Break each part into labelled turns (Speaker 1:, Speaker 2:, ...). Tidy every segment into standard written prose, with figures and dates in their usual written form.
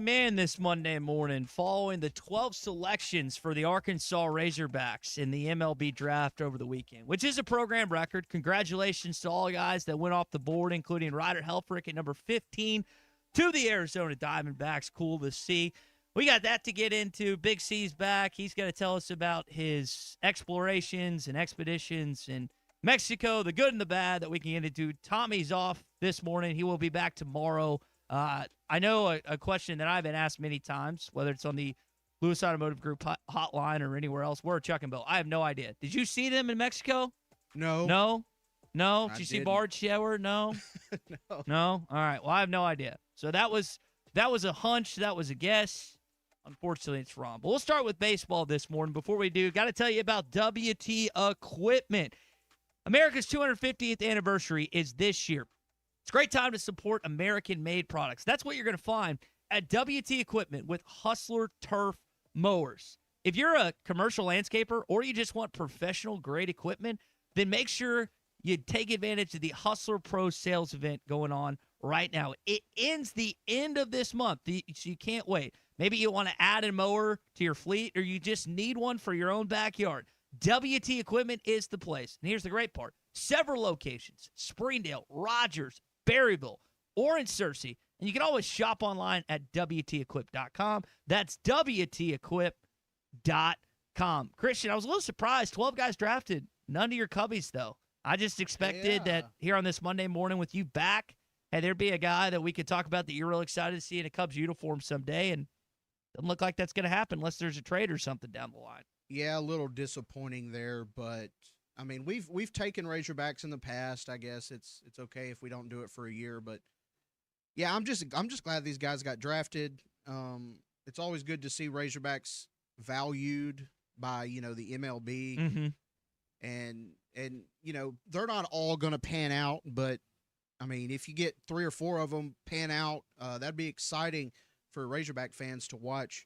Speaker 1: man this Monday morning following the 12 selections for the Arkansas Razorbacks in the MLB draft over the weekend, which is a program record. Congratulations to all guys that went off the board, including Ryder Helfrich at number 15 to the Arizona Diamondbacks. Cool to see. We got that to get into. Big C's back. He's going to tell us about his explorations and expeditions in Mexico, the good and the bad that we can get into. Tommy's off this morning. He will be back tomorrow. I know a question that I've been asked many times, whether it's on the Lewis Automotive Group hotline or anywhere else. Where are Chuck and Bill? I have no idea. Did you see them in Mexico?
Speaker 2: No.
Speaker 1: No? Did you see Bard Shower? No?
Speaker 2: No.
Speaker 1: No? All right. Well, I have no idea. So that was a hunch. That was a guess. Unfortunately, it's wrong. But we'll start with baseball this morning. Before we do, got to tell you about WT Equipment. America's 250th anniversary is this year. It's a great time to support American-made products. That's what you're going to find at WT Equipment with Hustler Turf Mowers. If you're a commercial landscaper or you just want professional-grade equipment, then make sure you take advantage of the Hustler Pro sales event going on right now. It ends the end of this month, so you can't wait. Maybe you want to add a mower to your fleet or you just need one for your own backyard. WT Equipment is the place. And here's the great part. Several locations, Springdale, Rogers, Berryville, or in Searcy. And you can always shop online at WTEquip.com. That's WTEquip.com. Christian, I was a little surprised. 12 guys drafted. None of your Cubbies, though. I just expected that here on this Monday morning with you back, hey, there'd be a guy that we could talk about that you're real excited to see in a Cubs uniform someday. And doesn't look like that's going to happen unless there's a trade or something down the line.
Speaker 2: Yeah, a little disappointing there, but I mean, we've taken Razorbacks in the past. I guess it's okay if we don't do it for a year, but yeah, I'm just glad these guys got drafted. It's always good to see Razorbacks valued by the MLB, and they're not all going to pan out, but I mean, if you get 3 or 4 of them pan out, that'd be exciting for Razorback fans to watch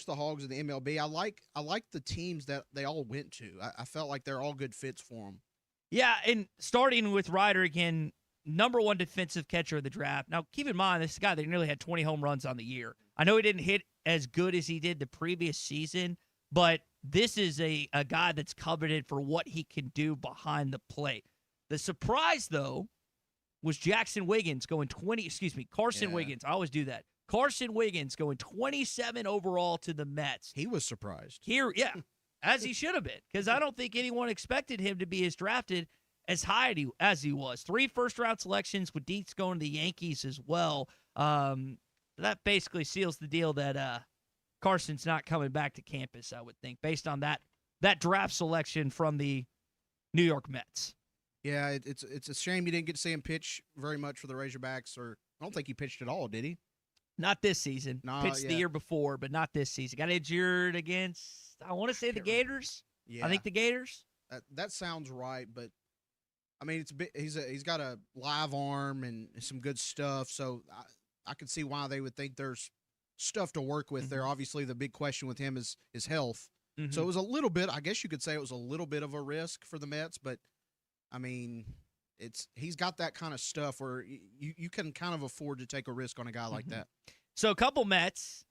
Speaker 2: the Hogs of the MLB. I like the teams that they all went to. I felt like they're all good fits for them.
Speaker 1: Yeah, and starting with Ryder again, number 1 defensive catcher of the draft. Now, keep in mind, this is a guy that nearly had 20 home runs on the year. I know he didn't hit as good as he did the previous season, but this is a guy that's coveted for what he can do behind the plate. The surprise, though, was Carson Wiggins. I always do that. Carson Wiggins going 27 overall to the Mets.
Speaker 2: He was surprised.
Speaker 1: As he should have been, because I don't think anyone expected him to be as drafted as high as he was. 3 first-round selections with Dietz going to the Yankees as well. That basically seals the deal that Carson's not coming back to campus, I would think, based on that draft selection from the New York Mets.
Speaker 2: Yeah, it's a shame you didn't get to see him pitch very much for the Razorbacks, or I don't think he pitched at all, did he?
Speaker 1: Not this season. Pitched the year before, but not this season. Got injured against, I want to say the Gators.
Speaker 2: Yeah.
Speaker 1: I think the Gators.
Speaker 2: That sounds right, but I mean, he's got a live arm and some good stuff, so I can see why they would think there's stuff to work with there. Obviously, the big question with him is health. So it was a little bit, I guess you could say it was a little bit of a risk for the Mets, but I mean, he's got that kind of stuff where you can kind of afford to take a risk on a guy like that.
Speaker 1: So a couple guys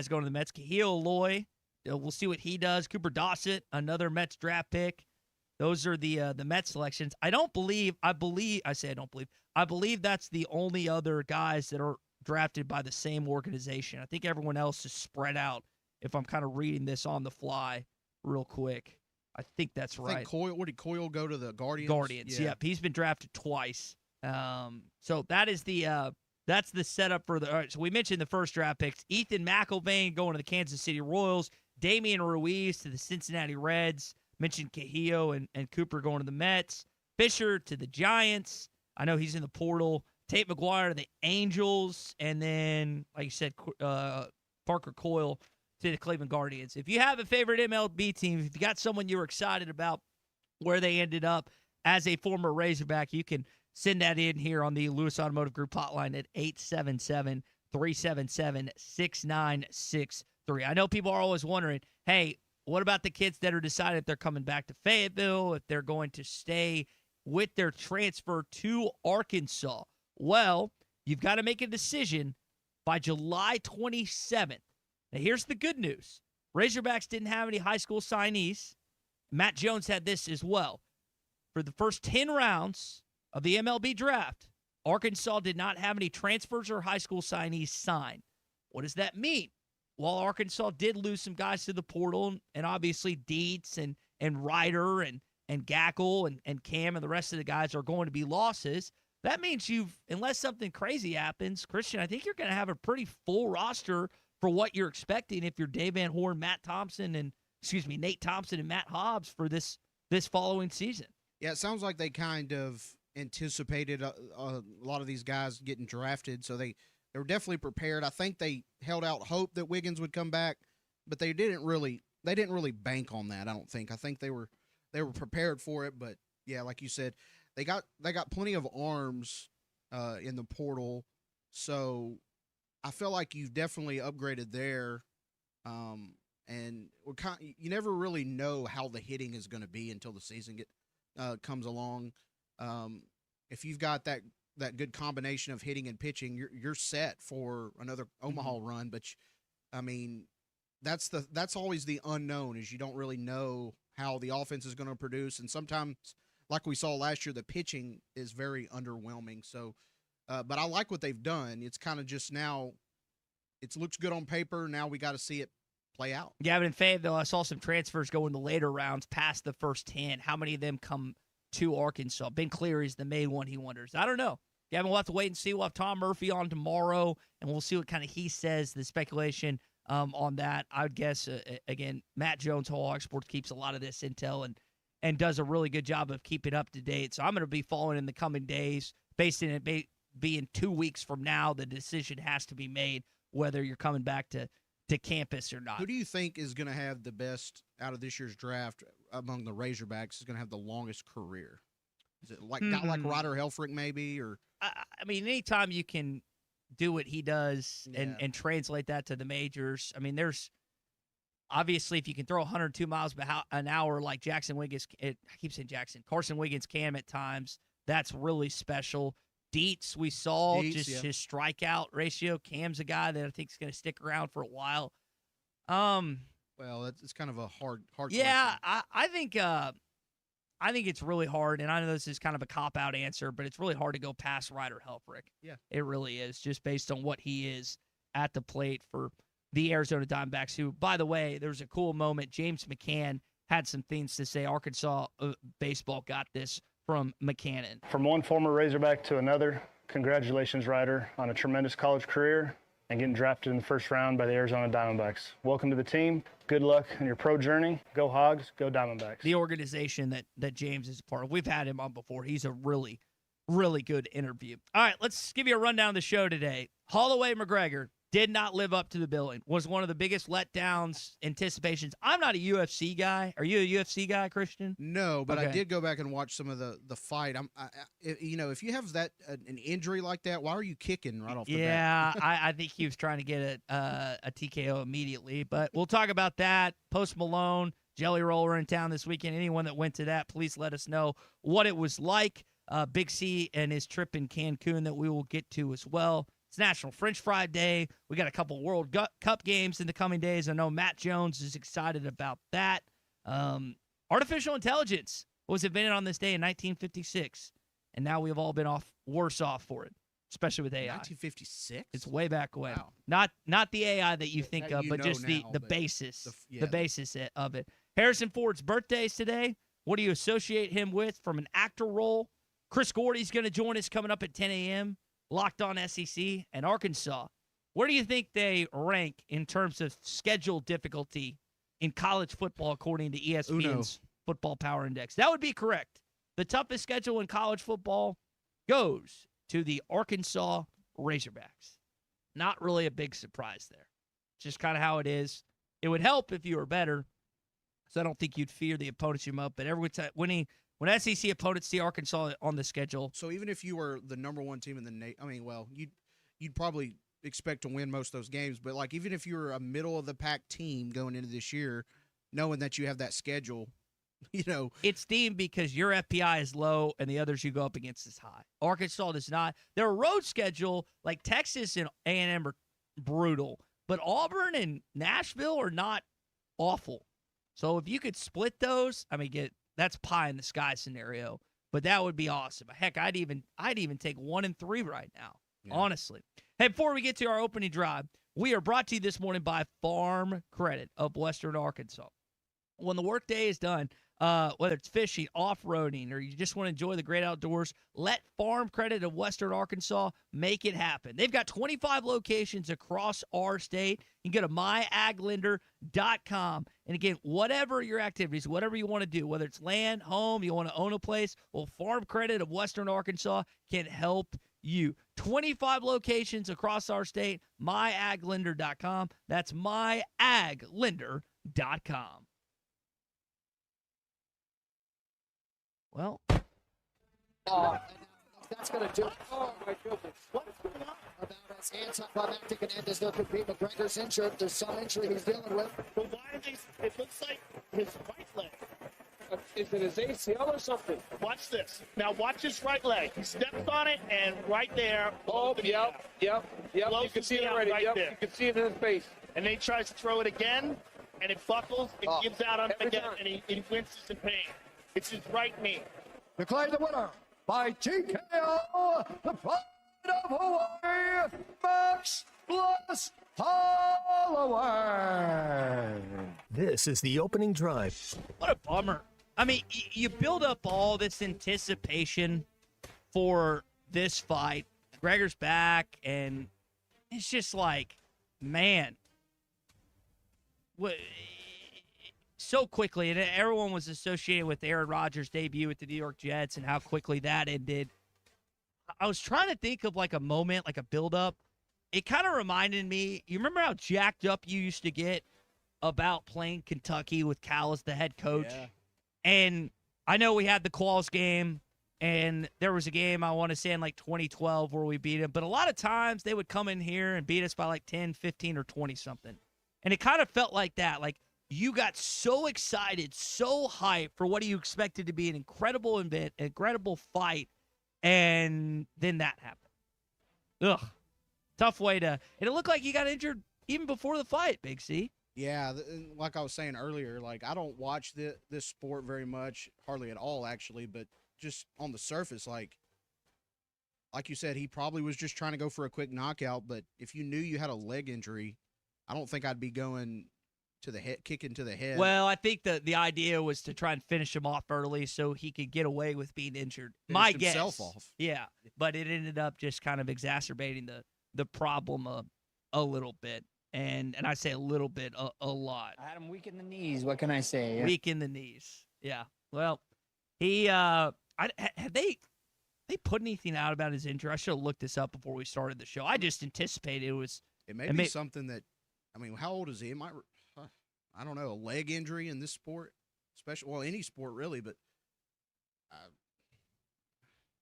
Speaker 1: going to the Mets. Kahil Loy, we'll see what he does. Cooper Dossett, another Mets draft pick. Those are the Mets selections. I believe that's the only other guys that are drafted by the same organization. I think everyone else is spread out, if I'm kind of reading this on the fly real quick. I think that's right.
Speaker 2: I think did Coyle go to the Guardians?
Speaker 1: Guardians, yep. He's been drafted twice. So that is that's the setup for the. All right, so we mentioned the first draft picks. Ethan McIlvain going to the Kansas City Royals. Damian Ruiz to the Cincinnati Reds. Mentioned Cajillo and Cooper going to the Mets. Fisher to the Giants. I know he's in the portal. Tate McGuire to the Angels. And then, like you said, Parker Coyle to the Cleveland Guardians. If you have a favorite MLB team, if you got someone you were excited about where they ended up as a former Razorback, you can send that in here on the Lewis Automotive Group hotline at 877-377-6963. I know people are always wondering, hey, what about the kids that are deciding if they're coming back to Fayetteville, if they're going to stay with their transfer to Arkansas? Well, you've got to make a decision by July 27th. Now, here's the good news. Razorbacks didn't have any high school signees. Matt Jones had this as well. For the first 10 rounds of the MLB draft, Arkansas did not have any transfers or high school signees signed. What does that mean? While Arkansas did lose some guys to the portal, and obviously Dietz and Ryder and Gackle and Cam and the rest of the guys are going to be losses, that means unless something crazy happens, Christian, I think you're going to have a pretty full roster for what you're expecting if you're Dave Van Horn, Nate Thompson and Matt Hobbs for this following season.
Speaker 2: Yeah, it sounds like they kind of anticipated a lot of these guys getting drafted, so they were definitely prepared. I think they held out hope that Wiggins would come back, but they didn't really bank on that. I don't think. I think they were prepared for it, but yeah, like you said, they got plenty of arms in the portal, so I feel like you've definitely upgraded there. And you never really know how the hitting is going to be until the season comes along. If you've got that good combination of hitting and pitching, you're set for another Omaha run. But I mean, that's always the unknown, is you don't really know how the offense is going to produce, and sometimes, like we saw last year, the pitching is very underwhelming. So, but I like what they've done. It's kind of just now, it looks good on paper. Now we got to see it play out.
Speaker 1: Yeah, but in Fayetteville, I saw some transfers go in the later rounds past the first 10. How many of them come to Arkansas? Ben Cleary's the main one, he wonders. I don't know. Yeah, we'll have to wait and see. We'll have Tom Murphy on tomorrow, and we'll see what kind of he says, the speculation on that. I would guess, again, Matt Jones, Whole Hog Sports, keeps a lot of this intel and does a really good job of keeping up to date. So I'm going to be following in the coming days. Based on it being 2 weeks from now, the decision has to be made whether you're coming back to campus or not.
Speaker 2: Who do you think is going to have the best out of this year's draft among the Razorbacks, is going to have the longest career? Is it like not like Ryder Helfrich maybe? Or
Speaker 1: I mean, anytime you can do what he does and translate that to the majors, I mean, there's obviously, if you can throw 102 miles an hour like Carson Wiggins can at times, that's really special. Dietz, we saw his strikeout ratio. Cam's a guy that I think is going to stick around for a while.
Speaker 2: Well, it's kind of a hard.
Speaker 1: Yeah, I think it's really hard, and I know this is kind of a cop-out answer, but it's really hard to go past Ryder Helfrich.
Speaker 2: Yeah,
Speaker 1: it really is, just based on what he is at the plate for the Arizona Diamondbacks, who, by the way, there was a cool moment. James McCann had some things to say. Arkansas baseball got this from McCannon.
Speaker 3: From one former Razorback to another, congratulations, Ryder, on a tremendous college career and getting drafted in the first round by the Arizona Diamondbacks. Welcome to the team. Good luck in your pro journey. Go Hogs, go Diamondbacks.
Speaker 1: The organization that James is a part of, we've had him on before. He's a really, really good interview. All right, let's give you a rundown of the show today. Holloway McGregor did not live up to the billing. Was one of the biggest letdowns, anticipations. I'm not a UFC guy. Are you a UFC guy, Christian?
Speaker 2: No, but okay. I did go back and watch some of the fight. If you have an injury like that, why are you kicking right off the bat?
Speaker 1: Yeah, I think he was trying to get a TKO immediately. But we'll talk about that. Post Malone, Jelly Roller in town this weekend. Anyone that went to that, please let us know what it was like. Big C and his trip in Cancun that we will get to as well. It's National French Fry Day. We got a couple World Cup games in the coming days. I know Matt Jones is excited about that. Artificial intelligence was invented on this day in 1956, and now we've all been worse off for it, especially with AI.
Speaker 2: 1956?
Speaker 1: It's way back when.
Speaker 2: Wow.
Speaker 1: Not the AI that you think of, but just the basis, the basis of it. Harrison Ford's birthday is today. What do you associate him with from an actor role? Chris Gordy's going to join us coming up at 10 a.m. Locked on SEC and Arkansas. Where do you think they rank in terms of schedule difficulty in college football according to ESPN's Football Power Index? That would be correct. The toughest schedule in college football goes to the Arkansas Razorbacks. Not really a big surprise there. Just kind of how it is. It would help if you were better, so I don't think you'd fear the opponents you up. But every time when SEC opponents see Arkansas on the schedule.
Speaker 2: So even if you were the number one team in the you'd probably expect to win most of those games. But like even if you were a middle of the pack team going into this year, knowing that you have that schedule,
Speaker 1: it's steam because your FPI is low and the others you go up against is high. Arkansas does not. Their road schedule, like Texas and A&M, brutal. But Auburn and Nashville are not awful. So if you could split those, I mean, that's pie in the sky scenario. But that would be awesome. Heck, I'd even take 1 and 3 right now, honestly. Hey, before we get to our opening drive, we are brought to you this morning by Farm Credit of Western Arkansas. When the workday is done, whether it's fishing, off-roading, or you just want to enjoy the great outdoors, let Farm Credit of Western Arkansas make it happen. They've got 25 locations across our state. You can go to myaglender.com. And again, whatever your activities, whatever you want to do, whether it's land, home, you want to own a place, well, Farm Credit of Western Arkansas can help you. 25 locations across our state, myaglender.com. That's myaglender.com. Well,
Speaker 4: that's going to do it. Oh, my goodness. What is going on? About as anticlimactic an end as there could be. McGregor's injured. There's some injury he's dealing with.
Speaker 5: But why are they? It looks like his right leg. Is it his ACL or something? Watch this. Now watch his right leg. He steps on it, and right there. Oh, yep. You can see it already. Right there. You can see it in his face. And then he tries to throw it again, and it buckles. It gives out on him again, and he winces in pain. It's his right knee.
Speaker 4: Declare the winner by TKO, the pride of Hawaii, Max Bliss Holloway.
Speaker 6: This is the opening drive.
Speaker 1: What a bummer. I mean, you build up all this anticipation for this fight. Gregor's back, and it's just like, man, so quickly, and everyone was associated with Aaron Rodgers' debut with the New York Jets and how quickly that ended. I was trying to think of like a moment, like a build-up. It kind of reminded me, you remember how jacked up you used to get about playing Kentucky with Cal as the head coach?
Speaker 2: Yeah.
Speaker 1: And I know we had the Qualls game, and there was a game I want to say in like 2012 where we beat them. But a lot of times they would come in here and beat us by like 10, 15, or 20-something. And it kind of felt like that. Like you got so excited, so hyped for what you expected to be an incredible event, an incredible fight, and then that happened. Ugh. Tough way to – and it looked like you got injured even before the fight, Big C.
Speaker 2: Yeah, like I was saying earlier, like I don't watch this sport very much, hardly at all actually, but just on the surface, like you said, he probably was just trying to go for a quick knockout, but if you knew you had a leg injury, I don't think I'd be going to the head, kicking to the head.
Speaker 1: Well, I think the idea was to try and finish him off early so he could get away with being injured. My guess.
Speaker 2: Himself off.
Speaker 1: Yeah, but it ended up just kind of exacerbating the problem a little bit. And I say a little bit, a lot.
Speaker 7: I had him weak in the knees. What can I say? Yeah.
Speaker 1: Weak in the knees. Yeah. Well, he have they put anything out about his injury? I should have looked this up before we started the show. I just anticipated it was.
Speaker 2: It may be something that, I mean, how old is he? I don't know, a leg injury in this sport, any sport really, but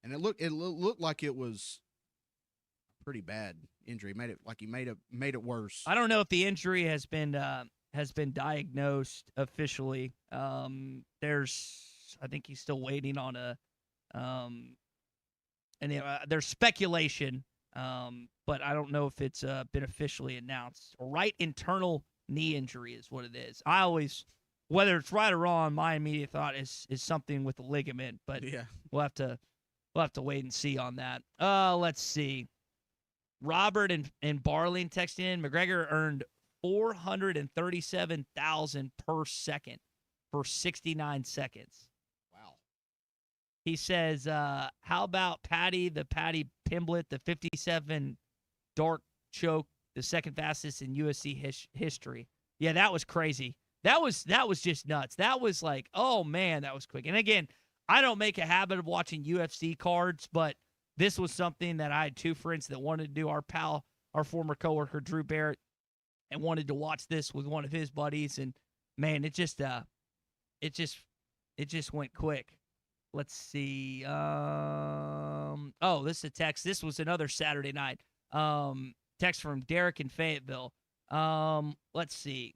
Speaker 2: and it looked like it was pretty bad injury. He made it worse.
Speaker 1: I don't know if the injury has been diagnosed officially. I think he's still waiting on there's speculation, but I don't know if it's been officially announced. Right internal knee injury is what it is. I always, whether it's right or wrong, my immediate thought is something with the ligament, but
Speaker 2: yeah,
Speaker 1: we'll have to wait and see on that. Let's see. Robert and Barling texted in. McGregor earned $437,000 per second for 69 seconds.
Speaker 2: Wow.
Speaker 1: He says, how about Patty Pimblett, the 57 dark choke, the second fastest in UFC history? Yeah, that was crazy. That was just nuts. That was like, oh man, that was quick. And again, I don't make a habit of watching UFC cards, but this was something that I had two friends that wanted to do. Our former coworker Drew Barrett, and wanted to watch this with one of his buddies. And man, it just went quick. Let's see. This is a text. This was another Saturday night. Text from Derek in Fayetteville. Let's see.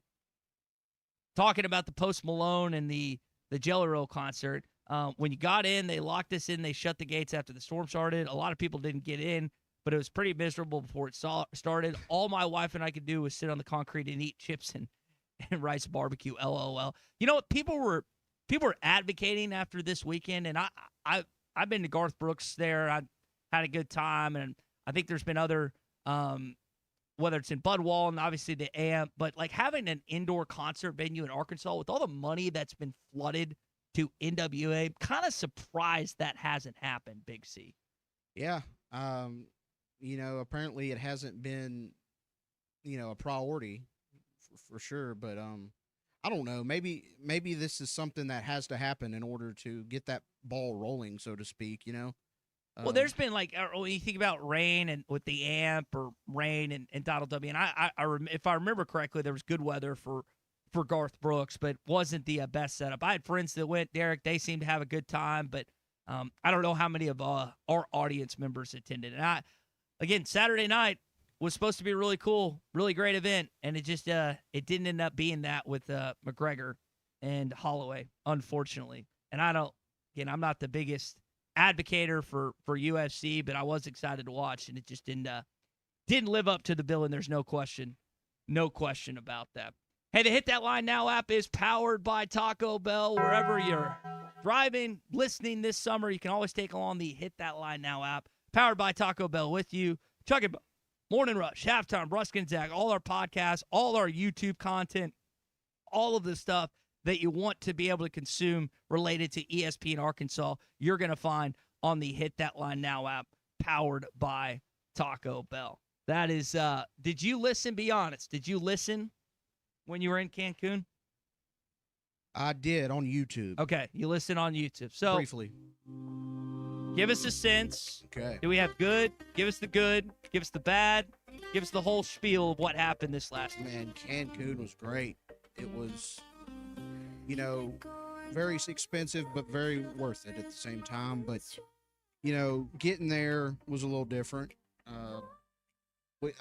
Speaker 1: Talking about the Post Malone and the Jelly Roll concert. When you got in, they locked us in. They shut the gates after the storm started. A lot of people didn't get in. but it was pretty miserable before it started. All my wife and I could do was sit on the concrete and eat chips and rice barbecue. LOL. You know what? People were advocating after this weekend, and I've been to Garth Brooks there. I had a good time, and I think there's been other, whether it's in Budwall and obviously the AMP, but like having an indoor concert venue in Arkansas with all the money that's been flooded to NWA, kind of surprised that hasn't happened, Big C.
Speaker 2: Yeah. Apparently it hasn't been, a priority for sure, but I don't know. Maybe this is something that has to happen in order to get that ball rolling, so to speak,
Speaker 1: Well, there's been like when you think about Rain and with the AMP or Rain and Donald W. And if I remember correctly, there was good weather for Garth Brooks, but wasn't the best setup. I had friends that went, Derek. They seemed to have a good time, but I don't know how many of our audience members attended. And again, Saturday night was supposed to be really cool, really great event, and it just it didn't end up being that with McGregor and Holloway, unfortunately. And I'm not the biggest advocator for UFC, but I was excited to watch, and it just didn't live up to the bill, and there's no question about that. Hey, the Hit That Line Now app is powered by Taco Bell. Wherever you're driving, listening this summer, you can always take along the Hit That Line Now app, powered by Taco Bell with you. Chuck it, Morning Rush, Halftime, Bruskin and Zach, all our podcasts, all our YouTube content, all of the stuff that you want to be able to consume related to ESPN Arkansas, you're going to find on the Hit That Line Now app, powered by Taco Bell. That is, did you listen? Be honest. Did you listen when you were in Cancun?
Speaker 2: I did on YouTube.
Speaker 1: Okay, you listen on YouTube. So
Speaker 2: briefly.
Speaker 1: Give us a sense.
Speaker 2: Okay.
Speaker 1: Do we have good? Give us the good. Give us the bad. Give us the whole spiel of what happened this last week.
Speaker 2: Man, Cancun was great. It was, very expensive, but very worth it at the same time. But, getting there was a little different.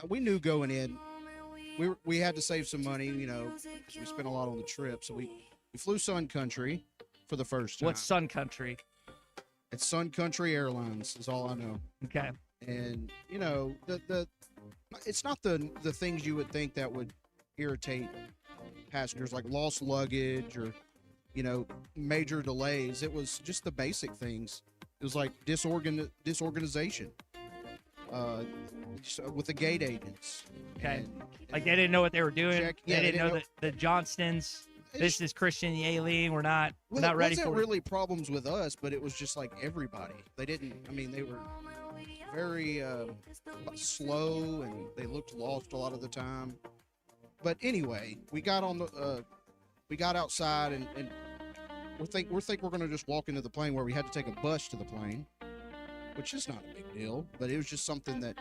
Speaker 2: We knew going in, we had to save some money, because we spent a lot on the trip. So we flew Sun Country for the first time.
Speaker 1: What's Sun Country?
Speaker 2: It's Sun Country Airlines is all I know.
Speaker 1: Okay.
Speaker 2: And, it's not the things you would think that would irritate passengers, like lost luggage or, major delays. It was just the basic things. It was like disorganization with the gate agents.
Speaker 1: Okay. Like they didn't know what they were doing.
Speaker 2: They
Speaker 1: didn't know that the Johnstons, this is Christian Yaleen. We're not ready for it.
Speaker 2: It wasn't really problems with us, but it was just like everybody. They were very slow and they looked lost a lot of the time. But anyway, we got outside and we're going to just walk into the plane, where we had to take a bus to the plane, which is not a big deal, but it was just something that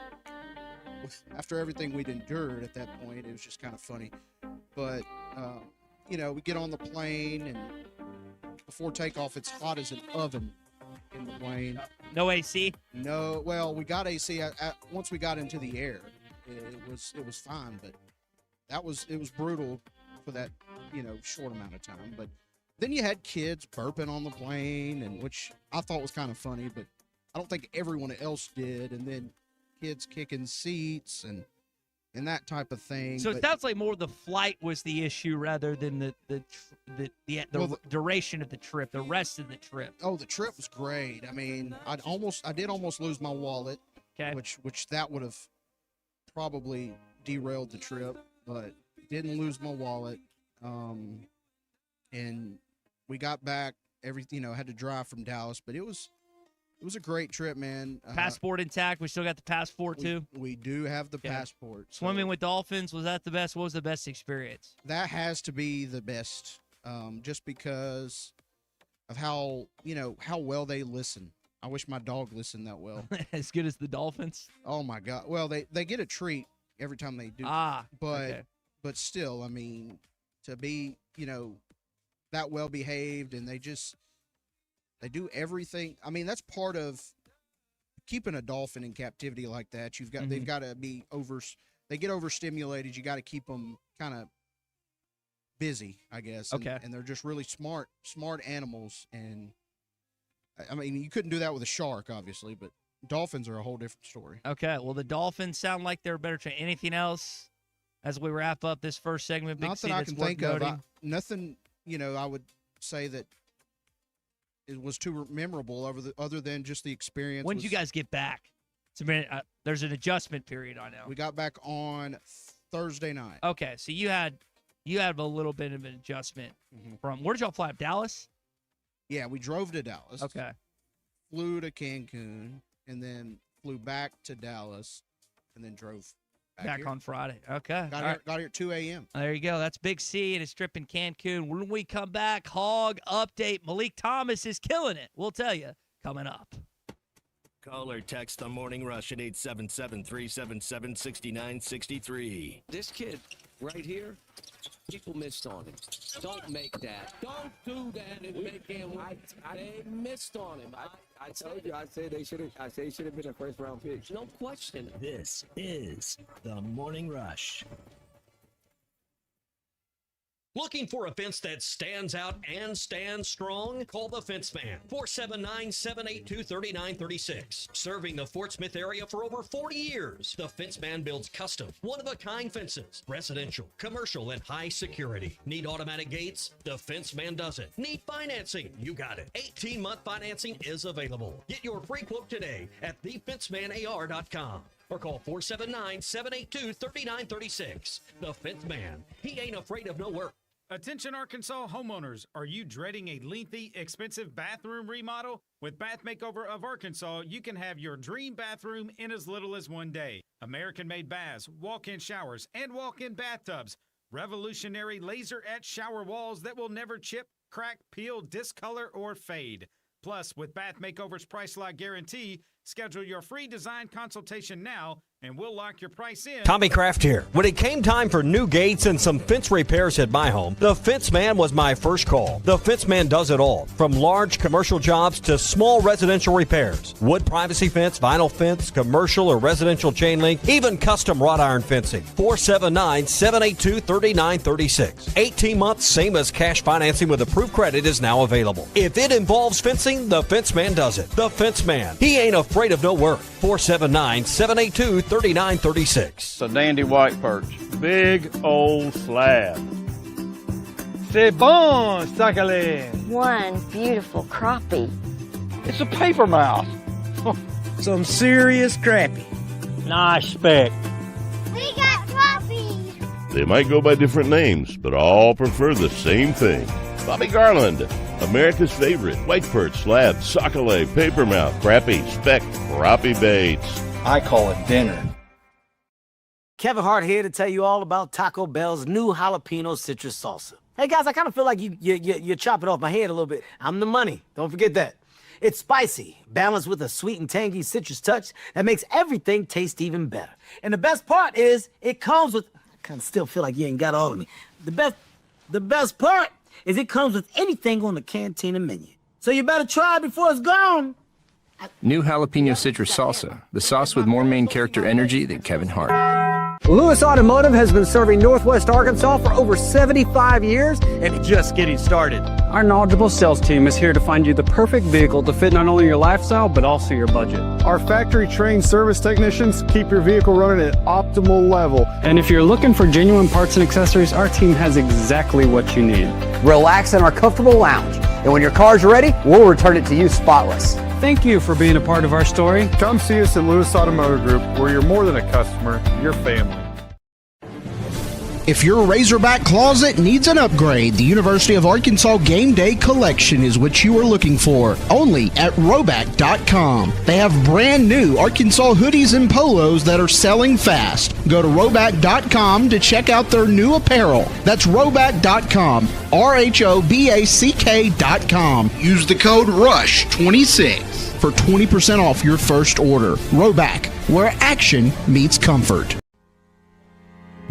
Speaker 2: after everything we'd endured at that point, it was just kind of funny. But, we get on the plane, and before takeoff, it's hot as an oven in the plane.
Speaker 1: No AC?
Speaker 2: No. Well, we got AC. Once we got into the air, it was fine, but it was brutal for that, short amount of time. But then you had kids burping on the plane, and which I thought was kind of funny, but I don't think everyone else did. And then kids kicking seats and that type of thing.
Speaker 1: So it sounds like more the flight was the issue rather than the duration of the trip, the rest of the trip.
Speaker 2: Oh, the trip was great. I mean, I did almost lose my wallet,
Speaker 1: okay,
Speaker 2: which that would have probably derailed the trip, but didn't lose my wallet. And we got back. Had to drive from Dallas, but it was a great trip, man.
Speaker 1: Passport intact. We still got the passport too.
Speaker 2: We do have the passport. So
Speaker 1: swimming with dolphins, was that the best? What was the best experience?
Speaker 2: That has to be the best, just because of how well they listen. I wish my dog listened that well.
Speaker 1: As good as the dolphins?
Speaker 2: Oh my God! Well, they get a treat every time they do. But still, I mean, to be that well behaved, and they do everything. I mean, that's part of keeping a dolphin in captivity like that. They've got to be they get overstimulated. You got to keep them kind of busy, I guess.
Speaker 1: Okay.
Speaker 2: And they're just really smart animals. And I mean, you couldn't do that with a shark, obviously, but Dolphins are a whole different story.
Speaker 1: Okay, well, the Dolphins sound like they're a better train. Anything else as we wrap up this first segment? Big
Speaker 2: Not
Speaker 1: C,
Speaker 2: that I
Speaker 1: that's
Speaker 2: can
Speaker 1: worth
Speaker 2: think of.
Speaker 1: noting?
Speaker 2: Nothing, I would say that it was too memorable other than just the experience.
Speaker 1: When did you guys get back? There's an adjustment period, I know.
Speaker 2: We got back on Thursday night.
Speaker 1: Okay, so you had a little bit of an adjustment from, where did y'all fly up? Dallas?
Speaker 2: Yeah, we drove to Dallas.
Speaker 1: Okay.
Speaker 2: Flew to Cancun, and then flew back to Dallas, and then drove back here.
Speaker 1: On Friday. Okay.
Speaker 2: Got here at 2 a.m.
Speaker 1: There you go. That's Big C and his trip in Cancun. When we come back, Hog update. Malik Thomas is killing it. We'll tell you coming up.
Speaker 6: Call or text the Morning Rush at 877-377-6963.
Speaker 8: This kid right here, people missed on him. Don't make that. Don't do that and make him. They missed on him. I told you. I said he should have been a first-round pick. No question.
Speaker 6: This is the Morning Rush. Looking for a fence that stands out and stands strong? Call the Fence Man, 479-782-3936. Serving the Fort Smith area for over 40 years, the Fence Man builds custom, one-of-a-kind fences, residential, commercial, and high security. Need automatic gates? The Fence Man does it. Need financing? You got it. 18-month financing is available. Get your free quote today at thefencemanar.com. Or call 479-782-3936. The Fence Man. He ain't afraid of no work.
Speaker 9: Attention Arkansas homeowners, are you dreading a lengthy, expensive bathroom remodel? With Bath Makeover of Arkansas, you can have your dream bathroom in as little as 1 day. American-made baths, walk-in showers, and walk-in bathtubs. Revolutionary laser-etched shower walls that will never chip, crack, peel, discolor, or fade. Plus, with Bath Makeover's Price Lock Guarantee, schedule your free design consultation now, and we'll lock your price in.
Speaker 10: Tommy Kraft here. When it came time for new gates and some fence repairs at my home, the Fence Man was my first call. The Fence Man does it all, from large commercial jobs to small residential repairs. Wood privacy fence, vinyl fence, commercial or residential chain link, even custom wrought iron fencing. 479-782-3936. 18 months, same as cash financing with approved credit is now available. If it involves fencing, the Fence Man does it. The Fence Man. He ain't afraid of no work. 479-782-3936. It's
Speaker 11: a dandy white perch. Big old slab. C'est bon, sacalé.
Speaker 12: One beautiful crappie.
Speaker 11: It's a paper mouse.
Speaker 13: Some serious crappie.
Speaker 11: Nice speck.
Speaker 12: We got crappie.
Speaker 14: They might go by different names, but all prefer the same thing. Bobby Garland, America's favorite white perch, slab, sockeye, papermouth, crappie, speck, crappie baits.
Speaker 13: I call it dinner.
Speaker 15: Kevin Hart here to tell you all about Taco Bell's new jalapeno citrus salsa. Hey guys, I kind of feel like you're chopping off my head a little bit. I'm the money. Don't forget that. It's spicy, balanced with a sweet and tangy citrus touch that makes everything taste even better. And the best part is it comes with, I kind of still feel like you ain't got all of me. The best part is it comes with anything on the Cantina menu. So you better try it before it's gone.
Speaker 16: New jalapeno citrus salsa, the sauce with more main character energy than Kevin Hart.
Speaker 17: Lewis Automotive has been serving Northwest Arkansas for over 75 years and just getting started.
Speaker 18: Our knowledgeable sales team is here to find you the perfect vehicle to fit not only your lifestyle, but also your budget.
Speaker 3: Our factory-trained service technicians keep your vehicle running at optimal level.
Speaker 18: And if you're looking for genuine parts and accessories, our team has exactly what you need.
Speaker 17: Relax in our comfortable lounge, and when your car's ready, we'll return it to you spotless.
Speaker 18: Thank you for being a part of our story.
Speaker 3: Come see us at Lewis Automotive Group, where you're more than a customer, you're family.
Speaker 2: If your Razorback closet needs an upgrade, the University of Arkansas Game Day Collection is what you are looking for, only at Roback.com. They have brand new Arkansas hoodies and polos that are selling fast. Go to Roback.com to check out their new apparel. That's Roback.com, RHOBACK.com. Use the code RUSH26 for 20% off your first order. Roback, where action meets comfort.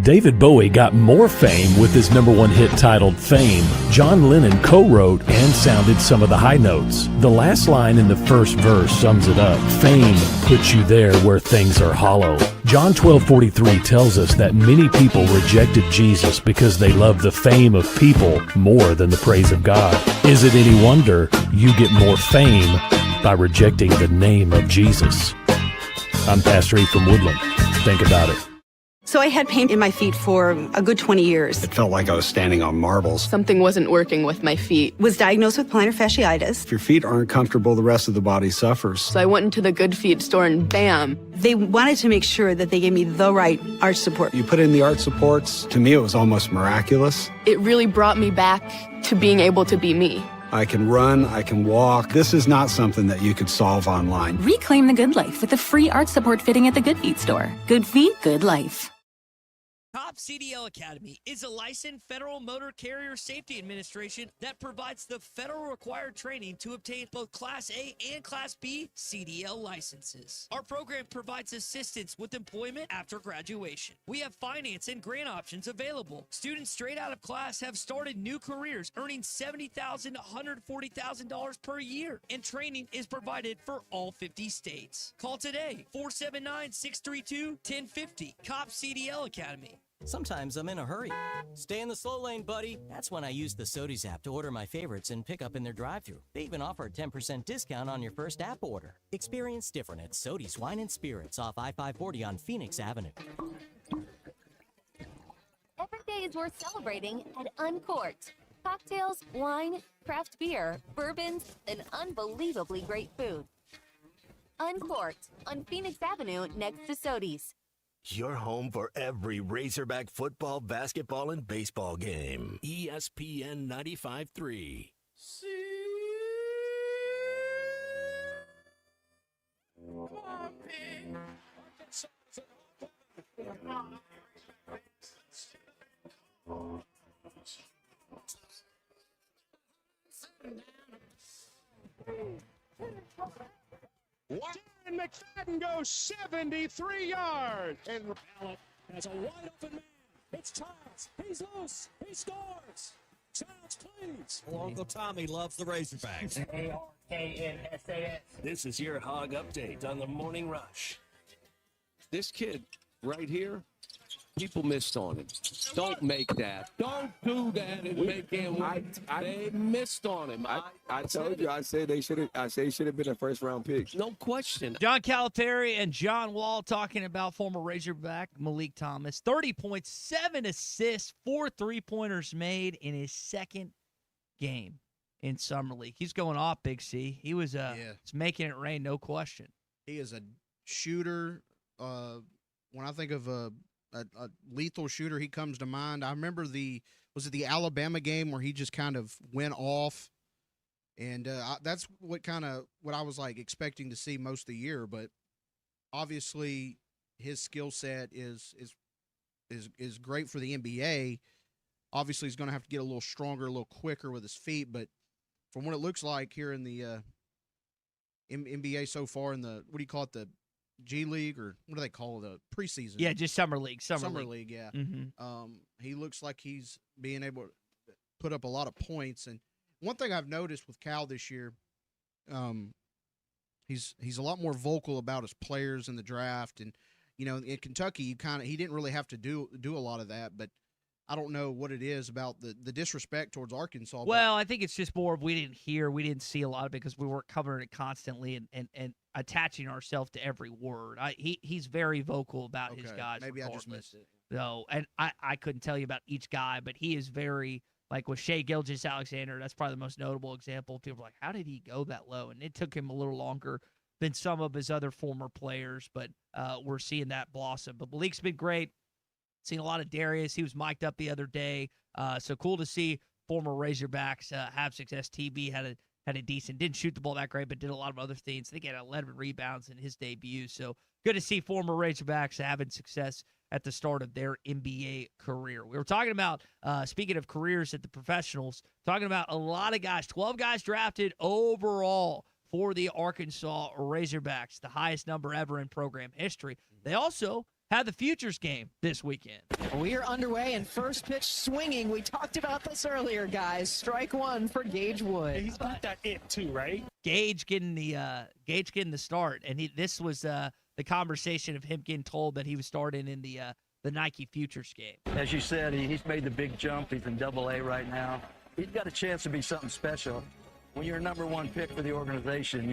Speaker 19: David Bowie got more fame with his #1 hit titled Fame. John Lennon co-wrote and sounded some of the high notes. The last line in the first verse sums it up. Fame puts you there where things are hollow. John 12:43 tells us that many people rejected Jesus because they loved the fame of people more than the praise of God. Is it any wonder you get more fame by rejecting the name of Jesus? I'm Pastor E from Woodland. Think about it.
Speaker 20: So I had pain in my feet for a good 20 years.
Speaker 17: It felt like I was standing on marbles.
Speaker 20: Something wasn't working with my feet. Was diagnosed with plantar fasciitis.
Speaker 17: If your feet aren't comfortable, the rest of the body suffers.
Speaker 20: So I went into the Good Feet store and bam. They wanted to make sure that they gave me the right arch support.
Speaker 17: You put in the arch supports. To me, it was almost miraculous.
Speaker 20: It really brought me back to being able to be me.
Speaker 17: I can run, I can walk. This is not something that you could solve online.
Speaker 21: Reclaim the good life with a free arch support fitting at the Good Feet store. Good feet, good life.
Speaker 1: Top CDL Academy is a licensed Federal Motor Carrier Safety Administration that provides the federal required training to obtain both Class A and Class B CDL licenses. Our program provides assistance with employment after graduation. We have finance and grant options available. Students straight out of class have started new careers earning $70,000 to $140,000 per year, and training is provided for all 50 states. Call today, 479-632-1050, COP CDL Academy.
Speaker 22: Sometimes I'm in a hurry. Stay in the slow lane, buddy. That's when I use the Sodies app to order my favorites and pick up in their drive-thru. They even offer a 10% discount on your first app order. Experience different at Sodies Wine and Spirits off I-540 on Phoenix Avenue.
Speaker 23: Every day is worth celebrating at Uncorked. Cocktails, wine, craft beer, bourbons, and unbelievably great food. Uncorked on Phoenix Avenue next to Sodies.
Speaker 24: Your home for every Razorback football, basketball, and baseball game. ESPN 95.3.
Speaker 5: Darren McFadden goes 73 yards. And Ballot has a wide open man. It's Childs. He's loose. He scores. Childs, please.
Speaker 6: Well, Uncle Tommy loves the Razorbacks.
Speaker 5: ARKNSAS.
Speaker 24: This is your Hog Update on the Morning Rush.
Speaker 8: This kid right here, people missed on him. Don't make that. Don't do that and make him. They missed on him.
Speaker 25: I told you. I said he should have been a first-round pick.
Speaker 8: No question.
Speaker 1: John Calipari and John Wall talking about former Razorback Malik Thomas. 30 points, 7 assists, 4 3-pointers made in his second game in Summer League. He's going off, Big C. He was it's making it rain, no question.
Speaker 2: He is a shooter. When I think of a lethal shooter, he comes to mind. I remember was it the Alabama game where he just kind of went off, and that's what I was like expecting to see most of the year. But obviously, his skill set is great for the NBA. Obviously, he's going to have to get a little stronger, a little quicker with his feet. But from what it looks like here in the NBA so far, in the, what do you call it, the G League, or what do they call it, preseason?
Speaker 1: Yeah, just Summer League.
Speaker 2: Summer League, yeah.
Speaker 1: Mm-hmm.
Speaker 2: He looks like he's being able to put up a lot of points. And one thing I've noticed with Cal this year, he's a lot more vocal about his players in the draft. And in Kentucky, he didn't really have to do a lot of that, but I don't know what it is about the disrespect towards Arkansas.
Speaker 1: Well, I think it's just more of we didn't see a lot of it because we weren't covering it constantly and attaching ourselves to every word. He's very vocal about his guys.
Speaker 2: Maybe I just missed it.
Speaker 1: So, and I couldn't tell you about each guy, but he is very, like with Shai Gilgeous-Alexander, that's probably the most notable example. People are like, how did he go that low? And it took him a little longer than some of his other former players, but we're seeing that blossom. But Malik's been great. Seen a lot of Darius. He was mic'd up the other day. So cool to see former Razorbacks have success. TB had a decent, didn't shoot the ball that great, but did a lot of other things. I think he had 11 rebounds in his debut. So good to see former Razorbacks having success at the start of their NBA career. We were talking about, speaking of careers at the professionals, talking about a lot of guys, 12 guys drafted overall for the Arkansas Razorbacks, the highest number ever in program history. They also had the Futures game this weekend.
Speaker 26: We are underway and first pitch swinging. We talked about this earlier, guys. Strike one for Gage Wood.
Speaker 5: He's got that it too, right?
Speaker 1: Gage getting the start, and this was the conversation of him getting told that he was starting in the Nike Futures game.
Speaker 27: As you said, he's made the big jump. He's in Double-A right now. He's got a chance to be something special. When you're a number one pick for the organization,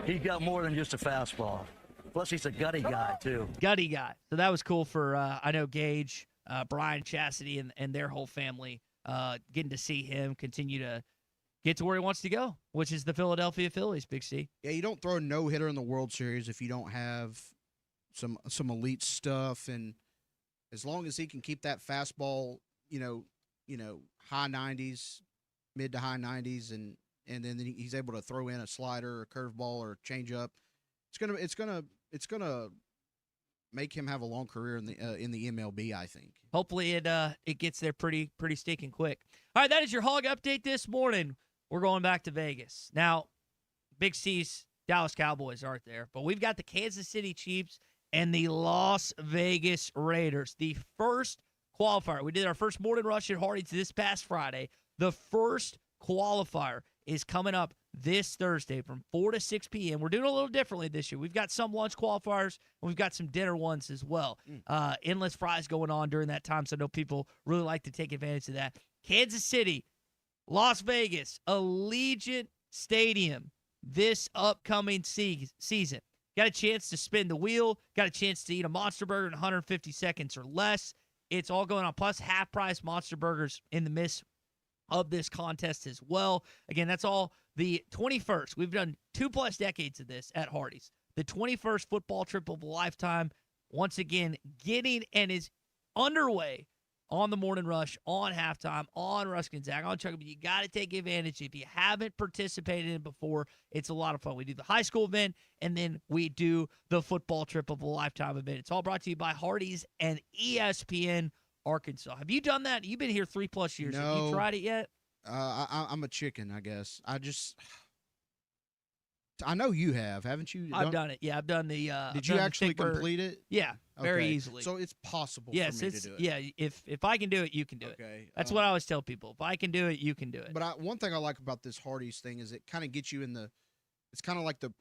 Speaker 27: he's got more than just a fastball. Plus, he's a gutty guy, too.
Speaker 1: Gutty guy. So that was cool for, I know, Gage, Brian Chastity, and their whole family, getting to see him continue to get to where he wants to go, which is the Philadelphia Phillies, Big C.
Speaker 2: Yeah, you don't throw a no-hitter in the World Series if you don't have some elite stuff, and as long as he can keep that fastball, high 90s, mid to high 90s, and then he's able to throw in a slider, a curveball, or a changeup, it's gonna make him have a long career in the MLB, I think.
Speaker 1: Hopefully it gets there pretty stinking quick. All right, that is your Hog update this morning. We're going back to Vegas. Now, Big C's Dallas Cowboys aren't there, but we've got the Kansas City Chiefs and the Las Vegas Raiders. The first qualifier. We did our first morning rush at Hardee's this past Friday. The first qualifier is coming up this Thursday from 4 to 6 p.m. We're doing a little differently this year. We've got some lunch qualifiers, and we've got some dinner ones as well. Endless fries going on during that time, so I know people really like to take advantage of that. Kansas City, Las Vegas, Allegiant Stadium this upcoming season. Got a chance to spin the wheel, got a chance to eat a Monster Burger in 150 seconds or less. It's all going on, plus half-price Monster Burgers in the midst of this contest as well. Again, that's all the 21st. We've done 2+ decades of this at Hardee's. The 21st football trip of a lifetime, once again, getting and is underway on the morning rush, on halftime, on Russ Gonzaga, on Chuck. But you got to take advantage. If you haven't participated in it before, it's a lot of fun. We do the high school event, and then we do the football trip of a lifetime event. It's all brought to you by Hardee's and ESPN Arkansas. Have you done that? You've been here 3+ years.
Speaker 2: No.
Speaker 1: Have you tried it yet?
Speaker 2: I'm a chicken, I guess. I know you have, haven't you?
Speaker 1: I've done it. Yeah, I've done the.
Speaker 2: Did you actually complete it?
Speaker 1: Yeah, very
Speaker 2: Okay.
Speaker 1: easily.
Speaker 2: So it's possible
Speaker 1: Yes,
Speaker 2: for me to do it.
Speaker 1: yeah. If I can do it, you can do it.
Speaker 2: Okay.
Speaker 1: That's what I always tell people. If I can do it, you can do it.
Speaker 2: But one thing I like about this Hardee's thing is it kind of gets you in the. It's kind of like the,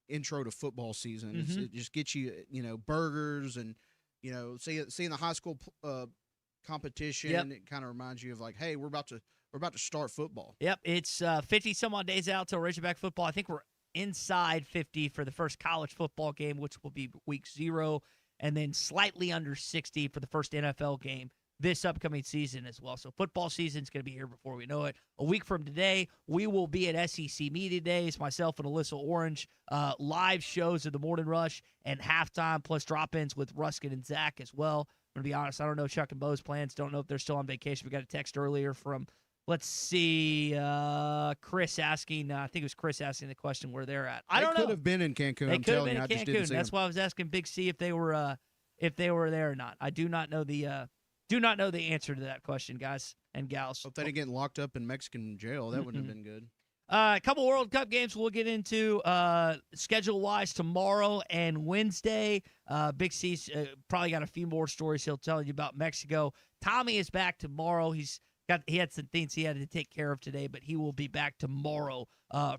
Speaker 2: intro to football season. It just gets you, burgers and, seeing the high school competition.
Speaker 1: Yep.
Speaker 2: It kind of reminds you of like, hey, we're about to start football.
Speaker 1: Yep, it's 50 some odd days out till Razorback football. I think we're inside 50 for the first college football game, which will be week 0, and then slightly under 60 for the first NFL game this upcoming season as well. So football season's going to be here before we know it. A week from today, we will be at SEC Media Days, myself and Alyssa Orange, live shows of the morning rush and halftime, plus drop-ins with Ruskin and Zach as well. I'm going to be honest, I don't know Chuck and Bo's plans. Don't know if they're still on vacation. We got a text earlier from, let's see, Chris asking, I think it was Chris asking the question where they're at. I don't know.
Speaker 2: They could have been in Cancun.
Speaker 1: They could have been in Cancun. That's
Speaker 2: why
Speaker 1: why I was asking Big C if they were there or not. I do not know the answer to that question, guys and gals.
Speaker 2: Hope they didn't get locked up in Mexican jail. That wouldn't have been good.
Speaker 1: A couple World Cup games we'll get into schedule-wise tomorrow and Wednesday. Big C's probably got a few more stories he'll tell you about Mexico. Tommy is back tomorrow. He had some things he had to take care of today, but he will be back tomorrow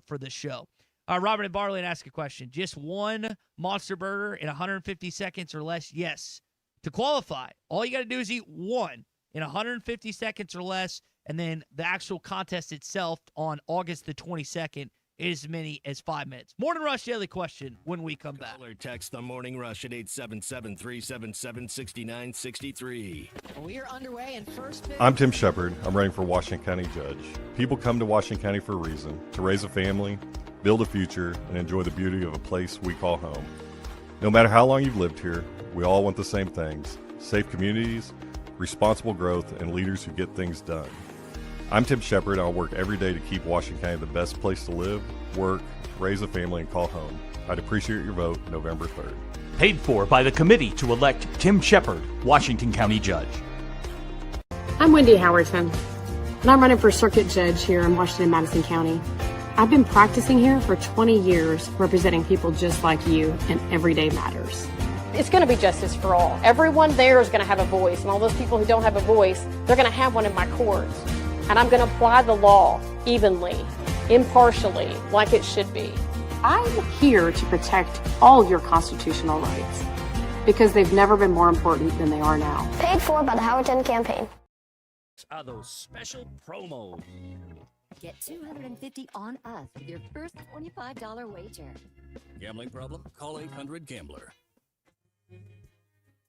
Speaker 1: for the show. Robert and Barley ask a question. Just one Monster Burger in 150 seconds or less? Yes. To qualify, all you got to do is eat one in 150 seconds or less, and then the actual contest itself on August the 22nd is as many as 5 minutes. Morning Rush Daily Question when we come back.
Speaker 24: Call or text the Morning Rush at 877-377-6963.
Speaker 26: We are underway in first pitch.
Speaker 4: I'm Tim Shepard. I'm running for Washington County Judge. People come to Washington County for a reason, to raise a family, build a future, and enjoy the beauty of a place we call home. No matter how long you've lived here, we all want the same things: safe communities, responsible growth, and leaders who get things done. I'm Tim Shepard. I'll work every day to keep Washington County the best place to live, work, raise a family, and call home. I'd appreciate your vote November 3rd.
Speaker 7: Paid for by the committee to elect Tim Shepard, Washington County Judge.
Speaker 9: I'm Wendy Howerton, and I'm running for Circuit Judge here in Washington-Madison County. I've been practicing here for 20 years, representing people just like you in everyday matters.
Speaker 10: It's going to be justice for all. Everyone there is going to have a voice, and all those people who don't have a voice, they're going to have one in my courts. And I'm going to apply the law evenly, impartially, like it should be.
Speaker 9: I'm here to protect all your constitutional rights, because they've never been more important than they are now.
Speaker 11: Paid for by the Howerton campaign.
Speaker 27: Are those special promos?
Speaker 12: Get $250 on us with your first $25 wager.
Speaker 3: Gambling problem? Call 800-GAMBLER.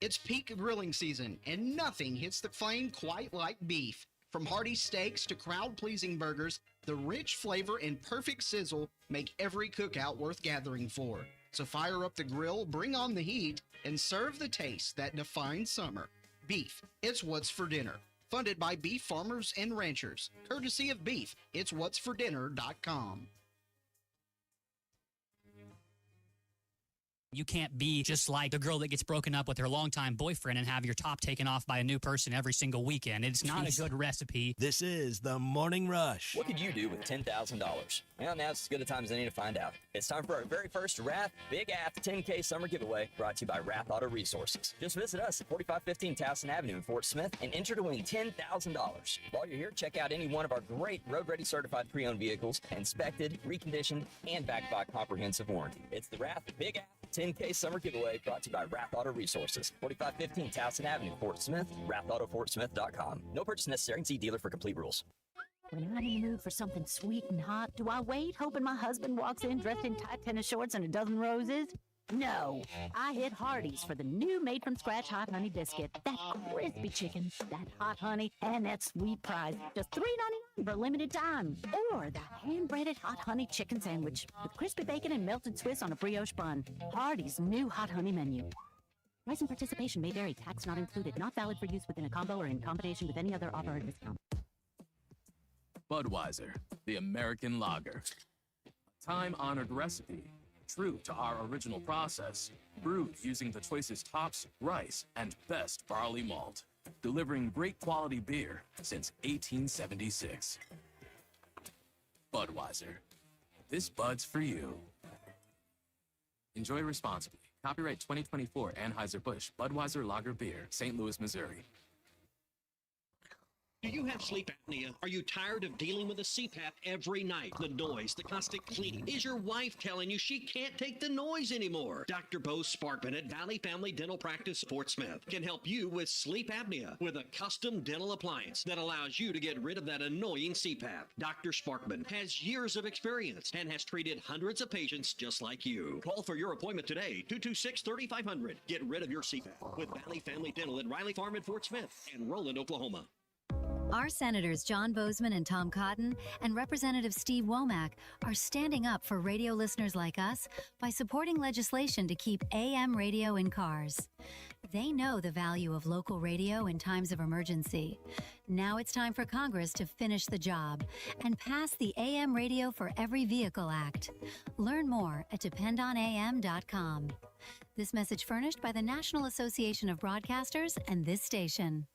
Speaker 12: It's peak grilling season, and nothing hits the flame quite like beef. From hearty steaks to crowd-pleasing burgers, the rich flavor and perfect sizzle make every cookout worth gathering for. So fire up the grill, bring on the heat, and serve the taste that defines summer. Beef, it's what's for dinner. Funded by beef farmers and ranchers. Courtesy of Beef, it's what'sfordinner.com.
Speaker 13: You can't be just like the girl that gets broken up with her longtime boyfriend and have your top taken off by a new person every single weekend. It's not a good recipe.
Speaker 24: This is the Morning Rush.
Speaker 14: What could you do with $10,000? Well, now's as good a time as any to find out. It's time for our very first Wrath Big App 10K Summer Giveaway, brought to you by Wrath Auto Resources. Just visit us at 4515 Towson Avenue in Fort Smith and enter to win $10,000. While you're here, check out any one of our great road-ready certified pre-owned vehicles, inspected, reconditioned, and backed by comprehensive warranty. It's the Wrath Big App 10K Summer Giveaway, brought to you by Wrath Auto Resources, 4515 Towson Avenue, Fort Smith, WrathAutoFortSmith.com. No purchase necessary, and see dealer for complete rules.
Speaker 15: When I'm in the mood for something sweet and hot, do I wait, hoping my husband walks in dressed in tight tennis shorts and a dozen roses? No. I hit Hardee's for the new made-from-scratch hot honey biscuit. That crispy chicken, that hot honey, and that sweet prize. Just $3.99 for a limited time. Or the hand-breaded hot honey chicken sandwich with crispy bacon and melted Swiss on a brioche bun. Hardee's new hot honey menu. Price and participation may vary. Tax not included. Not valid for use within a combo or in combination with any other offer or discount.
Speaker 16: Budweiser, the American lager. A time-honored recipe, true to our original process, brewed using the choicest hops, rice, and best barley malt, delivering great quality beer since 1876. Budweiser. This Bud's for you. Enjoy responsibly. Copyright 2024 Anheuser-Busch Budweiser Lager Beer, St. Louis, Missouri.
Speaker 6: Do you have sleep apnea? Are you tired of dealing with the CPAP every night? The noise, the constant cleaning. Is your wife telling you she can't take the noise anymore? Dr. Bo Sparkman at Valley Family Dental Practice, Fort Smith, can help you with sleep apnea with a custom dental appliance that allows you to get rid of that annoying CPAP. Dr. Sparkman has years of experience and has treated hundreds of patients just like you. Call for your appointment today, 226-3500. Get rid of your CPAP with Valley Family Dental at Riley Farm in Fort Smith and Roland, Oklahoma.
Speaker 18: Our Senators John Bozeman and Tom Cotton and Representative Steve Womack are standing up for radio listeners like us by supporting legislation to keep AM radio in cars. They know the value of local radio in times of emergency. Now it's time for Congress to finish the job and pass the AM Radio for Every Vehicle Act. Learn more at dependonam.com. This message furnished by the National Association of Broadcasters and this station.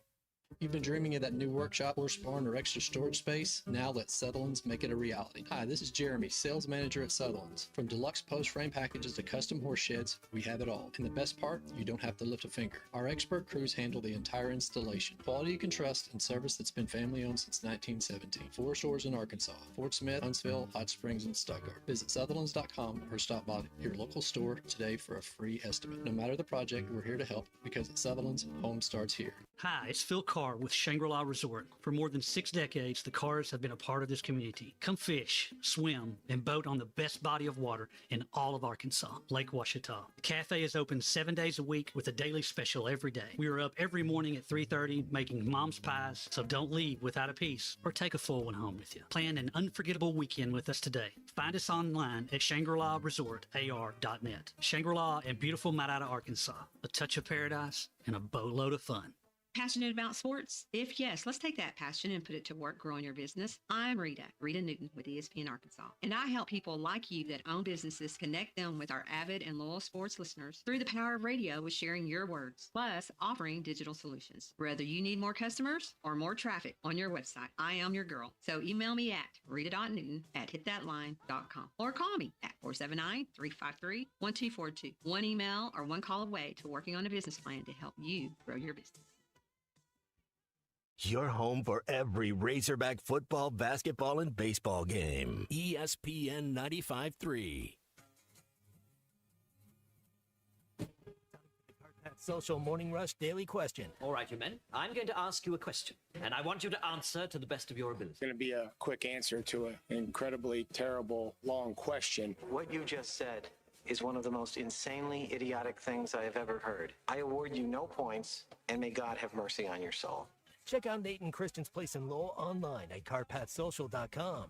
Speaker 28: You've been dreaming of that new workshop, horse barn, or extra storage space? Now let Sutherland's make it a reality. Hi, this is Jeremy, sales manager at Sutherland's. From deluxe post frame packages to custom horse sheds, we have it all. And the best part, you don't have to lift a finger. Our expert crews handle the entire installation. Quality you can trust and service that's been family owned since 1917. 4 stores in Arkansas: Fort Smith, Huntsville, Hot Springs, and Stuttgart. Visit Sutherlands.com or stop by your local store today for a free estimate. No matter the project, we're here to help, because at Sutherland's, home starts here.
Speaker 29: Hi, it's Phil Carr with Shangri-La Resort. For more than 6 decades, the Carrs have been a part of this community. Come fish, swim, and boat on the best body of water in all of Arkansas, Lake Ouachita. The cafe is open 7 days a week with a daily special every day. We are up every morning at 3:30 making mom's pies, so don't leave without a piece or take a full one home with you. Plan an unforgettable weekend with us today. Find us online at ShangriLaResortAR.net. Shangri-La in beautiful Marietta, Arkansas. A touch of paradise and a boatload of fun.
Speaker 30: Passionate about sports? If yes, let's take that passion and put it to work growing your business. I'm Rita Newton with ESPN Arkansas, and I help people like you that own businesses connect them with our avid and loyal sports listeners through the power of radio with sharing your words, plus offering digital solutions. Whether you need more customers or more traffic on your website, I am your girl. So email me at rita.newton@hitthatline.com or call me at 479-353-1242. One email or one call away to working on a business plan to help you grow your business.
Speaker 24: Your home for every Razorback football, basketball, and baseball game. ESPN 95.3.
Speaker 31: Social Morning Rush Daily Question.
Speaker 32: All right, you men. I'm going to ask you a question, and I want you to answer to the best of your ability.
Speaker 33: It's going to be a quick answer to an incredibly terrible, long question.
Speaker 32: What you just said
Speaker 1: is one of the most insanely idiotic things I have ever heard. I award you no points, and may God have mercy on your soul.
Speaker 31: Check out Nate and Christian's place in Lowell online at carpathsocial.com.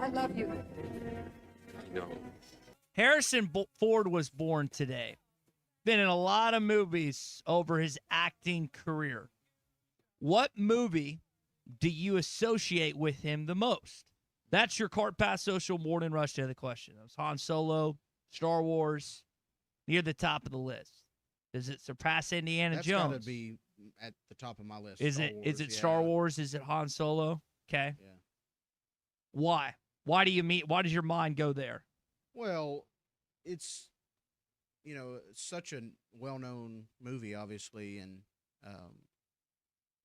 Speaker 2: I love you.
Speaker 5: I know.
Speaker 8: Harrison Ford was born today. Been in a lot of movies over his acting career. What movie do you associate with him the most? That's your Cart Pass Social Morning Rush Daily question. It was Han Solo, Star Wars, near the top of the list. Does it surpass Indiana Jones?
Speaker 17: That's got to be at the top of my list.
Speaker 8: Is it Star Wars? Is it Han Solo? Okay.
Speaker 17: Yeah.
Speaker 8: Why? Why does your mind go there?
Speaker 17: Well, it's such a well-known movie, obviously, and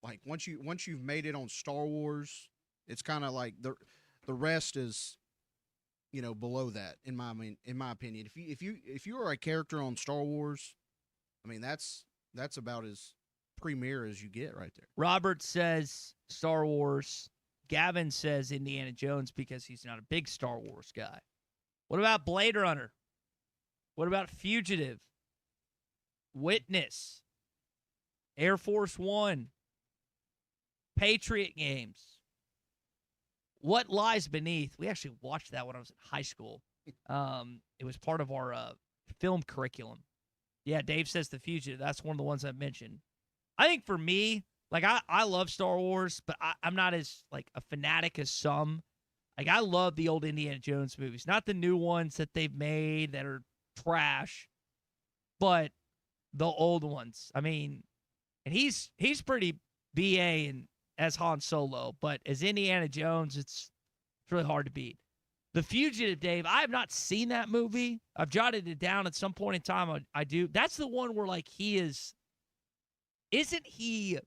Speaker 17: like once you've made it on Star Wars, it's kind of like the rest is below that in my opinion. If you are a character on Star Wars, I mean that's about as premier as you get right there.
Speaker 8: Robert says Star Wars. Gavin says Indiana Jones because he's not a big Star Wars guy. What about Blade Runner? What about Fugitive? Witness? Air Force One? Patriot Games? What Lies Beneath? We actually watched that when I was in high school. It was part of our film curriculum. Yeah, Dave says The Fugitive. That's one of the ones I mentioned. I think for me, like I love Star Wars, but I'm not as like a fanatic as some. Like I love the old Indiana Jones movies, not the new ones that they've made that are trash, but the old ones. I mean, and he's pretty BA and as Han Solo, but as Indiana Jones, it's really hard to beat. The Fugitive, Dave, I have not seen that movie. I've jotted it down at some point in time. I do. That's the one where like isn't he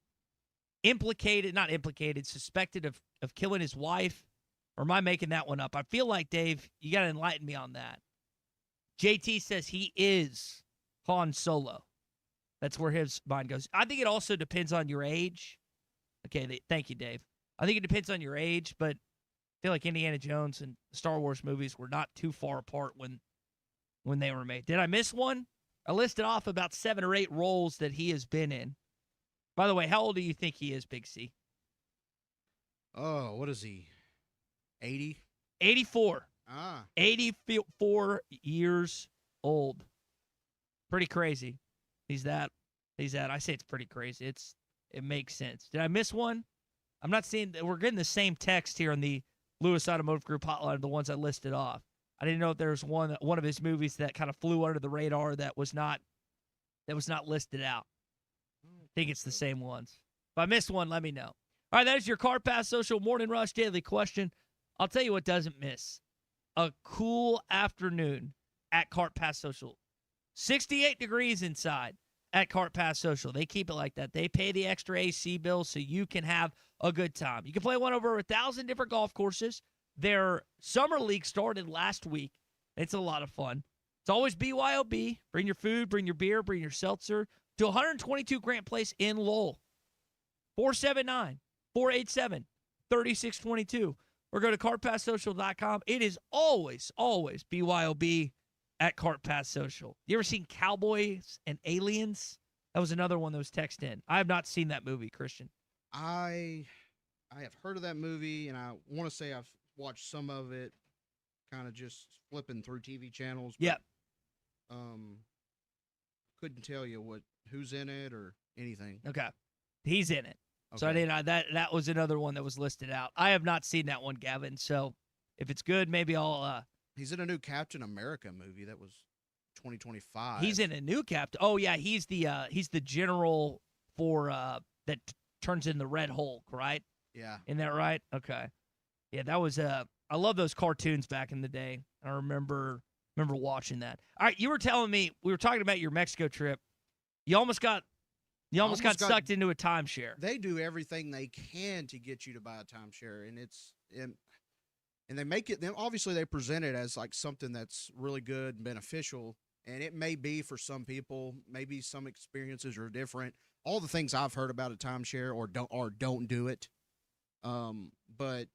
Speaker 8: suspected of killing his wife? Or am I making that one up? I feel like, Dave, you got to enlighten me on that. JT says he is Han Solo. That's where his mind goes. I think it also depends on your age. Okay, thank you, Dave. I think it depends on your age, but I feel like Indiana Jones and Star Wars movies were not too far apart when they were made. Did I miss one? I listed off about 7 or 8 roles that he has been in. By the way, how old do you think he is, Big C?
Speaker 17: Oh, what is he? 80?
Speaker 8: 84.
Speaker 17: 84
Speaker 8: years old. Pretty crazy. He's that. I say it's pretty crazy. It makes sense. Did I miss one? I'm not seeing that. We're getting the same text here on the Lewis Automotive Group hotline, the ones I listed off. I didn't know if there was one of his movies that kind of flew under the radar that was not listed out. I think it's the same ones. If I missed one, let me know. All right, that is your Car Pass Social Morning Rush Daily question. I'll tell you what doesn't miss. A cool afternoon at Cart Pass Social. 68 degrees inside at Cart Pass Social. They keep it like that. They pay the extra AC bill so you can have a good time. You can play one over 1,000 different golf courses. Their summer league started last week. It's a lot of fun. It's always BYOB. Bring your food, bring your beer, bring your seltzer to 122 Grant Place in Lowell. 479-487-3622. Or go to cartpasssocial.com. It is always BYOB at Cart Pass Social. You ever seen Cowboys and Aliens? That was another one that was texted in. I have not seen that movie, Christian.
Speaker 17: I have heard of that movie, and I want to say I've watched some of it, kind of just flipping through TV channels.
Speaker 8: Yep.
Speaker 17: Couldn't tell you who's in it or anything.
Speaker 8: Okay. He's in it.
Speaker 17: Okay.
Speaker 8: So I didn't. That was another one that was listed out. I have not seen that one, Gavin. So if it's good, maybe I'll.
Speaker 17: He's in a new Captain America movie that was 2025.
Speaker 8: He's in a new Captain. Oh yeah, he's the general for that turns in the Red Hulk, right?
Speaker 17: Yeah.
Speaker 8: Isn't that right? Okay. Yeah, that was I love those cartoons back in the day. I remember watching that. All right, you were telling me we were talking about your Mexico trip. You almost got sucked into a timeshare.
Speaker 17: They do everything they can to get you to buy a timeshare, and they make it. Then obviously they present it as like something that's really good and beneficial, and it may be for some people. Maybe some experiences are different. All the things I've heard about a timeshare or don't do it. But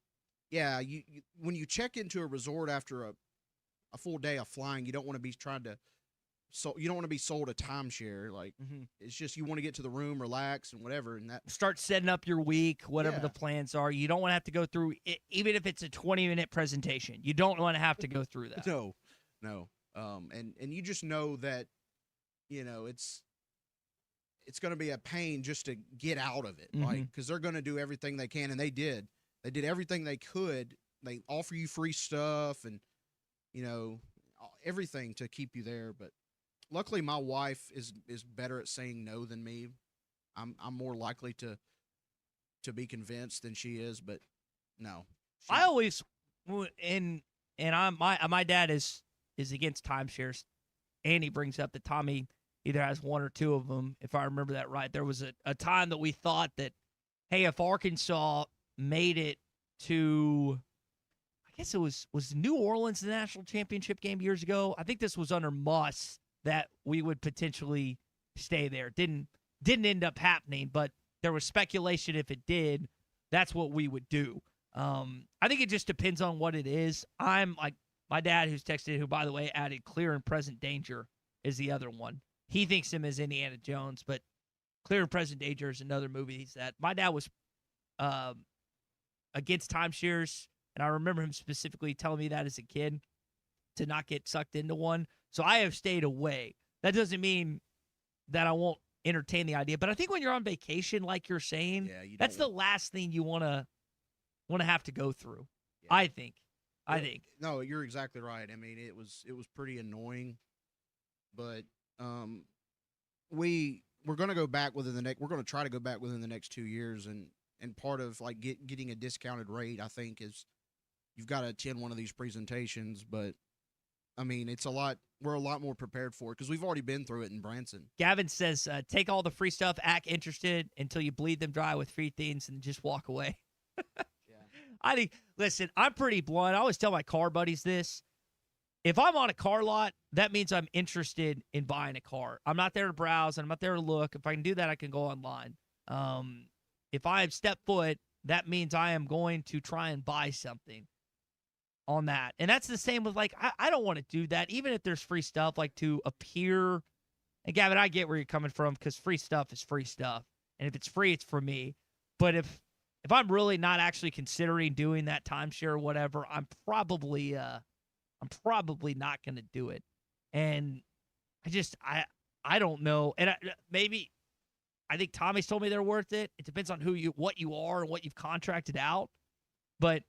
Speaker 17: yeah, you when you check into a resort after a full day of flying. You don't want to be you don't want to be sold a timeshare. Like it's just you want to get to the room, relax, and whatever. And that
Speaker 8: Start setting up your week, whatever
Speaker 17: Yeah.
Speaker 8: the plans are. You don't want to have to go through it, even if it's a 20-minute presentation. You don't want to have to go through that.
Speaker 17: no. And you just know that, it's going to be a pain just to get out of it, like because they're going to do everything they can, and they did. They did everything they could. They offer you free stuff and everything to keep you there. But luckily, my wife is better at saying no than me. I'm more likely to be convinced than she is. But no,
Speaker 8: I always my dad is against timeshares, and he brings up that Tommy either has one or two of them, if I remember that right. There was a time that we thought that, hey, if Arkansas made it to, I guess it was New Orleans the national championship game years ago. I think this was under Muss, that we would potentially stay there. Didn't end up happening, but there was speculation if it did, that's what we would do. I think it just depends on what it is. I'm like my dad, who's texted, who, by the way, added Clear and Present Danger is the other one. He thinks him as Indiana Jones, but Clear and Present Danger is another movie he's at. My dad was against timeshares, and I remember him specifically telling me that as a kid, to not get sucked into one. So I have stayed away. That doesn't mean that I won't entertain the idea, but I think when you're on vacation, like you're saying, that's the last thing you want to have to go through. Yeah. I think.
Speaker 17: No, you're exactly right. I mean, it was pretty annoying, but we're going to go back within the next. We're going to try to go back within the next 2 years, and part of like getting a discounted rate, I think, is you've got to attend one of these presentations. But I mean, it's a lot. We're a lot more prepared for it because we've already been through it in Branson.
Speaker 8: Gavin says, take all the free stuff, act interested until you bleed them dry with free things, and just walk away. I think, listen, I'm pretty blunt. I always tell my car buddies this. If I'm on a car lot, that means I'm interested in buying a car. I'm not there to browse, and I'm not there to look. If I can do that, I can go online. If I have step foot, that means I am going to try and buy something on that. And that's the same with, like, I don't want to do that, even if there's free stuff, like to appear. And, Gavin, I get where you're coming from because free stuff is free stuff. And if it's free, it's for me. But if I'm really not actually considering doing that timeshare or whatever, I'm probably not going to do it. And I don't know. And maybe I think Tommy's told me they're worth it. It depends on what you are and what you've contracted out. But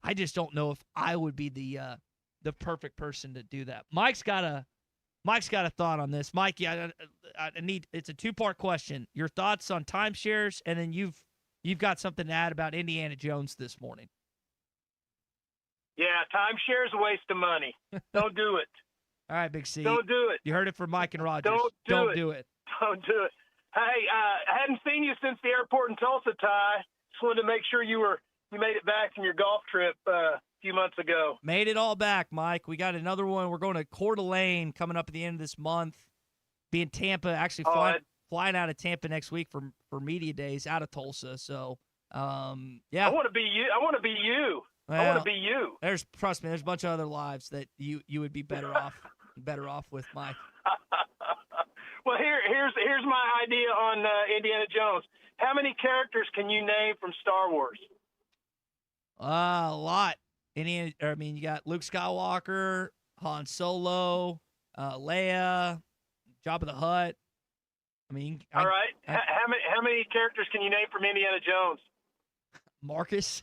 Speaker 8: I just don't know if I would be the perfect person to do that. Mike's got a thought on this. Mike, I need, it's a two-part question. Your thoughts on timeshares, and then you've got something to add about Indiana Jones this morning.
Speaker 4: Yeah, timeshare's a waste of money. Don't do it.
Speaker 8: All right, Big C.
Speaker 4: Don't do it.
Speaker 8: You heard it from Mike and Rogers.
Speaker 4: Don't
Speaker 8: do it.
Speaker 4: Don't do it. Hey, I hadn't seen you since the airport in Tulsa, Ty. Just wanted to make sure you made it back from your golf trip a few months ago.
Speaker 8: Made it all back, Mike. We got another one. We're going to Coeur d'Alene coming up at the end of this month. Be in Tampa, actually flying out of Tampa next week for media days out of Tulsa. So, yeah.
Speaker 4: I want to be you. I want to be you.
Speaker 8: Well,
Speaker 4: I want to be you.
Speaker 8: Trust me, there's a bunch of other lives that you would be better off with, Mike.
Speaker 4: Well, here's my idea on Indiana Jones. How many characters can you name from Star Wars?
Speaker 8: A lot. You got Luke Skywalker, Han Solo, Leia, Jabba the Hutt.
Speaker 4: All right. How many characters can you name from Indiana Jones?
Speaker 8: Marcus.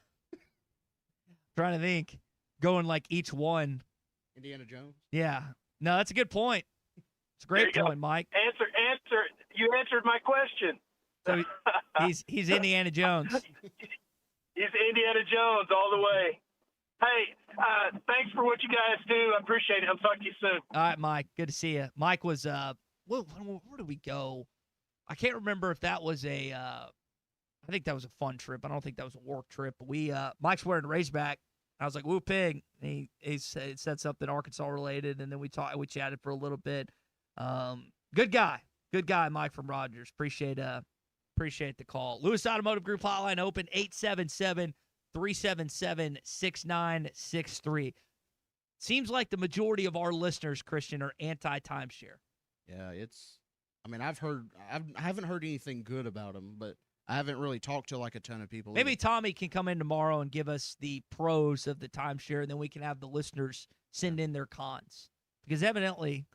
Speaker 8: Trying to think. Going like each one.
Speaker 17: Indiana Jones?
Speaker 8: Yeah. No, that's a good point. It's a great point, Mike.
Speaker 4: Answer. You answered my question.
Speaker 8: So he's Indiana Jones.
Speaker 4: He's Indiana Jones all the way. Hey, thanks for what you guys do. I appreciate it. I'll talk to you soon.
Speaker 8: All right, Mike. Good to see you. Mike was where did we go? I can't remember if that was I think that was a fun trip. I don't think that was a work trip. But Mike's wearing a Razorback. I was like, woo pig. And he said something Arkansas related, and then we chatted for a little bit. Good guy, Mike from Rogers. Appreciate the call. Lewis Automotive Group hotline open 877-377-6963. Seems like the majority of our listeners, Christian, are anti-timeshare.
Speaker 17: Yeah, I mean, I haven't heard anything good about them, but I haven't really talked to like a ton of people.
Speaker 8: Maybe Tommy can come in tomorrow and give us the pros of the timeshare, and then we can have the listeners send in their cons. Because evidently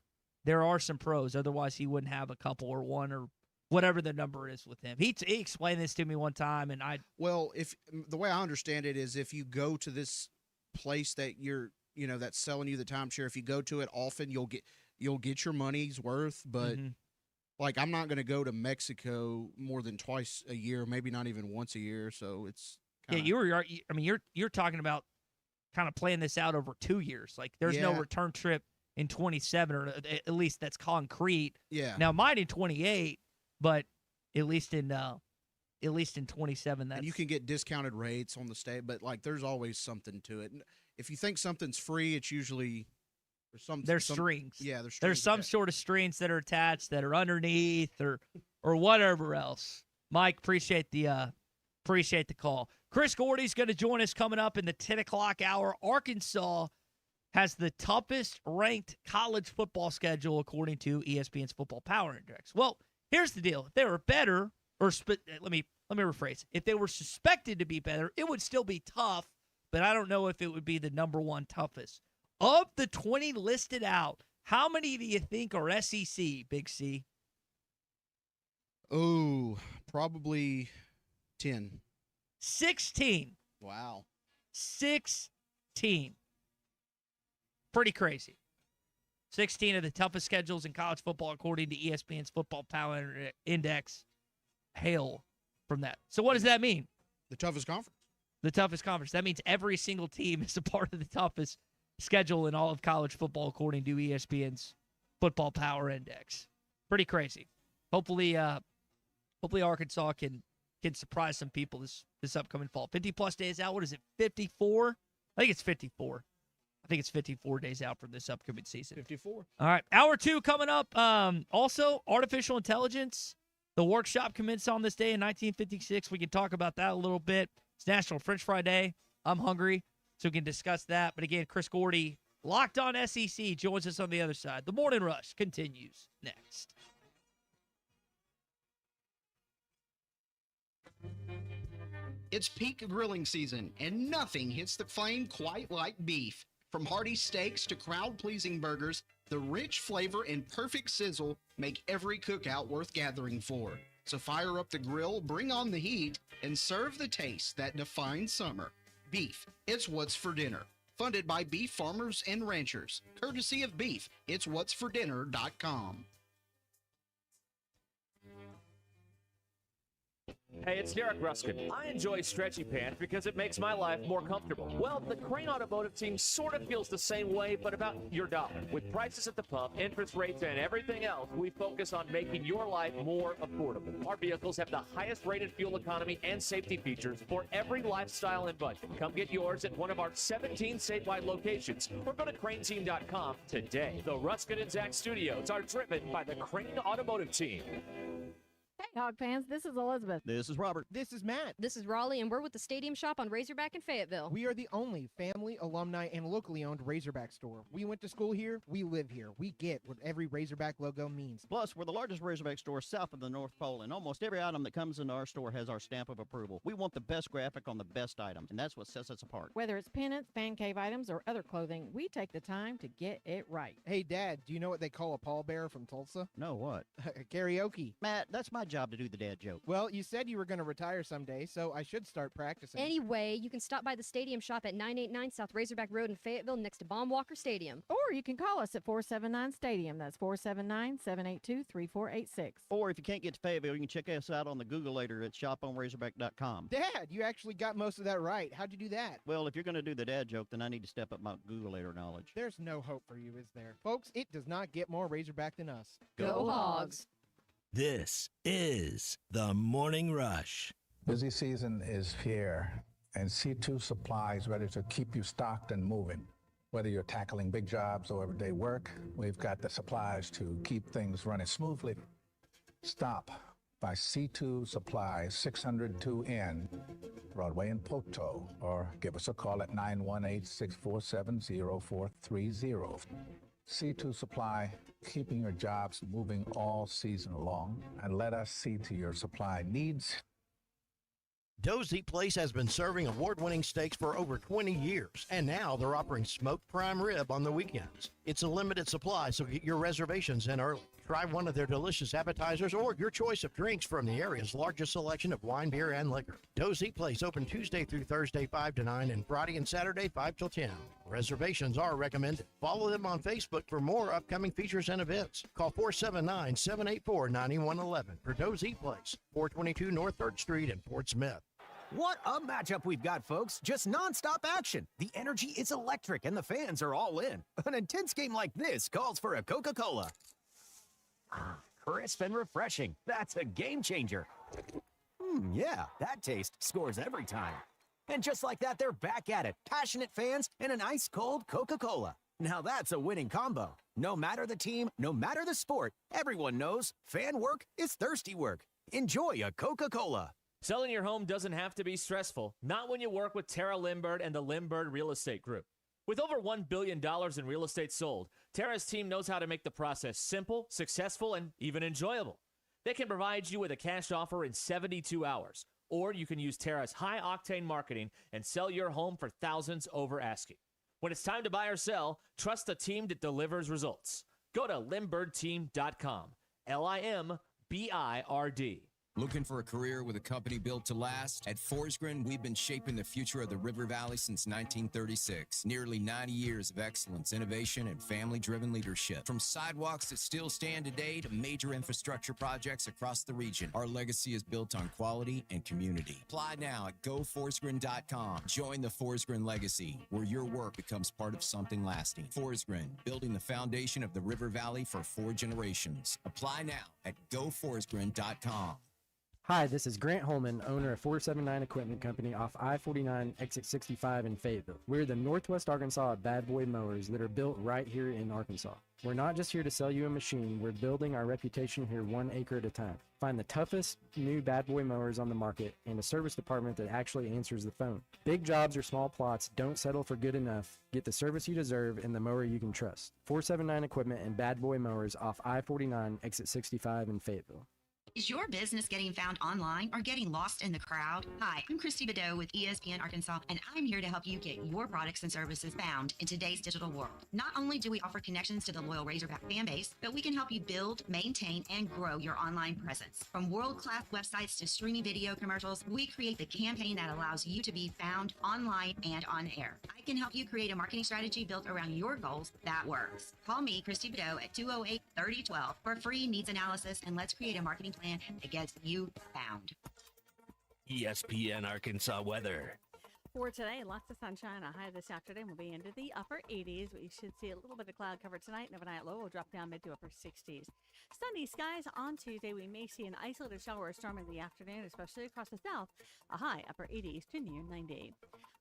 Speaker 8: there are some pros. Otherwise, he wouldn't have a couple or one or whatever the number is with him. He explained this to me one time, and
Speaker 17: if the way I understand it is, if you go to this place that that's selling you the timeshare, if you go to it often, you'll get your money's worth. But like, I'm not going to go to Mexico more than twice a year, maybe not even once a year. So it's
Speaker 8: you're talking about kind of playing this out over 2 years. Like, there's no return trip in 27, or at least that's concrete.
Speaker 17: Yeah.
Speaker 8: Now, mine in 28, but at least in 27, that's...
Speaker 17: And you can get discounted rates on the stay, but like, there's always something to it. And if you think something's free, it's usually there's
Speaker 8: strings.
Speaker 17: Yeah, there's strings.
Speaker 8: There's some sort of strings that are attached that are underneath or whatever else. Mike, appreciate the call. Chris Gordy's going to join us coming up in the 10 o'clock hour. Arkansas has the toughest ranked college football schedule according to ESPN's Football Power Index. Well, here's the deal. If they were better, let me rephrase. If they were suspected to be better, it would still be tough, but I don't know if it would be the number one toughest. Of the 20 listed out, how many do you think are SEC, Big C?
Speaker 17: Oh, probably 10.
Speaker 8: 16.
Speaker 17: Wow.
Speaker 8: 16. Pretty crazy. 16 of the toughest schedules in college football according to ESPN's Football Power Index. Hail from that. So what does that mean?
Speaker 17: The toughest conference.
Speaker 8: The toughest conference. That means every single team is a part of the toughest schedule in all of college football according to ESPN's Football Power Index. Pretty crazy. Hopefully Arkansas can surprise some people this upcoming fall. 50-plus days out. What is it, 54? I think it's 54. I think it's 54 days out from this upcoming season.
Speaker 17: 54.
Speaker 8: All right, hour 2 coming up. Also, artificial intelligence. The workshop commenced on this day in 1956. We can talk about that a little bit. It's National French Fry Day. I'm hungry, so we can discuss that. But again, Chris Gordy, Locked On SEC, joins us on the other side. The Morning Rush continues next.
Speaker 12: It's peak grilling season, and nothing hits the flame quite like beef. From hearty steaks to crowd-pleasing burgers, the rich flavor and perfect sizzle make every cookout worth gathering for. So fire up the grill, bring on the heat, and serve the taste that defines summer. Beef, it's what's for dinner. Funded by beef farmers and ranchers. Courtesy of Beef, it's what'sfordinner.com.
Speaker 7: Hey, it's Derek Ruskin. I enjoy stretchy pants because it makes my life more comfortable. Well, the Crane Automotive team sort of feels the same way, but about your dollar. With prices at the pump, interest rates, and everything else, we focus on making your life more affordable. Our vehicles have the highest rated fuel economy and safety features for every lifestyle and budget. Come get yours at one of our 17 statewide locations or go to craneteam.com today. The Ruskin and Zach studios are driven by the Crane Automotive team.
Speaker 2: Hey, Hog fans, this is Elizabeth.
Speaker 9: This is Robert. This is Matt.
Speaker 10: This is Raleigh, and we're with the Stadium Shop on Razorback in Fayetteville.
Speaker 9: We are the only family, alumni, and locally owned Razorback store. We went to school here. We live here. We get what every Razorback logo means.
Speaker 11: Plus, we're the largest Razorback store south of the North Pole, and almost every item that comes into our store has our stamp of approval. We want the best graphic on the best items, and that's what sets us apart.
Speaker 2: Whether it's pennants, fan cave items, or other clothing, we take the time to get it right.
Speaker 9: Hey, Dad, do you know what they call a pallbearer from Tulsa?
Speaker 11: No, what?
Speaker 9: Karaoke.
Speaker 11: Matt, that's my job to do the dad joke.
Speaker 9: Well, you said you were going to retire someday, so I should start practicing.
Speaker 10: Anyway, you can stop by the Stadium Shop at 989 South Razorback Road in Fayetteville next to Baum Walker Stadium.
Speaker 2: Or you can call us at 479-STADIUM. That's 479-782-3486.
Speaker 11: Or if you can't get to Fayetteville, you can check us out on the Googleator at shoponrazorback.com.
Speaker 9: Dad, you actually got most of that right. How'd you do that?
Speaker 11: Well, if you're going to do the dad joke, then I need to step up my Googleator knowledge.
Speaker 9: There's no hope for you, is there? Folks, it does not get more Razorback than us.
Speaker 10: Go Hogs!
Speaker 24: This is the Morning Rush.
Speaker 19: Busy season is here, and C2 Supply is ready to keep you stocked and moving. Whether you're tackling big jobs or everyday work, we've got the supplies to keep things running smoothly. Stop by C2 Supply 602N, Broadway in Poto, or give us a call at 918-647-0430. C2 Supply, keeping your jobs moving all season long, and let us see to your supply needs.
Speaker 3: Dozy Place has been serving award-winning steaks for over 20 years, and now they're offering smoked prime rib on the weekends. It's a limited supply, so get your reservations in early. Try one of their delicious appetizers or your choice of drinks from the area's largest selection of wine, beer, and liquor. Dozy Place open Tuesday through Thursday 5 to 9 and Friday and Saturday 5 till 10. Reservations are recommended. Follow them on Facebook for more upcoming features and events. Call 479-784-9111 for Dozy Place, 422 North 3rd Street in Fort Smith.
Speaker 13: What a matchup we've got, folks. Just nonstop action. The energy is electric and the fans are all in. An intense game like this calls for a Coca-Cola. Crisp and refreshing. That's a game changer. Yeah, that taste scores every time. And just like that, they're back at it. Passionate fans and an ice-cold Coca-Cola. Now that's a winning combo. No matter the team, no matter the sport, everyone knows fan work is thirsty work. Enjoy a Coca-Cola.
Speaker 7: Selling your home doesn't have to be stressful, not when you work with Tara Limbird and the Limbird Real Estate Group. With over $1 billion in real estate sold, Tara's team knows how to make the process simple, successful, and even enjoyable. They can provide you with a cash offer in 72 hours, or you can use Tara's high-octane marketing and sell your home for thousands over asking. When it's time to buy or sell, trust the team that delivers results. Go to LimbirdTeam.com, LIMBIRD.
Speaker 14: Looking for a career with a company built to last? At Forsgren, we've been shaping the future of the River Valley since 1936. Nearly 90 years of excellence, innovation, and family-driven leadership. From sidewalks that still stand today to major infrastructure projects across the region, our legacy is built on quality and community. Apply now at GoForsgren.com. Join the Forsgren legacy, where your work becomes part of something lasting. Forsgren, building the foundation of the River Valley for 4 generations. Apply now at GoForsgren.com.
Speaker 15: Hi, this is Grant Holman, owner of 479 Equipment Company off I-49 exit 65 in Fayetteville. We're the Northwest Arkansas bad boy mowers that are built right here in Arkansas. We're not just here to sell you a machine, we're building our reputation here 1 acre at a time. Find the toughest new bad boy mowers on the market and a service department that actually answers the phone. Big jobs or small plots, don't settle for good enough. Get the service you deserve and the mower you can trust. 479 Equipment and bad boy mowers off I-49 exit 65 in Fayetteville.
Speaker 16: Is your business getting found online or getting lost in the crowd? Hi, I'm Christy Bedeau with ESPN Arkansas, and I'm here to help you get your products and services found in today's digital world. Not only do we offer connections to the loyal Razorback fan base, but we can help you build, maintain, and grow your online presence. From world-class websites to streaming video commercials, we create the campaign that allows you to be found online and on air. I can help you create a marketing strategy built around your goals that works. Call me, Christy Bedeau, at 208-3012 for a free needs analysis, and let's create a marketing plan that gets you found.
Speaker 24: ESPN Arkansas weather.
Speaker 20: For today, lots of sunshine. A high this afternoon will be into the upper 80s. We should see a little bit of cloud cover tonight. And overnight low will drop down mid to upper 60s. Sunny skies on Tuesday. We may see an isolated shower or storm in the afternoon, especially across the south. A high upper 80s to near 90.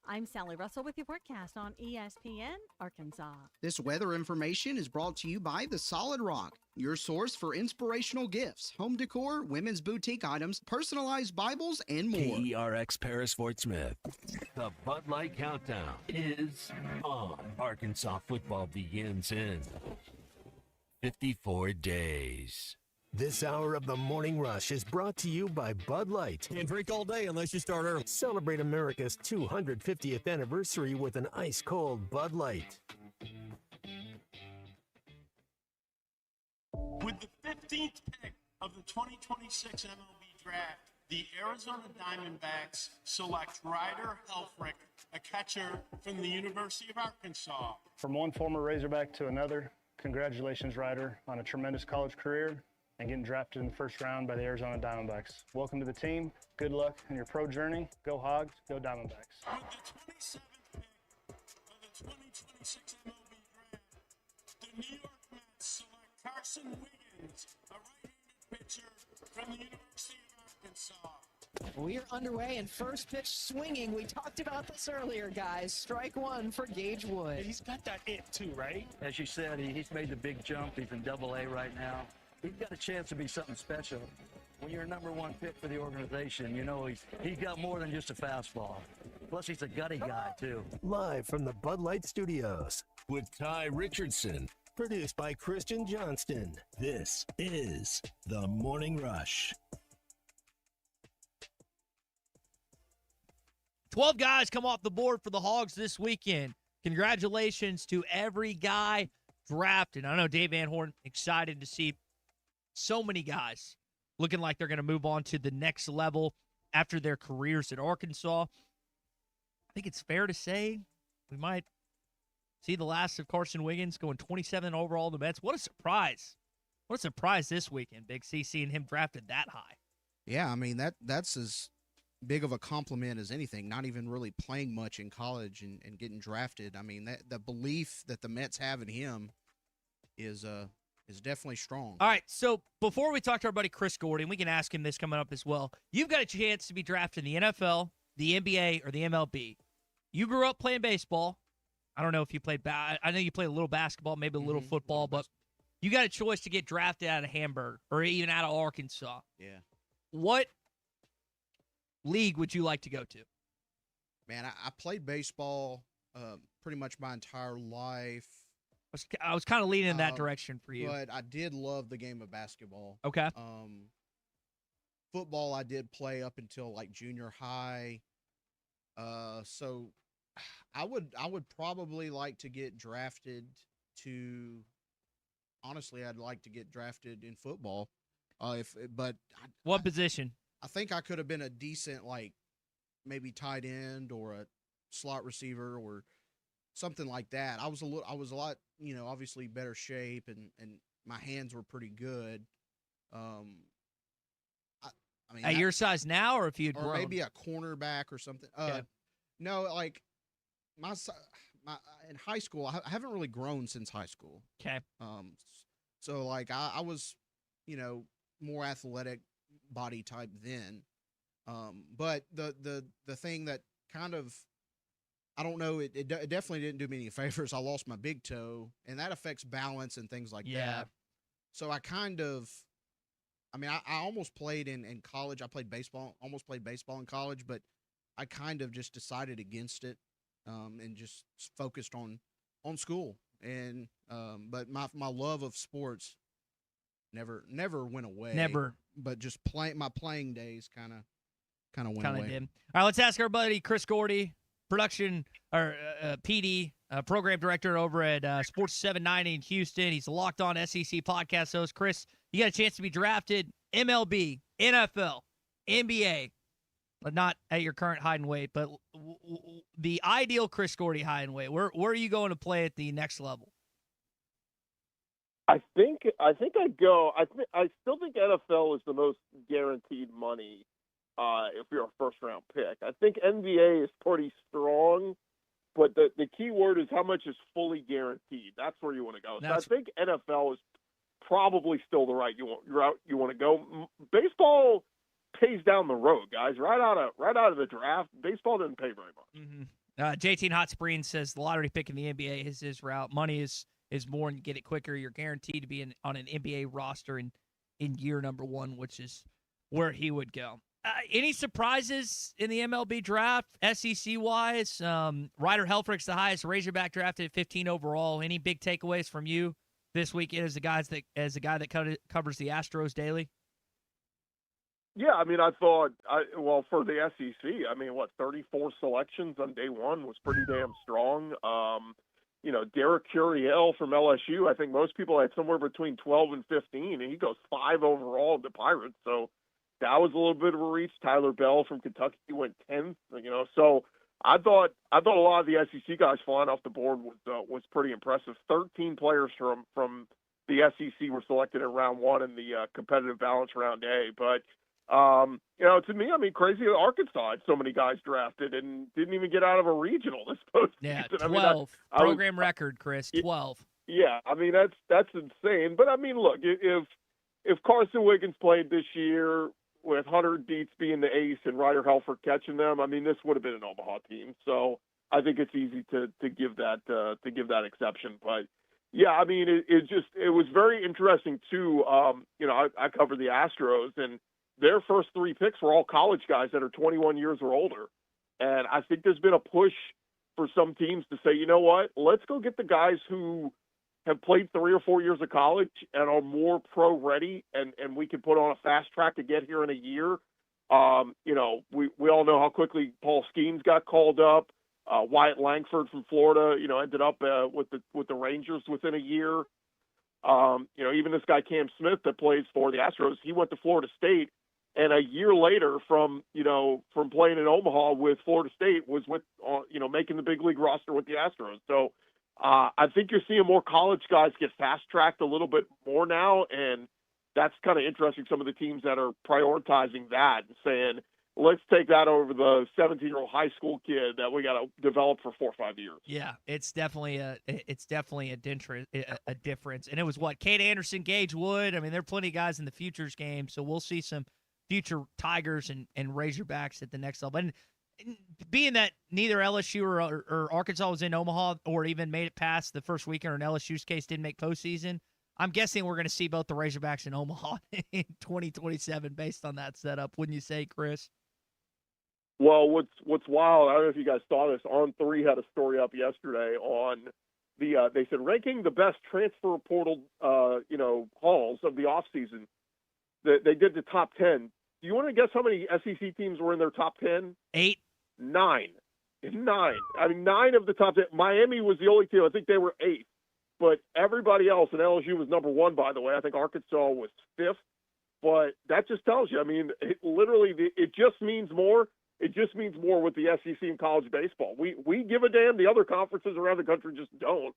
Speaker 20: I'm Sally Russell with your forecast on ESPN Arkansas.
Speaker 12: This weather information is brought to you by The Solid Rock, your source for inspirational gifts, home decor, women's boutique items, personalized Bibles, and more.
Speaker 24: KERX Paris Fort Smith. The Bud Light Countdown is on. Arkansas football begins in 54 days.
Speaker 31: This hour of the Morning Rush is brought to you by Bud Light.
Speaker 21: Can't drink all day unless you start early.
Speaker 31: Celebrate America's 250th anniversary with an ice-cold Bud Light.
Speaker 22: With the 15th pick of the 2026 MLB Draft, the Arizona Diamondbacks select Ryder Helfrich, a catcher from the University of Arkansas.
Speaker 23: From one former Razorback to another, congratulations, Ryder, on a tremendous college career and getting drafted in the first round by the Arizona Diamondbacks. Welcome to the team. Good luck in your pro journey. Go Hogs, go Diamondbacks.
Speaker 22: With the 27th pick of the 2026 MLB Draft, the New York Mets select Carson Wiggins, a right-handed pitcher from the University of Arkansas.
Speaker 25: We are underway and first pitch swinging. We talked about this earlier, guys. Strike one for Gage Wood.
Speaker 22: He's got that it too, right?
Speaker 26: As you said, he's made the big jump. He's in Double-A right now. He's got a chance to be something special.
Speaker 1: when you're a number one pick for the organization, you know he's got more than just a fastball. Plus, he's a gutty guy, too.
Speaker 24: Live from the Bud Light Studios with Ty Richardson. Produced by Christian Johnston. This is The Morning Rush.
Speaker 8: 12 guys come off the board for the Hogs this weekend. Congratulations to every guy drafted. I know Dave Van Horn excited to see so many guys looking like they're going to move on to the next level after their careers at Arkansas. I think it's fair to say we might see the last of Carson Wiggins going 27 overall to the Mets. What a surprise. What a surprise this weekend, Big C, seeing him drafted that high.
Speaker 4: Yeah, I mean, that's as big of a compliment as anything, not even really playing much in college and getting drafted. I mean, the belief that the Mets have in him is definitely strong.
Speaker 8: All right, so before we talk to our buddy Chris Gordy, and we can ask him this coming up as well, you've got a chance to be drafted in the NFL, the NBA, or the MLB. You grew up playing baseball. I don't know if you played I know you played a little basketball, maybe a little football, but you got a choice to get drafted out of Hamburg or even out of Arkansas.
Speaker 4: Yeah.
Speaker 8: What league would you like to go to?
Speaker 4: Man, I played baseball pretty much my entire life.
Speaker 8: I was kind of leaning in that direction for you.
Speaker 4: But I did love the game of basketball.
Speaker 8: Okay.
Speaker 4: Football I did play up until like junior high. So I would probably like to get drafted to. Honestly, I'd like to get drafted in football.
Speaker 8: What position?
Speaker 4: I think I could have been a decent, like, maybe tight end or a slot receiver or something like that. I was a lot, obviously better shape and my hands were pretty good. I mean,
Speaker 8: at your size now, or if you'd grown?
Speaker 4: Maybe a cornerback or something.
Speaker 8: Okay.
Speaker 4: No, like my in high school, I haven't really grown since high school.
Speaker 8: Okay.
Speaker 4: So like I was, more athletic body type then. But the thing that kind of, I don't know, it definitely didn't do me any favors. I lost my big toe, and that affects balance and things like that. So I almost played in college. I played baseball, almost played baseball in college, but I kind of just decided against it, and just focused on school. And but my love of sports never went away.
Speaker 8: Never.
Speaker 4: But just my playing days kind of went away.
Speaker 8: Did. All right, let's ask our buddy Chris Gordy, production or PD, program director over at Sports 790 in Houston. He's a Locked On SEC podcast host. Chris, you got a chance to be drafted MLB, NFL, NBA, but not at your current height and weight, but the ideal Chris Gordy height and weight. Where are you going to play at the next level?
Speaker 5: I think I'd go. I still think NFL is the most guaranteed money if you're a first round pick. I think NBA is pretty strong, but the key word is how much is fully guaranteed. That's where you want to go. So I think NFL is probably still the route you want to go. Baseball pays down the road, guys. Right out of the draft, baseball didn't pay very much.
Speaker 8: Mm-hmm. JT in Hot Springs says the lottery pick in the NBA is his route. Money is more and get it quicker. You're guaranteed to be on an NBA roster in year number one, which is where he would go. Any surprises in the MLB draft, SEC-wise? Ryder Helfrich's the highest Razorback drafted at 15 overall. Any big takeaways from you this weekend as a guy that covers the Astros daily?
Speaker 5: Yeah, I mean, I thought, for the SEC, 34 selections on day one was pretty damn strong. Derek Curiel from LSU, I think most people had somewhere between 12 and 15, and he goes 5 overall to Pirates. So that was a little bit of a reach. Tyler Bell from Kentucky went 10th. So I thought a lot of the SEC guys flying off the board was pretty impressive. 13 players from the SEC were selected in round one in the competitive balance round A. But to me, crazy that Arkansas had so many guys drafted and didn't even get out of a regional this postseason.
Speaker 8: Yeah, 12. Program record, Chris, 12.
Speaker 5: Yeah, that's insane. But look, if Carson Wiggins played this year with Hunter Dietz being the ace and Ryder Helfrich catching them, this would have been an Omaha team. So I think it's easy to give that exception. But yeah, it was very interesting too. I cover the Astros, and their first 3 picks were all college guys that are 21 years or older. And I think there's been a push for some teams to say, you know what, let's go get the guys who have played 3 or 4 years of college and are more pro ready, and we can put on a fast track to get here in a year. You know, we all know how quickly Paul Skeens got called up. Wyatt Langford from Florida, you know, ended up with the Rangers within a year. You know, even this guy Cam Smith that plays for the Astros, he went to Florida State, and a year later from playing in Omaha with Florida State was with you know, making the big league roster with the Astros. So I think you're seeing more college guys get fast tracked a little bit more now, and that's kind of interesting. Some of the teams that are prioritizing that and saying, let's take that over the 17-year-old high school kid that we got to develop for 4 or 5 years.
Speaker 8: Yeah, it's definitely a difference. And it was what, Kate Anderson, Gage Wood. I mean, there are plenty of guys in the futures game, so we'll see some future Tigers and Razorbacks at the next level. And being that neither LSU or Arkansas was in Omaha or even made it past the first weekend, or in LSU's case didn't make postseason, I'm guessing we're going to see both the Razorbacks in Omaha in 2027 based on that setup. Wouldn't you say, Chris?
Speaker 5: Well, what's wild, I don't know if you guys saw this, On3 had a story up yesterday on the they said ranking the best transfer portal you know, hauls of the offseason. They did the top 10. Do you want to guess how many SEC teams were in their top 10?
Speaker 8: 8.
Speaker 5: 9. 9. I mean, 9 of the top 10. Miami was the only team. I think they were 8th. But everybody else, and LSU was number 1, by the way. I think Arkansas was 5th. But that just tells you, I mean, it just means more. It just means more with the SEC in college baseball. We give a damn. The other conferences around the country just don't.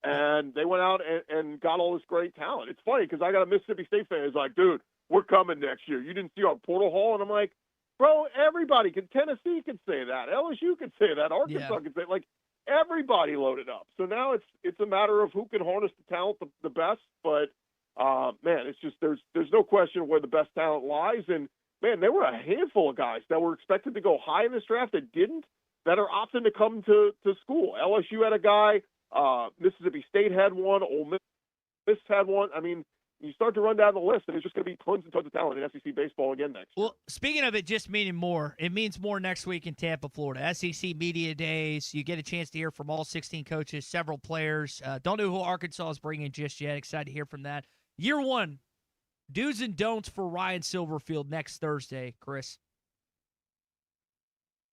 Speaker 5: And they went out and got all this great talent. It's funny because I got a Mississippi State fan who's like, dude, we're coming next year. You didn't see our portal haul? And I'm like, bro, everybody can. Tennessee can say that. LSU can say that. Arkansas can say it. Like, everybody loaded up. So now it's a matter of who can harness the talent the best. But, man, it's just there's no question where the best talent lies. And, man, there were a handful of guys that were expected to go high in this draft that didn't, that are opting to come to school. LSU had a guy. Mississippi State had one. Ole Miss had one. I mean, you start to run down the list, and there's just going to be tons and tons of talent in SEC baseball again next year.
Speaker 8: Well, speaking of it just meaning more, it means more next week in Tampa, Florida. SEC Media Days. You get a chance to hear from all 16 coaches, several players. Don't know who Arkansas is bringing just yet. Excited to hear from that. Year one, do's and don'ts for Ryan Silverfield next Thursday, Chris.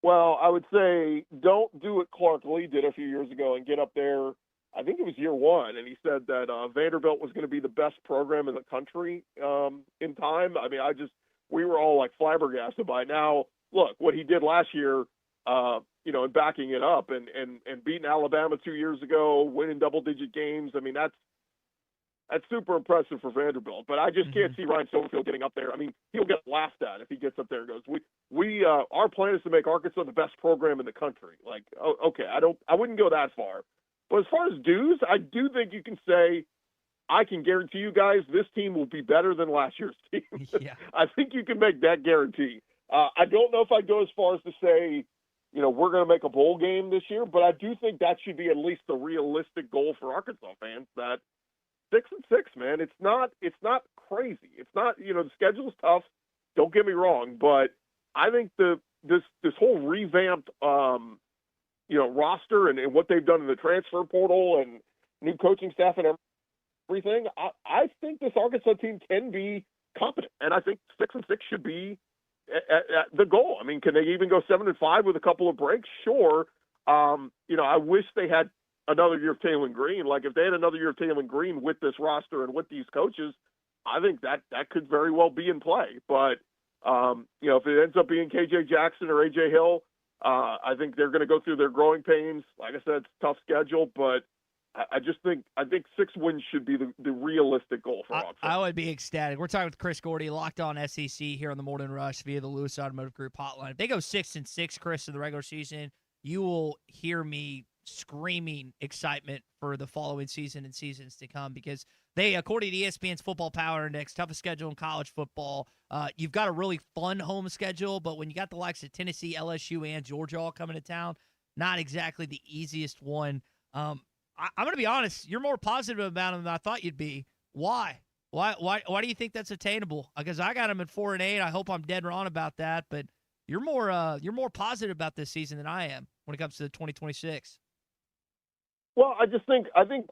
Speaker 5: Well, I would say don't do what Clark Lee did a few years ago and get up there. I think it was year one, and he said that Vanderbilt was going to be the best program in the country in time. I mean, we were all like flabbergasted by it. Now. Look, what he did last year, you know, and backing it up and beating Alabama 2 years ago, winning double-digit games. I mean, that's super impressive for Vanderbilt. But I just can't see Ryan Silverfield getting up there. I mean, he'll get laughed at if he gets up there and goes, our plan is to make Arkansas the best program in the country. Like, okay, I wouldn't go that far. But as far as dues, I do think you can say, I can guarantee you guys this team will be better than last year's team.
Speaker 8: Yeah.
Speaker 5: I think you can make that guarantee. I don't know if I'd go as far as to say, you know, we're going to make a bowl game this year, but I do think that should be at least the realistic goal for Arkansas fans, that 6-6, man. It's not crazy. It's not, you know, the schedule's tough. Don't get me wrong, but I think this whole revamped, you know, roster and what they've done in the transfer portal and new coaching staff and everything, I think this Arkansas team can be competent, and I think 6-6 should be at the goal. I mean, can they even go 7-5 with a couple of breaks? Sure. You know, I wish they had another year of Taylor Green. Like, if they had another year of Taylor Green with this roster and with these coaches, I think that could very well be in play. But, you know, if it ends up being KJ Jackson or AJ Hill, I think they're going to go through their growing pains. Like I said, it's a tough schedule, but I think 6 wins should be the realistic goal for Arkansas.
Speaker 8: I would be ecstatic. We're talking with Chris Gordy, Locked On SEC here on the Morning Rush via the Lewis Automotive Group hotline. If they go 6-6, Chris, in the regular season, you will hear me screaming excitement for the following season and seasons to come, because they, according to ESPN's Football Power Index, toughest schedule in college football. You've got a really fun home schedule, but when you got the likes of Tennessee, LSU, and Georgia all coming to town, not exactly the easiest one. I'm going to be honest, you're more positive about them than I thought you'd be. Why? Why do you think that's attainable? Because I got them at 4-8. I hope I'm dead wrong about that, but you're more positive about this season than I am when it comes to the 2026.
Speaker 5: Well, I think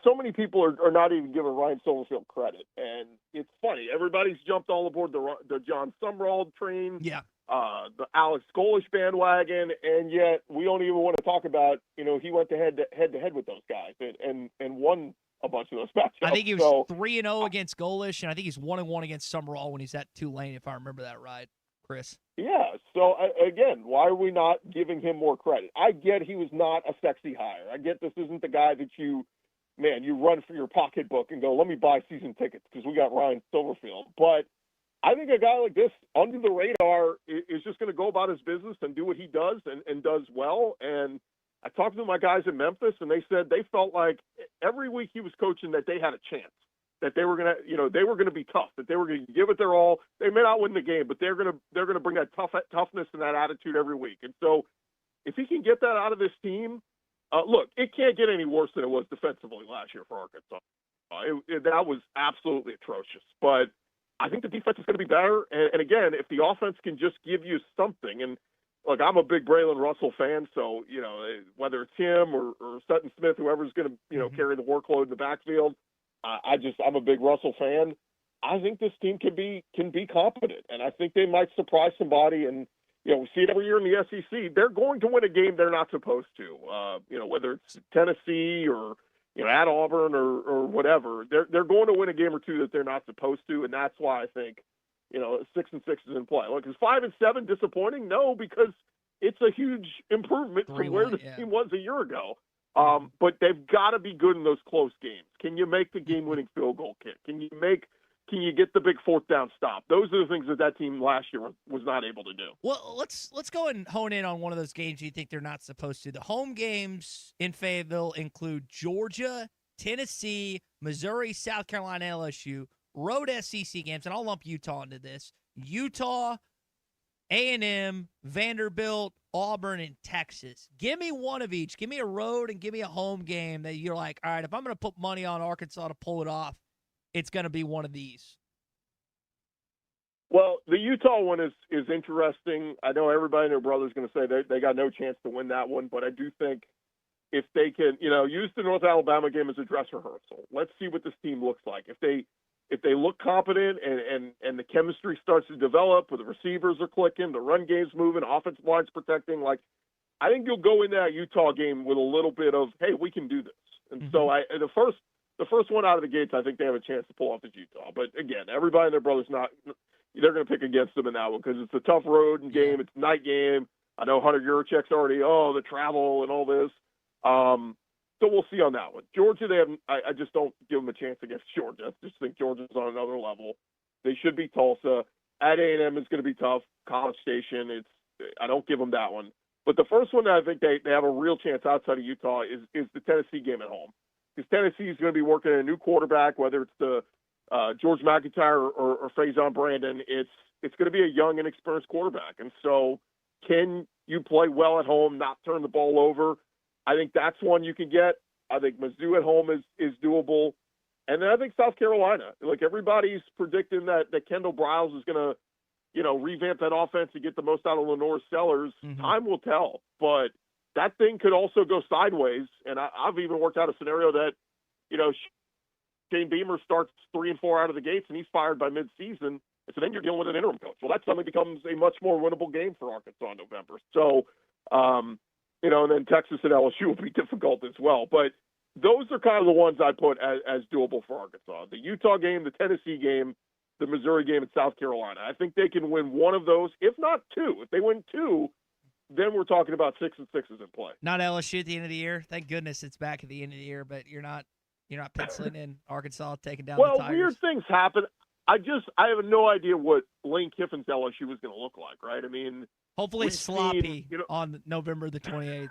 Speaker 5: so many people are not even giving Ryan Silverfield credit, and it's funny. Everybody's jumped all aboard the John Summerall train,
Speaker 8: yeah,
Speaker 5: the Alex Golish bandwagon, and yet we don't even want to talk about he went head to head with those guys and won a bunch of those matchups.
Speaker 8: I think he was 3-0 against Golish, and I think he's 1-1 against Summerall when he's at Tulane, if I remember that right, Chris.
Speaker 5: Yeah. So again, why are we not giving him more credit? I get he was not a sexy hire. I get this isn't the guy that you run for your pocketbook and go, let me buy season tickets because we got Ryan Silverfield. But I think a guy like this, under the radar, is just going to go about his business and do what he does and does well. And I talked to my guys in Memphis, and they said they felt like every week he was coaching that they had a chance, that they were going to be tough, that they were going to give it their all. They may not win the game, but they're going to bring that toughness and that attitude every week. And so if he can get that out of this team, look, it can't get any worse than it was defensively last year for Arkansas. That was absolutely atrocious. But I think the defense is going to be better. And again, if the offense can just give you something, and look, I'm a big Braylon Russell fan, so whether it's him or Sutton Smith, whoever's going to carry the workload in the backfield, I'm a big Russell fan. I think this team can be competent, and I think they might surprise somebody. And we see it every year in the SEC. They're going to win a game they're not supposed to. Whether it's Tennessee or at Auburn or whatever, they're going to win a game or two that they're not supposed to, and that's why I think 6-6 is in play. Look, is 5-7 disappointing? No, because it's a huge improvement from where the team was a year ago. But they've got to be good in those close games. Can you make the game-winning field goal kick? Can you get the big fourth down stop? Those are the things that team last year was not able to do.
Speaker 8: Well, let's go and hone in on one of those games you think they're not supposed to. The home games in Fayetteville include Georgia, Tennessee, Missouri, South Carolina, LSU, road SEC games, and I'll lump Utah into this. Utah, A&M, Vanderbilt, Auburn, and Texas. Give me one of each. Give me a road and give me a home game that you're like, all right, if I'm going to put money on Arkansas to pull it off, it's going to be one of these.
Speaker 5: Well, the Utah one is interesting. I know everybody and their brother is going to say they got no chance to win that one, but I do think if they can, use the North Alabama game as a dress rehearsal. Let's see what this team looks like. If they look competent and the chemistry starts to develop, where the receivers are clicking, the run game's moving, offensive line's protecting, I think you'll go in that Utah game with a little bit of, hey, we can do this. And so the first one out of the gates, I think they have a chance to pull off is Utah. But again, everybody and their brother's they're going to pick against them in that one because it's a tough road and game. It's a night game. I know Hunter Yurachek's already, the travel and all this. So we'll see on that one. Georgia, I just don't give them a chance against Georgia. I just think Georgia's on another level. They should be Tulsa. At A&M is going to be tough. College Station, I don't give them that one. But the first one that I think they have a real chance outside of Utah is the Tennessee game at home. Because Tennessee is going to be working a new quarterback, whether it's the George McIntyre or Faison Brandon. It's going to be a young, inexperienced quarterback. And so can you play well at home, not turn the ball over? I think that's one you can get. I think Mizzou at home is doable. And then I think South Carolina. Everybody's predicting that Kendall Briles is going to, revamp that offense and get the most out of Lenore Sellers. Mm-hmm. Time will tell. But that thing could also go sideways. And I've even worked out a scenario that, Shane Beamer starts 3 and 4 out of the gates and he's fired by midseason. So then you're dealing with an interim coach. Well, that suddenly becomes a much more winnable game for Arkansas in November. So, and then Texas and LSU will be difficult as well. But those are kind of the ones I put as doable for Arkansas. The Utah game, the Tennessee game, the Missouri game, and South Carolina. I think they can win one of those, if not two. If they win two, then we're talking about 6-6 is in play.
Speaker 8: Not LSU at the end of the year. Thank goodness it's back at the end of the year, but you're not penciling in Arkansas taking down the Tigers.
Speaker 5: Well, weird things happen. I have no idea what Lane Kiffin's LSU was going to look like, right? I mean,
Speaker 8: hopefully sloppy on November the 28th.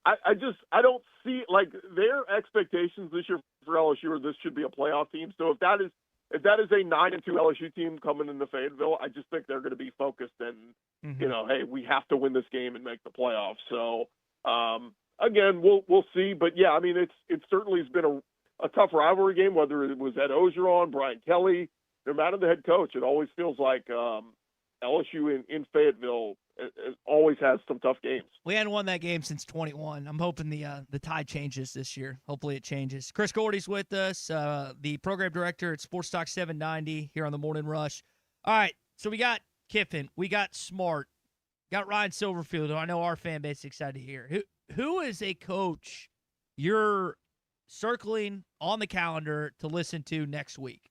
Speaker 5: I don't see their expectations this year for LSU are this should be a playoff team. So if that is a 9-2 LSU team coming into Fayetteville, I just think they're going to be focused and hey, we have to win this game and make the playoffs. So again, we'll see. But yeah, I mean, it certainly has been a tough rivalry game, whether it was Ed Ogeron, Brian Kelly, no matter the head coach, it always feels like LSU in Fayetteville it always has some tough games.
Speaker 8: We hadn't won that game since 21. I'm hoping the tide changes this year. Hopefully it changes. Chris Gordy's with us, the program director at Sports Talk 790 here on the Morning Rush. All right, so we got Kiffin, we got Smart, got Ryan Silverfield, who I know our fan base is excited to hear. Who is a coach you're circling on the calendar to listen to next week?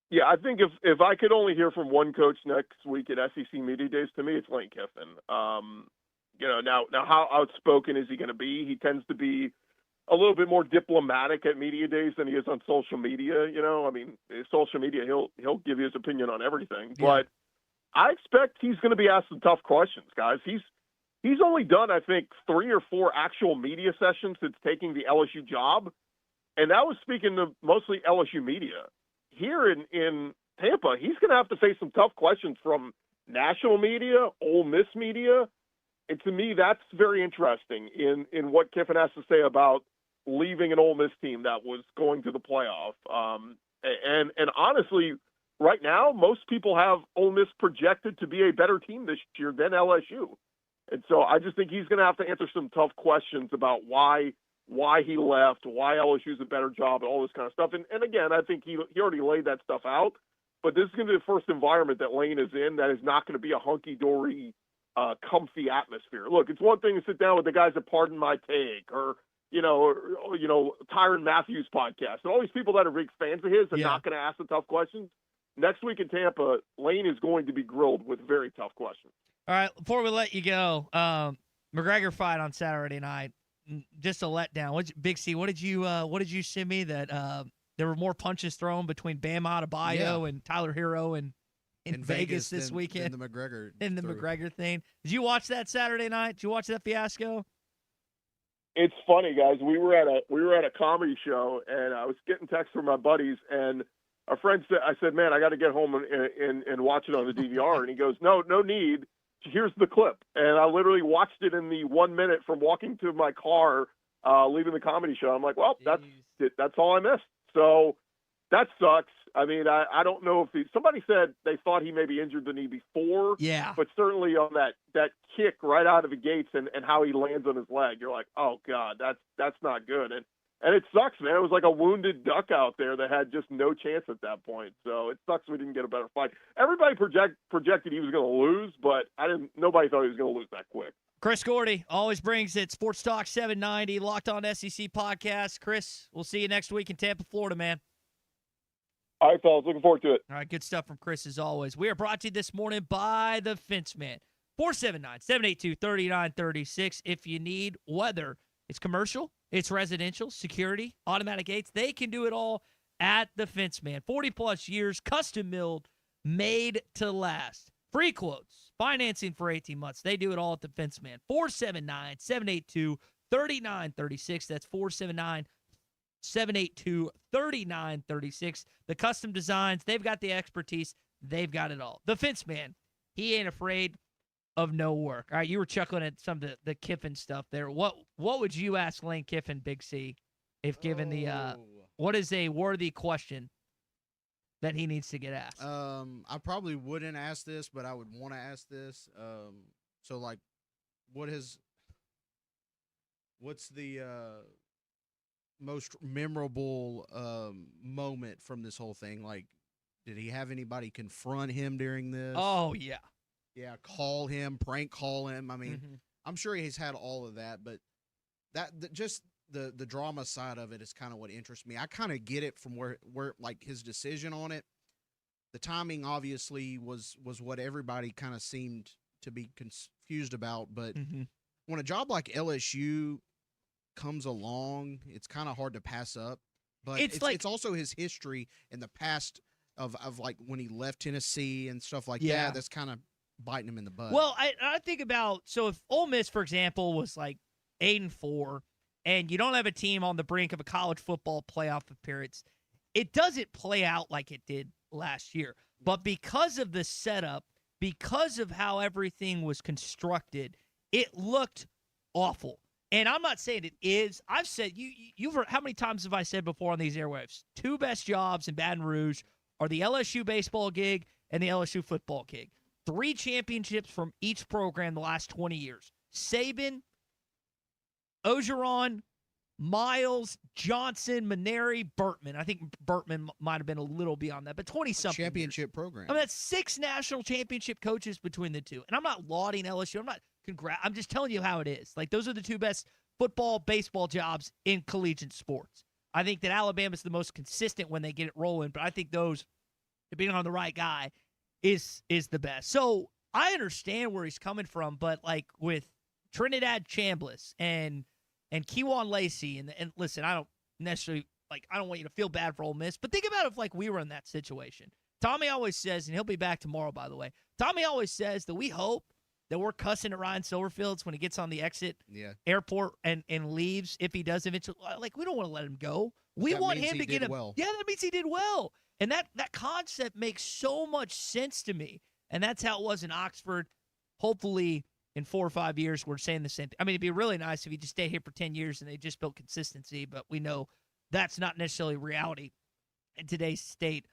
Speaker 5: Yeah, I think if I could only hear from one coach next week at SEC Media Days, to me, it's Lane Kiffin. Now how outspoken is he going to be? He tends to be a little bit more diplomatic at Media Days than he is on social media. Social media, he'll give you his opinion on everything. Yeah. But I expect he's going to be asked some tough questions, guys. He's only done, I think, 3 or 4 actual media sessions since taking the LSU job, and that was speaking to mostly LSU media. Here in Tampa, he's going to have to face some tough questions from national media, Ole Miss media, and to me, that's very interesting in what Kiffin has to say about leaving an Ole Miss team that was going to the playoff. And honestly, right now, most people have Ole Miss projected to be a better team this year than LSU. And so I just think he's going to have to answer some tough questions about why he left, why LSU's a better job, and all this kind of stuff. And again, I think he already laid that stuff out. But this is going to be the first environment that Lane is in that is not going to be a hunky-dory, comfy atmosphere. Look, it's one thing to sit down with the guys that Pardon My Take or Tyrann Matthews podcast and all these people that are big fans of his and not going to ask the tough questions. Next week in Tampa, Lane is going to be grilled with very tough questions.
Speaker 8: All right, before we let you go, McGregor fight on Saturday night. Just a letdown. Big C, what did you send me that there were more punches thrown between Bam Adebayo and Tyler Hero in Vegas this weekend?
Speaker 4: In the McGregor.
Speaker 8: In the McGregor thing. Did you watch that Saturday night? Did you watch that fiasco?
Speaker 5: It's funny, guys. We were at a comedy show, and I was getting texts from my buddies, and a friend said, "I said, man, I got to get home and watch it on the DVR." And he goes, "No need. Here's the clip." And I literally watched it in the 1 minute from walking to my car, leaving the comedy show. I'm like, well, that's all I missed. So that sucks. I mean, I don't know if somebody said they thought he maybe injured the knee before.
Speaker 8: Yeah.
Speaker 5: But certainly on that kick right out of the gates and how he lands on his leg, you're like, oh God, that's not good. And it sucks, man. It was like a wounded duck out there that had just no chance at that point. So it sucks we didn't get a better fight. Everybody projected he was going to lose, but nobody thought he was going to lose that quick.
Speaker 8: Chris Gordy always brings it. Sports Talk 790, Locked On SEC podcast. Chris, we'll see you next week in Tampa, Florida, man.
Speaker 5: All right, fellas. Looking forward to it.
Speaker 8: All right, good stuff from Chris as always. We are brought to you this morning by the Fence Man. 479-782-3936. If you need weather, it's commercial, it's residential, security, automatic gates. They can do it all at the Fence Man. 40-plus years, custom milled, made to last. Free quotes, financing for 18 months. They do it all at the Fence Man. 479-782-3936. That's 479-782-3936. The custom designs, they've got the expertise. They've got it all. The Fence Man, he ain't afraid of no work. All right, you were chuckling at some of the Kiffin stuff there. What would you ask Lane Kiffin, Big C, if given the what is a worthy question that he needs to get asked?
Speaker 4: I probably wouldn't ask this, but I would want to ask this. So like, what's the most memorable moment from this whole thing? Like, did he have anybody confront him during this?
Speaker 8: Oh yeah.
Speaker 4: Yeah, call him, prank call him. I mean, I'm sure he's had all of that, but just the drama side of it is kind of what interests me. I kind of get it from where like his decision on it. The timing obviously was what everybody kind of seemed to be confused about, but when a job like LSU comes along, it's kind of hard to pass up. But it's also his history in the past of like when he left Tennessee and stuff like that. That's kind of biting him in the butt.
Speaker 8: Well, I think about, so if Ole Miss, for example, was like 8-4, and you don't have a team on the brink of a college football playoff appearance, it doesn't play out like it did last year. But because of the setup, because of how everything was constructed, it looked awful. And I'm not saying it is. I've said, you've heard, how many times have I said before on these airwaves? 2 best jobs in Baton Rouge are the LSU baseball gig and the LSU football gig. 3 championships from each program the last 20 years. Saban, Ogeron, Miles, Johnson, Maneri, Burtman. I think Burtman might have been a little beyond that, but 20-something
Speaker 4: championship program.
Speaker 8: I mean, that's 6 national championship coaches between the two. And I'm not lauding LSU. I'm just telling you how it is. Like, those are the 2 best football, baseball jobs in collegiate sports. I think that Alabama's the most consistent when they get it rolling, but I think those, depending on the right guy, is the best. So I understand where he's coming from, but like with Trinidad Chambliss and Kejuan Lacey, and listen, I don't necessarily, like, I don't want you to feel bad for Ole Miss, but think about if, like, we were in that situation. Tommy always says, and he'll be back tomorrow, by the way, Tommy always says that we hope that we're cussing at Ryan Silverfields when he gets on the exit airport and leaves, if he does eventually. Like, we don't want to let him go. We want him to get
Speaker 4: well.
Speaker 8: Yeah, that means he did well. And that concept makes so much sense to me. And that's how it was in Oxford. Hopefully, in 4 or 5 years, we're saying the same thing. I mean, it'd be really nice if he just stayed here for 10 years and they just built consistency, but we know that's not necessarily reality in today's state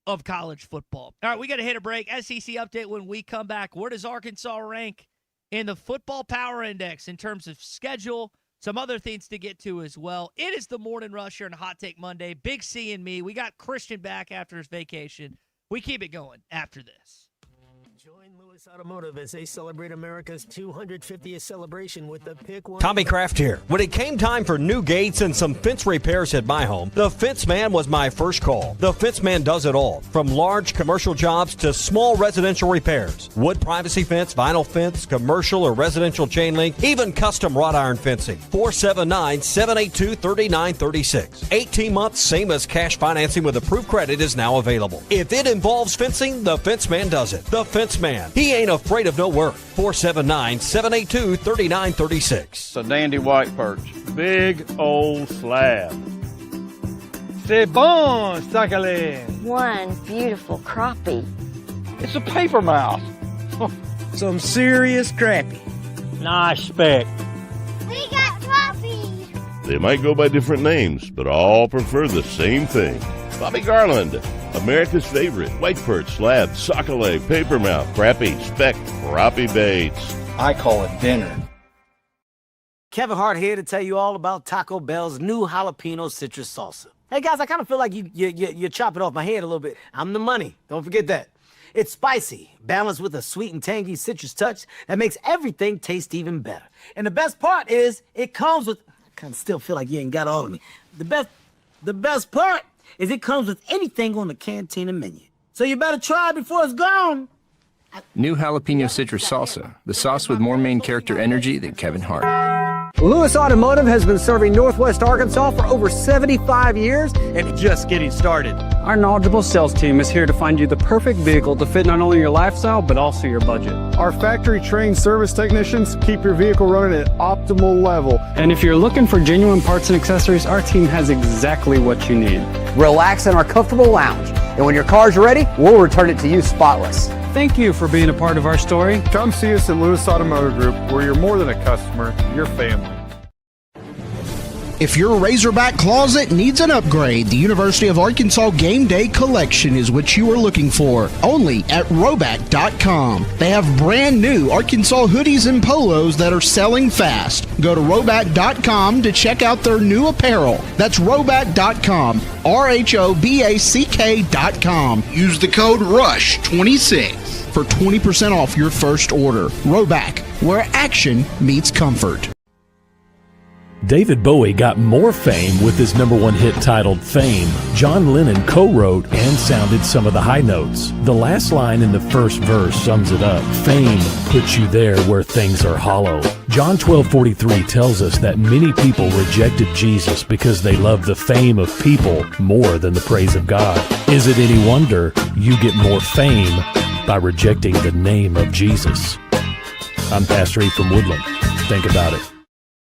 Speaker 8: of college football. All right, we got to hit a break. SEC update when we come back. Where does Arkansas rank in the Football Power Index in terms of schedule? Some other things to get to as well. It is the Morning Rush here on Hot Take Monday. Big C and me. We got Christian back after his vacation. We keep it going after this.
Speaker 31: Join Lewis Automotive as they celebrate America's 250th celebration with the Pick One.
Speaker 2: Tommy Kraft here. When it came time for new gates and some fence repairs at my home, the Fence Man was my first call. The Fence Man does it all, from large commercial jobs to small residential repairs. Wood privacy fence, vinyl fence, commercial or residential chain link, even custom wrought iron fencing. 479-782-3936. 18 months, same as cash financing with approved credit is now available. If it involves fencing, the Fence Man does it. The Fence Man. He ain't afraid of no work. 479-782-3936.
Speaker 6: It's a dandy white perch. Big old slab. C'est bon, Sakhalin.
Speaker 9: One beautiful crappie.
Speaker 6: It's a paper mouth. Some serious crappie. Nice speck.
Speaker 9: We got crappies.
Speaker 11: They might go by different names, but all prefer the same thing. Bobby Garland, America's favorite white perch, slab, sockeye, papermouth, crappie, speck, crappie baits.
Speaker 17: I call it dinner.
Speaker 18: Kevin Hart here to tell you all about Taco Bell's new jalapeno citrus salsa. Hey guys, I kind of feel like you're chopping off my head a little bit. I'm the money. Don't forget that. It's spicy, balanced with a sweet and tangy citrus touch that makes everything taste even better. And the best part is it comes with, I kind of still feel like you ain't got all of me. The best part is it comes with anything on the Cantina menu. So you better try it before it's gone.
Speaker 26: New jalapeno citrus salsa, the sauce with more main character energy than Kevin Hart.
Speaker 27: Lewis Automotive has been serving Northwest Arkansas for over 75 years and just getting started.
Speaker 28: Our knowledgeable sales team is here to find you the perfect vehicle to fit not only your lifestyle, but also your budget.
Speaker 23: Our factory-trained service technicians keep your vehicle running at optimal level.
Speaker 28: And if you're looking for genuine parts and accessories, our team has exactly what you need.
Speaker 27: Relax in our comfortable lounge, and when your car's ready, we'll return it to you spotless.
Speaker 28: Thank you for being a part of our story.
Speaker 23: Come see us at Lewis Automotive Group, where you're more than a customer, you're family.
Speaker 29: If your Razorback closet needs an upgrade, the University of Arkansas Game Day Collection is what you are looking for. Only at Roback.com. They have brand new Arkansas hoodies and polos that are selling fast. Go to Roback.com to check out their new apparel. That's Roback.com. RHOBACK.com. Use the code RUSH26 for 20% off your first order. Roback, where action meets comfort.
Speaker 30: David Bowie got more fame with his #1 hit titled Fame. John Lennon co-wrote and sounded some of the high notes. The last line in the first verse sums it up. Fame puts you there where things are hollow. John 12:43 tells us that many people rejected Jesus because they loved the fame of people more than the praise of God. Is it any wonder you get more fame by rejecting the name of Jesus? I'm Pastor E from Woodland. Think about it.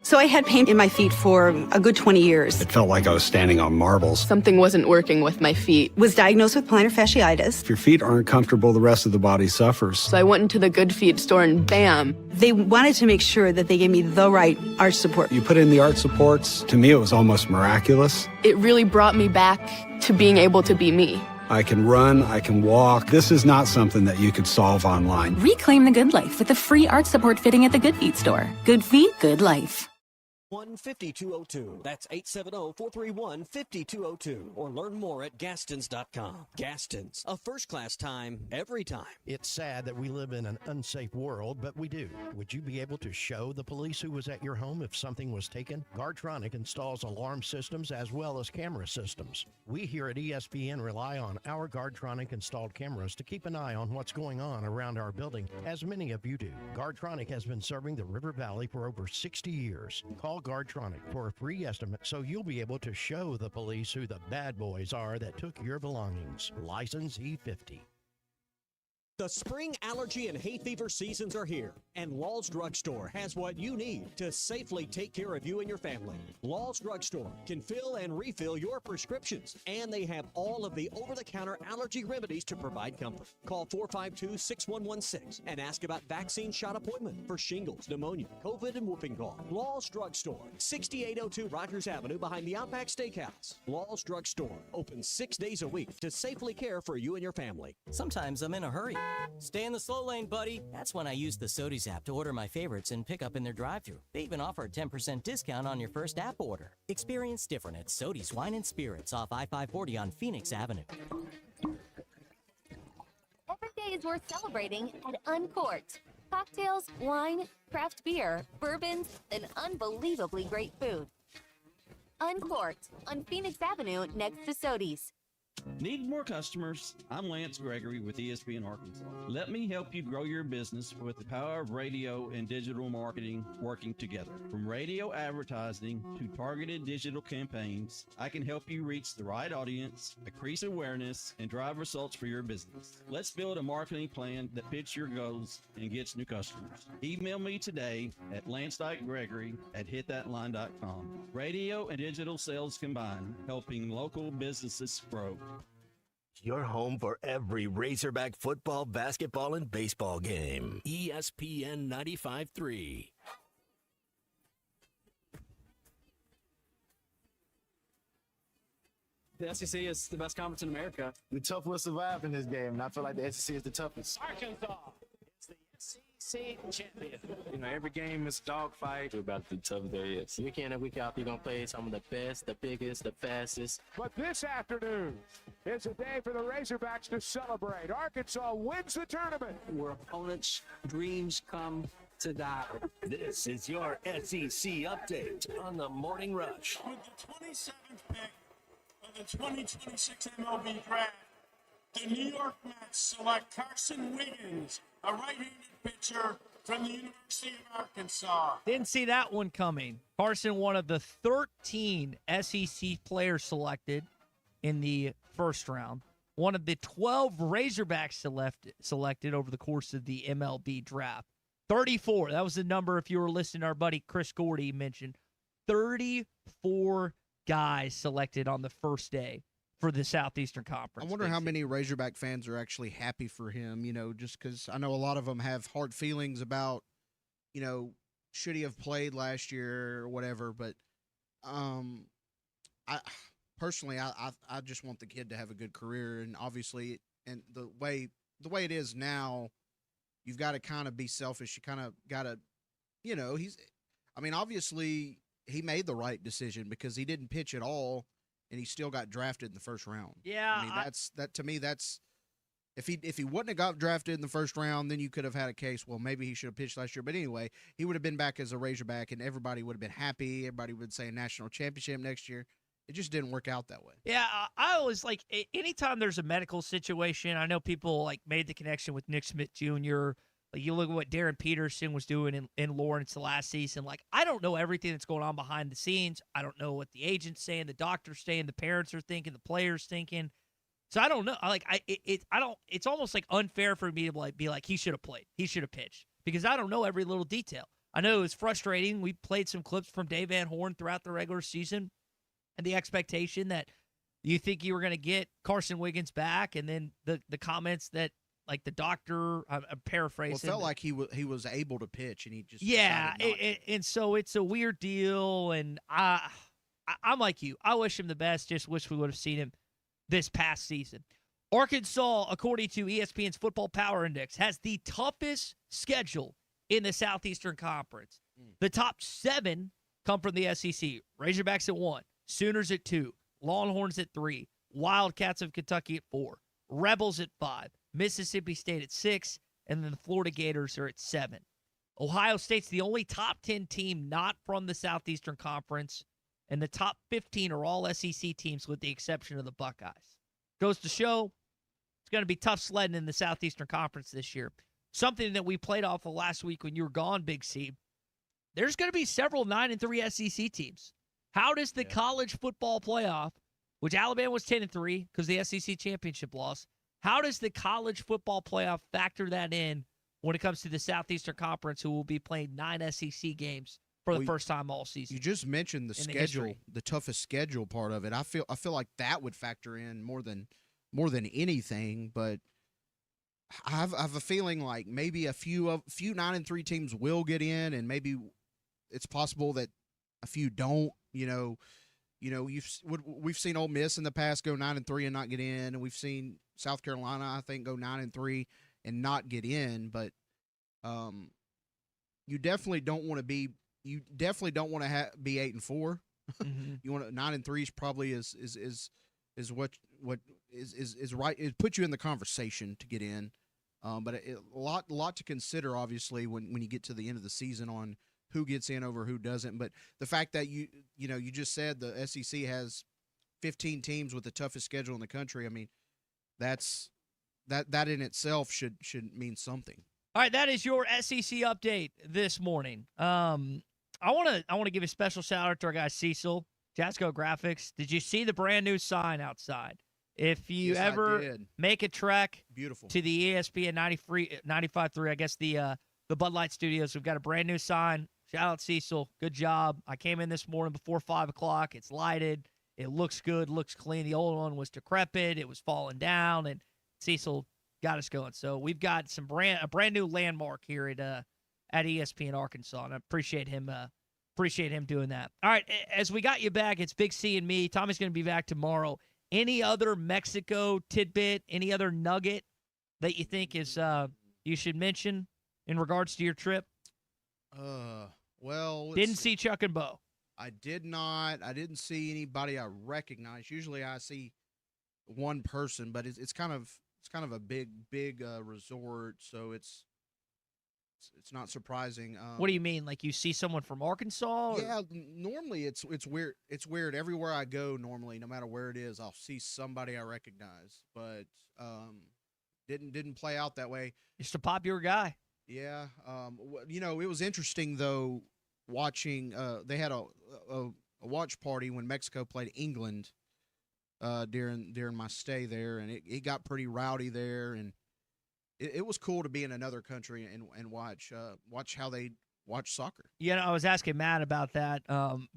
Speaker 3: So I had pain in my feet for a good 20 years.
Speaker 27: It felt like I was standing on marbles.
Speaker 3: Something wasn't working with my feet. Was diagnosed with plantar fasciitis.
Speaker 27: If your feet aren't comfortable, the rest of the body suffers.
Speaker 3: So I went into the Good Feet store and bam. They wanted to make sure that they gave me the right arch support.
Speaker 27: You put in the arch supports. To me, it was almost miraculous.
Speaker 3: It really brought me back to being able to be me.
Speaker 27: I can run, I can walk. This is not something that you could solve online.
Speaker 7: Reclaim the good life with the free arch support fitting at the Good Feet store. Good feet, good life.
Speaker 2: 15202. That's 870-431-5202. Or learn more at Gastons.com. Gastons, a first-class time, every time.
Speaker 10: It's sad that we live in an unsafe world, but we do. Would you be able to show the police who was at your home if something was taken? Guardtronic installs alarm systems as well as camera systems. We here at ESPN rely on our Guardtronic installed cameras to keep an eye on what's going on around our building, as many of you do. Guardtronic has been serving the River Valley for over 60 years. Call Guardtronic for a free estimate so you'll be able to show the police who the bad boys are that took your belongings. License E50.
Speaker 2: The spring allergy and hay fever seasons are here, and Law's Drugstore has what you need to safely take care of you and your family. Law's Drugstore can fill and refill your prescriptions, and they have all of the over-the-counter allergy remedies to provide comfort. Call 452-6116 and ask about vaccine shot appointment for shingles, pneumonia, COVID, and whooping cough. Law's Drugstore, 6802 Rogers Avenue behind the Outback Steakhouse. Law's Drugstore, open 6 days a week to safely care for you and your family.
Speaker 12: Sometimes I'm in a hurry. Stay in the slow lane, buddy. That's when I use the Sodies app to order my favorites and pick up in their drive-thru. They even offer a 10% discount on your first app order. Experience different at Sodies Wine and Spirits off I-540 on Phoenix Avenue.
Speaker 13: Every day is worth celebrating at Uncorked. Cocktails, wine, craft beer, bourbons, and unbelievably great food. Uncorked on Phoenix Avenue next to Sodies.
Speaker 14: Need more customers? I'm Lance Gregory with ESPN Arkansas. Let me help you grow your business with the power of radio and digital marketing working together. From radio advertising to targeted digital campaigns, I can help you reach the right audience, increase awareness, and drive results for your business. Let's build a marketing plan that fits your goals and gets new customers. Email me today at lance.gregory@hitthatline.com. Radio and digital sales combined, helping local businesses grow.
Speaker 24: Your home for every Razorback football, basketball, and baseball game. ESPN 95.3.
Speaker 28: The SEC is the best conference in America.
Speaker 15: The tough will survive in this game, and I feel like the SEC is the toughest.
Speaker 28: Arkansas is the SEC champion. You know, every game is a dogfight.
Speaker 31: We're about to be tough there is. Week in and week out, you're going to play some of the best, the biggest, the fastest.
Speaker 22: But this afternoon is a day for the Razorbacks to celebrate. Arkansas wins the tournament.
Speaker 28: Where opponents' dreams come to die.
Speaker 24: This is your SEC update on the Morning Rush.
Speaker 22: With the 27th pick of the 2026 MLB Draft, the New York Mets select Carson Wiggins, a right-handed pitcher from the University of Arkansas.
Speaker 8: Didn't see that one coming. Carson, one of the 13 SEC players selected in the first round. One of the 12 Razorbacks selected over the course of the MLB draft. 34. That was the number, if you were listening to our buddy Chris Gordy mentioned. 34 guys selected on the first day for the Southeastern Conference.
Speaker 4: I wonder how many Razorback fans are actually happy for him, you know, just because I know a lot of them have hard feelings about, you know, should he have played last year or whatever. But I personally, I just want the kid to have a good career. And obviously, and the way it is now, you've got to kind of be selfish. You kind of got to, you know, obviously he made the right decision because he didn't pitch at all. And he still got drafted in the first round.
Speaker 8: Yeah,
Speaker 4: I mean to me that's if he wouldn't have got drafted in the first round, then you could have had a case. Well, maybe he should have pitched last year. But anyway, he would have been back as a Razorback, and everybody would have been happy. Everybody would say a national championship next year. It just didn't work out that way.
Speaker 8: Yeah, I always like anytime there's a medical situation. I know people like made the connection with Nick Smith Jr. Like you look at what Darren Peterson was doing in Lawrence the last season. Like I don't know everything that's going on behind the scenes. I don't know what the agent's saying, the doctor's saying, the parents are thinking, the players thinking. So I don't know. It's almost like unfair for me to be like he should have played, he should have pitched because I don't know every little detail. I know it was frustrating. We played some clips from Dave Van Horn throughout the regular season, and the expectation that you think you were going to get Carson Wiggins back, and then the comments that, like, the doctor, I'm paraphrasing.
Speaker 4: Well, it felt like he was able to pitch, and he just
Speaker 8: and so it's a weird deal, and I'm like you. I wish him the best. Just wish we would have seen him this past season. Arkansas, according to ESPN's Football Power Index, has the toughest schedule in the Southeastern Conference. The top 7 come from the SEC. Razorbacks at 1, Sooners at 2, Longhorns at 3, Wildcats of Kentucky at 4, Rebels at 5, Mississippi State at 6, and then the Florida Gators are at 7. Ohio State's the only top 10 team not from the Southeastern Conference, and the top 15 are all SEC teams with the exception of the Buckeyes. Goes to show it's going to be tough sledding in the Southeastern Conference this year. Something that we played off of last week when you were gone, Big C. There's going to be several 9-3 SEC teams. How does the college football playoff, which Alabama was 10-3 because the SEC championship loss, how does the college football playoff factor that in when it comes to the Southeastern Conference, who will be playing 9 SEC games for the first time all season?
Speaker 4: You just mentioned the schedule, the toughest schedule part of it. I feel like that would factor in more than anything, but I have a feeling like maybe a few 9-3 teams will get in, and maybe it's possible that a few don't. We've seen Ole Miss in the past go 9-3 and not get in, and we've seen South Carolina, I think, go 9-3 and not get in. But you definitely don't want to be. You definitely don't want to be 8-4.
Speaker 8: Mm-hmm.
Speaker 4: You want 9-3 is probably is what is right. It puts you in the conversation to get in. But a lot to consider, obviously, when you get to the end of the season on who gets in over who doesn't. But the fact that you just said the SEC has 15 teams with the toughest schedule in the country. I mean, that in itself should mean something.
Speaker 8: All right, that is your SEC update this morning. I want to give a special shout out to our guy Cecil, Jasco Graphics. Did you see the brand new sign outside? If you ever make a trek to the ESPN 95.3, I guess the Bud Light Studios, we've got a brand new sign. Shout out Cecil. Good job. I came in this morning before 5 o'clock. It's lighted. It looks good, looks clean. The old one was decrepit. It was falling down, and Cecil got us going. So we've got a brand new landmark here at ESPN Arkansas, and I appreciate him doing that. All right, as we got you back, it's Big C and me. Tommy's going to be back tomorrow. Any other Mexico tidbit, any other nugget that you think is you should mention in regards to your trip?
Speaker 4: Well,
Speaker 8: didn't see Chuck and Bo.
Speaker 4: I did not. I didn't see anybody I recognize. Usually I see one person, but it's kind of a big resort, so it's not surprising.
Speaker 8: What do you mean? Like you see someone from Arkansas? Or?
Speaker 4: Yeah, normally it's weird. It's weird. Everywhere I go, normally, no matter where it is, I'll see somebody I recognize. But didn't play out that way.
Speaker 8: Just a popular guy.
Speaker 4: Yeah. It was interesting though watching. They had a watch party when Mexico played England during my stay there, and it got pretty rowdy there, and it was cool to be in another country and watch how they watch soccer.
Speaker 8: I was asking Matt about that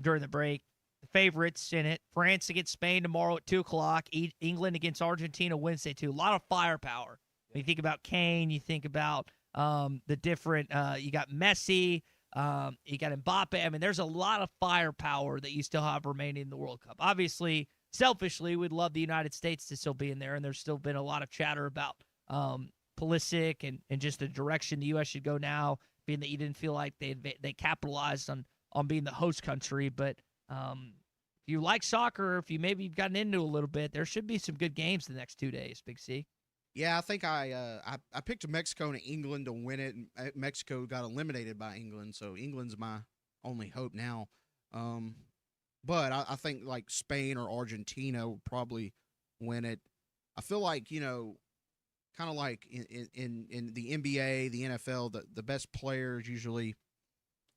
Speaker 8: during the break. The favorites in it: France against Spain tomorrow at 2:00. England against Argentina Wednesday too. A lot of firepower. When you think about Kane, you think about the different. You got Messi. You got Mbappe. I mean, there's a lot of firepower that you still have remaining in the World Cup. Obviously, selfishly, we'd love the United States to still be in there, and there's still been a lot of chatter about Pulisic and just the direction the U.S. should go now, being that you didn't feel like they capitalized on being the host country. But if you like soccer, if you've gotten into a little bit, there should be some good games the next 2 days, Big C.
Speaker 4: Yeah, I think I picked Mexico and England to win it, and Mexico got eliminated by England, so England's my only hope now. But I think like Spain or Argentina will probably win it. I feel like, kind of like in the NBA, the NFL, the best players usually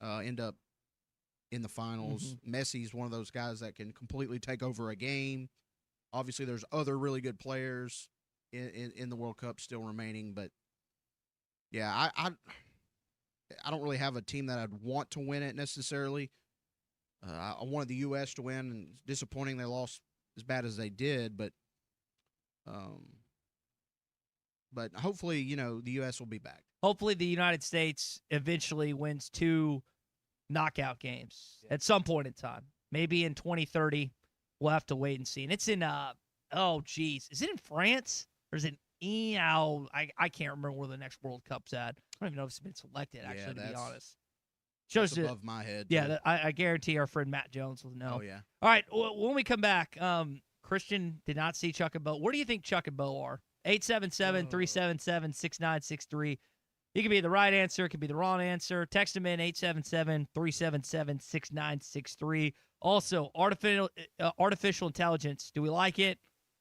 Speaker 4: end up in the finals.
Speaker 8: Mm-hmm.
Speaker 4: Messi's one of those guys that can completely take over a game. Obviously, there's other really good players in the World Cup still remaining, but yeah, I don't really have a team that I'd want to win it necessarily. I wanted the U.S. to win, and it's disappointing they lost as bad as they did, but hopefully, the U.S. will be back.
Speaker 8: Hopefully the United States eventually wins 2 knockout games at some point in time. Maybe in 2030. We'll have to wait and see. And it's in, is it in France? Or is it I can't remember where the next World Cup's at. I don't even know if it's been selected, actually, to be honest.
Speaker 4: Shows above my head.
Speaker 8: Yeah, I guarantee our friend Matt Jones will know.
Speaker 4: Oh, yeah.
Speaker 8: All right, when we come back, Christian did not see Chuck and Bo. Where do you think Chuck and Bo are? 877-377-6963. It could be the right answer. It could be the wrong answer. Text them in 877-377-6963. Also, artificial intelligence. Do we like it?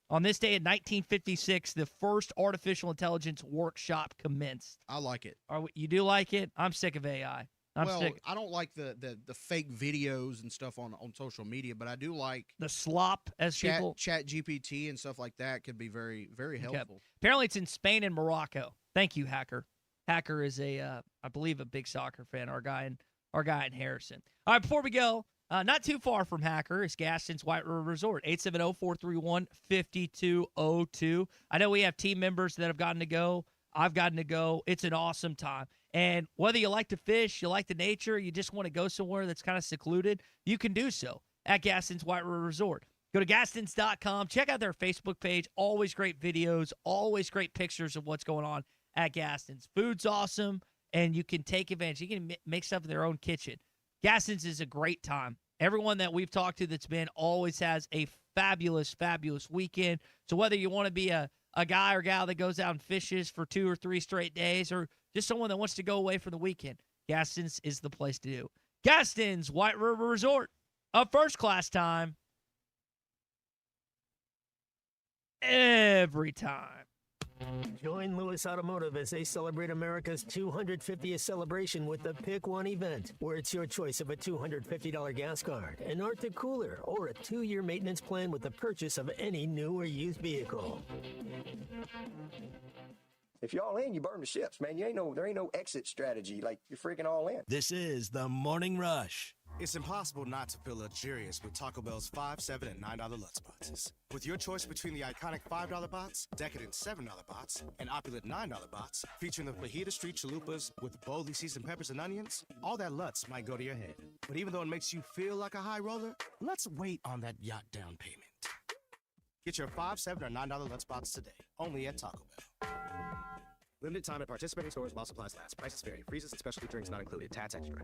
Speaker 8: On this day in 1956, the first artificial intelligence workshop commenced.
Speaker 4: I like it.
Speaker 8: You do like it? I'm sick of AI.
Speaker 4: I don't like the fake videos and stuff on social media, but I do like
Speaker 8: the slop, as people.
Speaker 4: Chat GPT and stuff like that could be very, very helpful.
Speaker 8: Okay. Apparently, it's in Spain and Morocco. Thank you, Hacker. Hacker is I believe, a big soccer fan. Our guy in Harrison. All right, before we go, not too far from Hacker is Gaston's White River Resort, 870-431-5202. I know we have team members that have gotten to go. I've gotten to go. It's an awesome time. And whether you like to fish, you like the nature, you just want to go somewhere that's kind of secluded, you can do so at Gaston's White River Resort. Go to Gastons.com. Check out their Facebook page. Always great videos, always great pictures of what's going on at Gaston's. Food's awesome, and you can take advantage. You can make stuff in their own kitchen. Gaston's is a great time. Everyone that we've talked to that's been always has a fabulous, fabulous weekend. So whether you want to be a guy or gal that goes out and fishes for 2 or 3 straight days, or just someone that wants to go away for the weekend, Gaston's is the place to do. Gaston's White River Resort, a first-class time every time.
Speaker 31: Join Lewis Automotive as they celebrate America's 250th celebration with the Pick One event, where it's your choice of a $250 gas card, an Arctic cooler, or a 2-year maintenance plan with the purchase of any new or used vehicle.
Speaker 1: If you're all in, you burn the ships, man. There ain't no exit strategy. Like, you're freaking all in.
Speaker 24: This is the Morning Rush.
Speaker 5: It's impossible not to feel luxurious with Taco Bell's $5, $7, and $9 Lutz boxes. With your choice between the iconic $5 box, decadent $7 box, and opulent $9 box, featuring the Fajita Street chalupas with boldly seasoned peppers and onions, all that Lutz might go to your head. But even though it makes you feel like a high roller, let's wait on that yacht down payment. Get your $5, $7, or $9 Lutz box today, only at Taco Bell. Limited time at participating stores while supplies last. Prices vary. Freezes and specialty drinks not included. Tats extra.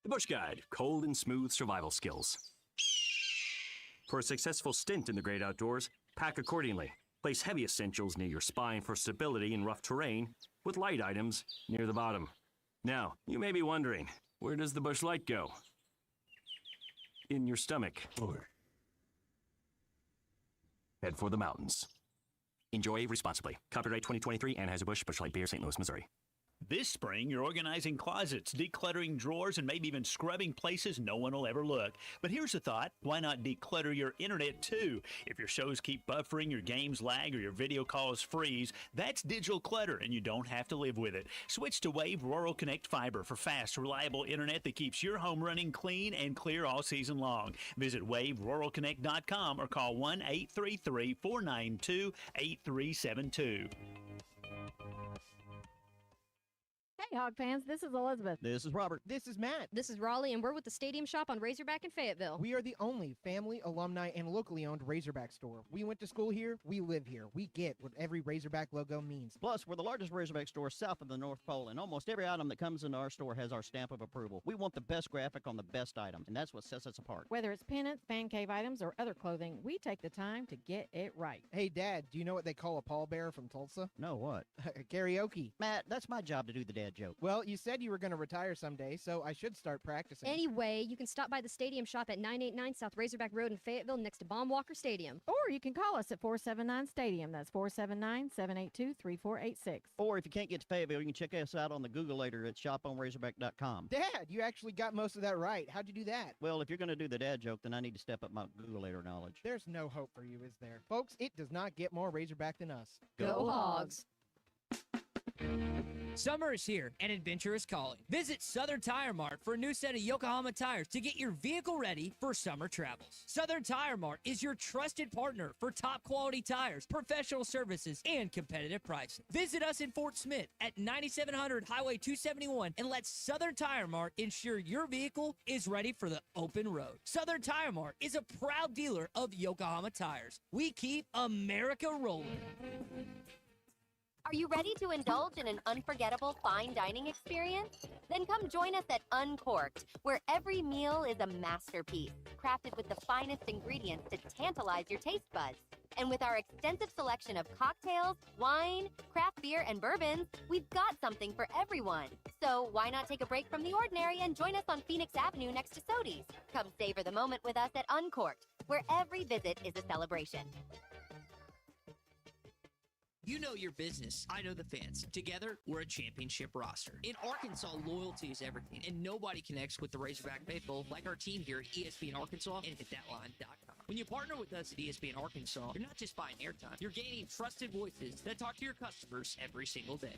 Speaker 6: The Bush Guide, cold and smooth survival skills. For a successful stint in the great outdoors, pack accordingly. Place heavy essentials near your spine for stability in rough terrain, with light items near the bottom. Now, you may be wondering, where does the Bush Light go? In your stomach. Or head for the mountains. Enjoy responsibly. Copyright 2023, Anheuser-Busch, Busch Light Beer, St. Louis, Missouri.
Speaker 9: This spring, you're organizing closets, decluttering drawers, and maybe even scrubbing places no one will ever look. But here's a thought. Why not declutter your internet, too? If your shows keep buffering, your games lag, or your video calls freeze, that's digital clutter, and you don't have to live with it. Switch to Wave Rural Connect Fiber for fast, reliable internet that keeps your home running clean and clear all season long. Visit waveruralconnect.com or call 1-833-492-8372.
Speaker 11: Hey, Hog fans, this is Elizabeth.
Speaker 16: This is Robert.
Speaker 11: This is Matt.
Speaker 16: This is Raleigh, and we're with the Stadium Shop on Razorback in Fayetteville.
Speaker 11: We are the only family, alumni, and locally owned Razorback store. We went to school here. We live here. We get what every Razorback logo means.
Speaker 17: Plus, we're the largest Razorback store south of the North Pole, and almost every item that comes into our store has our stamp of approval. We want the best graphic on the best item, and that's what sets us apart.
Speaker 11: Whether it's pennants, fan cave items, or other clothing, we take the time to get it right. Hey, Dad, do you know what they call a pallbearer from Tulsa?
Speaker 17: No, what?
Speaker 11: Karaoke.
Speaker 17: Matt, that's my job to do the dad joke.
Speaker 11: Well, you said you were going to retire someday, so I should start practicing.
Speaker 16: Anyway, you can stop by the Stadium Shop at 989 South Razorback Road in Fayetteville next to Baum Walker Stadium.
Speaker 11: Or you can call us at 479-STADIUM. That's 479-782-3486.
Speaker 17: Or if you can't get to Fayetteville, you can check us out on the Googleator at shoponrazorback.com.
Speaker 11: Dad, you actually got most of that right. How'd you do that?
Speaker 17: Well, if you're going to do the dad joke, then I need to step up my Googleator knowledge.
Speaker 11: There's no hope for you, is there? Folks, it does not get more Razorback than us.
Speaker 16: Go Hogs!
Speaker 3: Summer is here and adventure is calling. Visit Southern Tire Mart for a new set of Yokohama tires to get your vehicle ready for summer travels. Southern Tire Mart is your trusted partner for top quality tires, professional services, and competitive pricing. Visit us in Fort Smith at 9700 Highway 271 and let Southern Tire Mart ensure your vehicle is ready for the open road. Southern Tire Mart is a proud dealer of Yokohama tires. We keep America rolling.
Speaker 13: Are you ready to indulge in an unforgettable fine dining experience? Then come join us at Uncorked, where every meal is a masterpiece, crafted with the finest ingredients to tantalize your taste buds. And with our extensive selection of cocktails, wine, craft beer, and bourbons, we've got something for everyone. So why not take a break from the ordinary and join us on Phoenix Avenue next to Sodi's? Come savor the moment with us at Uncorked, where every visit is a celebration.
Speaker 3: You know your business. I know the fans. Together, we're a championship roster. In Arkansas, loyalty is everything, and nobody connects with the Razorback faithful like our team here at ESPN Arkansas and HitThatLine.com. When you partner with us at ESPN Arkansas, you're not just buying airtime. You're gaining trusted voices that talk to your customers every single day.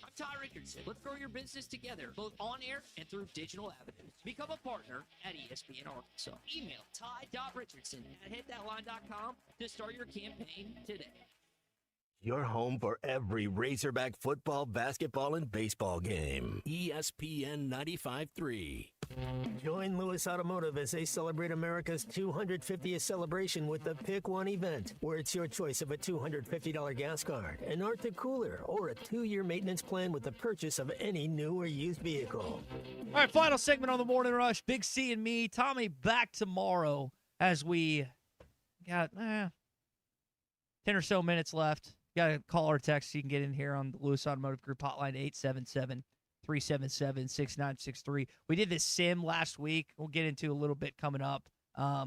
Speaker 3: I'm Ty Richardson. Let's grow your business together, both on air and through digital avenues. Become a partner at ESPN Arkansas. Email ty.richardson@HitThatLine.com to start your campaign today.
Speaker 24: Your home for every Razorback football, basketball, and baseball game. ESPN 95.3.
Speaker 31: Join Lewis Automotive as they celebrate America's 250th celebration with the Pick One event, where it's your choice of a $250 gas card, an Arctic cooler, or a 2-year maintenance plan with the purchase of any new or used vehicle.
Speaker 8: All right, final segment on the Morning Rush. Big C and me. Tommy back tomorrow as we got 10 or so minutes left. Got to call or text so you can get in here on the Lewis Automotive Group hotline, 877-377-6963. We did this sim last week. We'll get into a little bit coming up.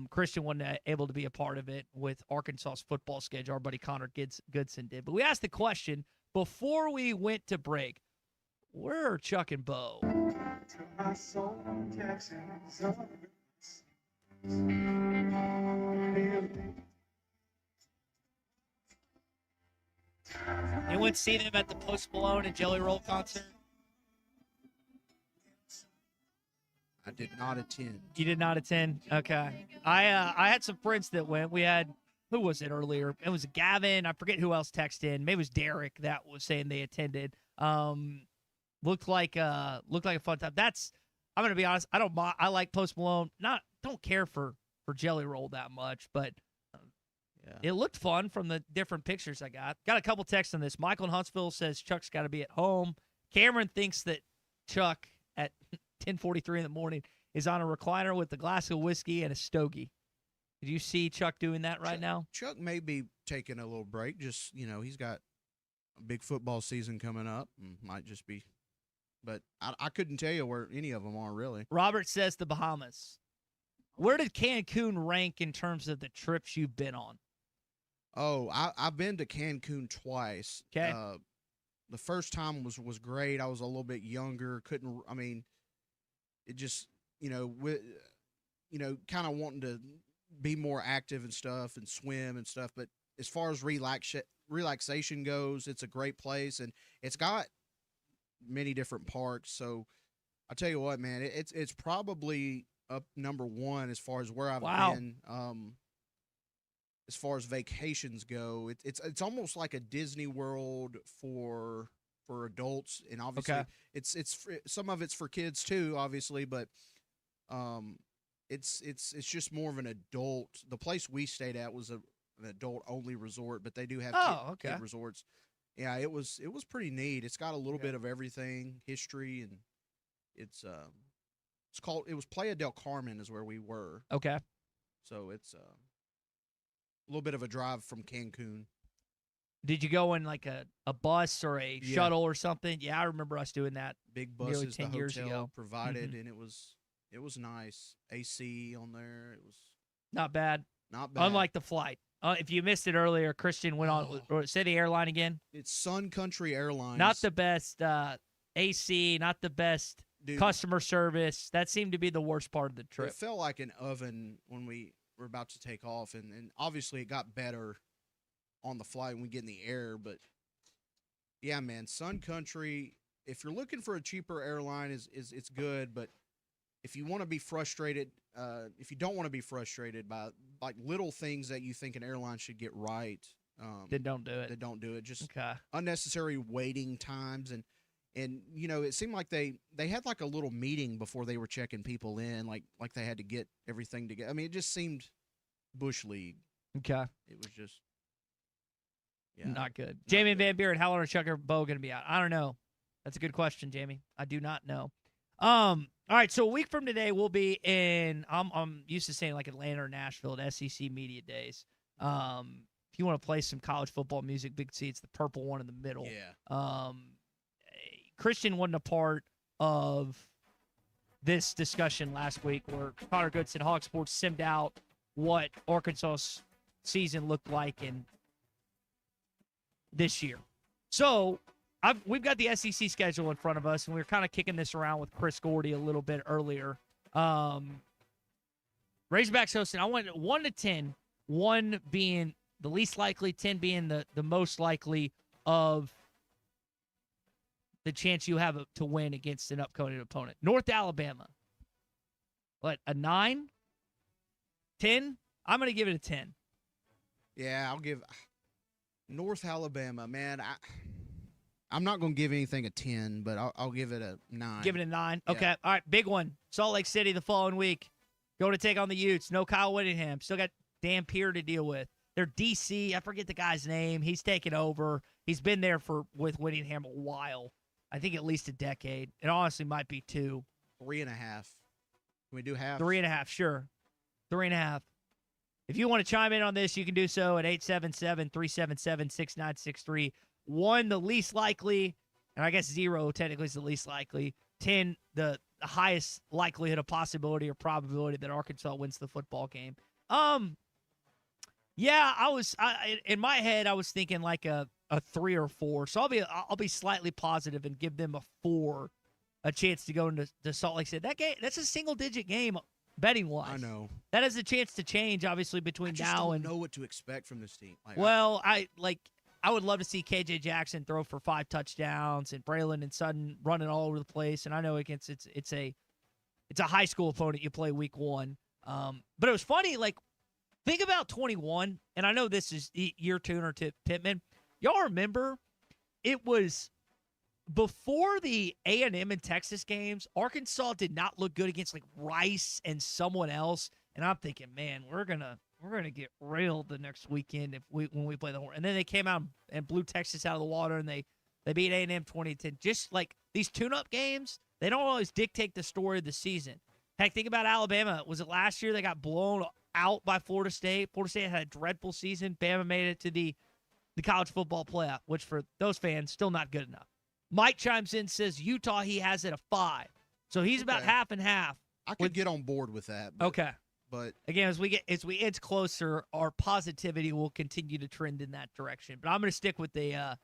Speaker 8: Christian wasn't able to be a part of it with Arkansas's football schedule. Our buddy Connor Goodson did. But we asked the question before we went to break, where are Chuck and Bo? You went to see them at the Post Malone and Jelly Roll concert?
Speaker 4: I did not attend.
Speaker 8: You did not attend? Okay. I had some friends that went. We had, who was it earlier? It was Gavin. I forget who else texted in. Maybe it was Derek that was saying they attended. Looked like a fun time. I'm gonna be honest. I like Post Malone. Don't care for Jelly Roll that much, but it looked fun from the different pictures I got. Got a couple texts on this. Michael in Huntsville says Chuck's got to be at home. Cameron thinks that Chuck at 10:43 in the morning is on a recliner with a glass of whiskey and a stogie. Did you see Chuck doing that right now?
Speaker 4: Chuck may be taking a little break. Just, he's got a big football season coming up. Might just be. But I couldn't tell you where any of them are, really.
Speaker 8: Robert says the Bahamas. Where did Cancun rank in terms of the trips you've been on?
Speaker 4: Oh, I've been to Cancun twice.
Speaker 8: Okay.
Speaker 4: The first time was great. I was a little bit younger. It just, kind of wanting to be more active and stuff and swim and stuff. But as far as relaxation goes, it's a great place, and it's got many different parks. So I tell you what, man, it's probably up number one as far as where I've been. As far as vacations go, it's almost like a Disney World for adults, and obviously it's some of it's for kids too, obviously, but it's just more of an adult. The place we stayed at was an adult only resort, but they do have kid resorts. Yeah, it was pretty neat. It's got a little bit of everything, history, and it was Playa del Carmen is where we were.
Speaker 8: Okay.
Speaker 4: So it's a little bit of a drive from Cancun.
Speaker 8: Did you go in like a bus or a shuttle or something? Yeah, I remember us doing that.
Speaker 4: Big buses,
Speaker 8: nearly 10 years ago.
Speaker 4: Provided, and it was nice. AC on there. It was
Speaker 8: not bad.
Speaker 4: Not bad.
Speaker 8: Unlike the flight. If you missed it earlier, Christian went on. Say the airline again.
Speaker 4: It's Sun Country Airlines.
Speaker 8: Not the best AC. Not the best customer service. That seemed to be the worst part of the trip.
Speaker 4: It felt like an oven when we were about to take off, and obviously it got better on the flight when we get in the air, but Yeah, man. Sun Country, if you're looking for a cheaper airline, is it's good, but if you want to be frustrated, if you don't want to be frustrated by like little things that you think an airline should get right,
Speaker 8: Then don't do it.
Speaker 4: They don't do it. Just
Speaker 8: Okay.
Speaker 4: unnecessary waiting times, and it seemed like they had like a little meeting before they were checking people in, like they had to get everything together. I mean, it just seemed bush league.
Speaker 8: Okay.
Speaker 4: It was just
Speaker 8: Not good. Jamie Van Buren, how long are Chuck or Bo going to be out? I don't know. That's a good question, Jamie. I do not know. All right, so a week from today we'll be in. I'm used to saying like Atlanta or Nashville at SEC Media Days. If you want to play some college football music, big seats, the purple one in the middle.
Speaker 4: Yeah.
Speaker 8: Christian wasn't a part of this discussion last week where Connor Goodson, Hog Sports, simmed out what Arkansas's season looked like in this year. So we've got the SEC schedule in front of us, and we were kind of kicking this around with Chris Gordy a little bit earlier. Razorbacks hosting, I went 1 to 10, 1 being the least likely, 10 being the most likely of the chance you have to win against an upcoming opponent. North Alabama. What, a 9? 10? I'm going to give it a 10.
Speaker 4: Yeah, I'll give North Alabama, man. I'm not going to give anything a 10, but I'll give it a 9.
Speaker 8: Give it a 9.
Speaker 4: Yeah.
Speaker 8: Okay. All right. Big one. Salt Lake City the following week. Go to take on the Utes. No Kyle Whittingham. Still got Dan Pierre to deal with. They're DC. I forget the guy's name. He's taken over. He's been there with Whittingham a while. I think at least a decade. It honestly might be 2.
Speaker 4: 3.5. Can we do half?
Speaker 8: 3.5. Sure. 3.5. If you want to chime in on this, you can do so at 877-377-6963. 1, the least likely, and I guess 0 technically is the least likely. 10, the highest likelihood of possibility or probability that Arkansas wins the football game. Yeah, in my head I was thinking like a 3 or 4. So I'll be slightly positive and give them a 4, a chance to go into Salt Lake City. That game, that's a single digit game betting wise.
Speaker 4: I know.
Speaker 8: That has a chance to change obviously between now and
Speaker 4: know what to expect from this team.
Speaker 8: I would love to see KJ Jackson throw for 5 touchdowns and Braylon and Sutton running all over the place. And I know it's a high school opponent you play week 1. But it was funny, like, think about 21, and I know this is your tuner to Pittman. Y'all remember it was before the A&M and Texas games, Arkansas did not look good against like Rice and someone else. And I'm thinking, man, we're gonna get railed the next weekend when we play the Horn. And then they came out and blew Texas out of the water, and they beat A&M 20-10. Just like these tune-up games, they don't always dictate the story of the season. Heck, think about Alabama. Was it last year they got blown out by Florida State? Florida State had a dreadful season. Bama made it to the college football playoff, which for those fans, still not good enough. Mike chimes in, says Utah, he has it a 5. So he's about half and half.
Speaker 4: I could get on board with that.
Speaker 8: Okay.
Speaker 4: But
Speaker 8: again, as we inch closer, our positivity will continue to trend in that direction. But I'm going to stick with a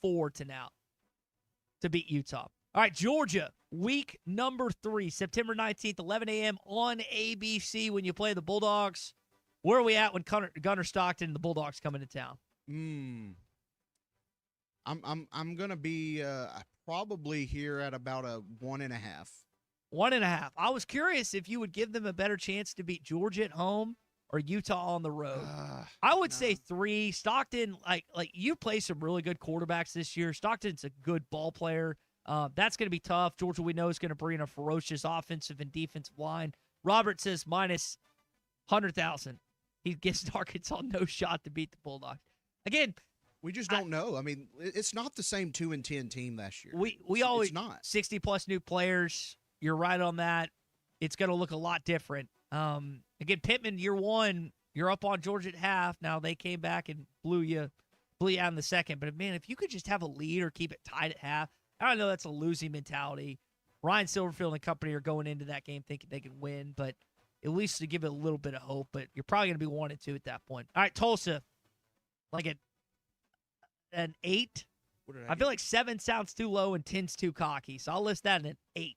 Speaker 8: 4 to now to beat Utah. All right, Georgia, week number 3, September 19th, 11 a.m. on ABC when you play the Bulldogs. Where are we at when Gunnar Stockton and the Bulldogs come into town?
Speaker 4: I'm gonna be probably here at about a 1.5.
Speaker 8: 1.5. I was curious if you would give them a better chance to beat Georgia at home or Utah on the road. I would say 3. Stockton, like you play some really good quarterbacks this year. Stockton's a good ball player. That's going to be tough. Georgia, we know, is going to bring a ferocious offensive and defensive line. Robert says minus 100,000. He gives Arkansas no shot to beat the Bulldogs. Again,
Speaker 4: we just don't know. I mean, it's not the same 2-10 team last year.
Speaker 8: We always
Speaker 4: it's not
Speaker 8: 60+ new players. You're right on that. It's going to look a lot different. Again, Pittman, year 1, you're up on Georgia at half. Now they came back and blew you out in the second. But man, if you could just have a lead or keep it tied at half, I don't know. That's a losing mentality. Ryan Silverfield and company are going into that game thinking they can win, but at least to give it a little bit of hope. But you're probably going to be 1-2 at that point. All right, Tulsa, like an 8. I feel like 7 sounds too low and 10's too cocky, so I'll list that at an 8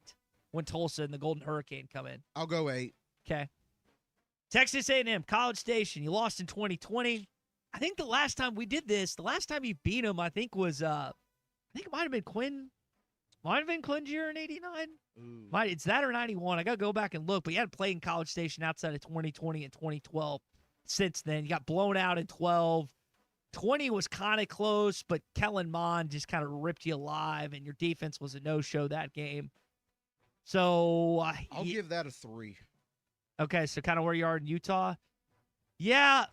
Speaker 8: when Tulsa and the Golden Hurricane come in.
Speaker 4: I'll go 8.
Speaker 8: Okay. Texas A&M, College Station. You lost in 2020. I think the last time we did this, the last time you beat him, I think was I think it might have been Quinn. Might have been Clingier in '89. It's that or '91. I got to go back and look. But you hadn't played in College Station outside of 2020 and 2012 since then. You got blown out in 12. 20 was kind of close, but Kellen Mond just kind of ripped you alive, and your defense was a no-show that game. So
Speaker 4: I'll give that a 3.
Speaker 8: Okay, so kind of where you are in Utah. Yeah.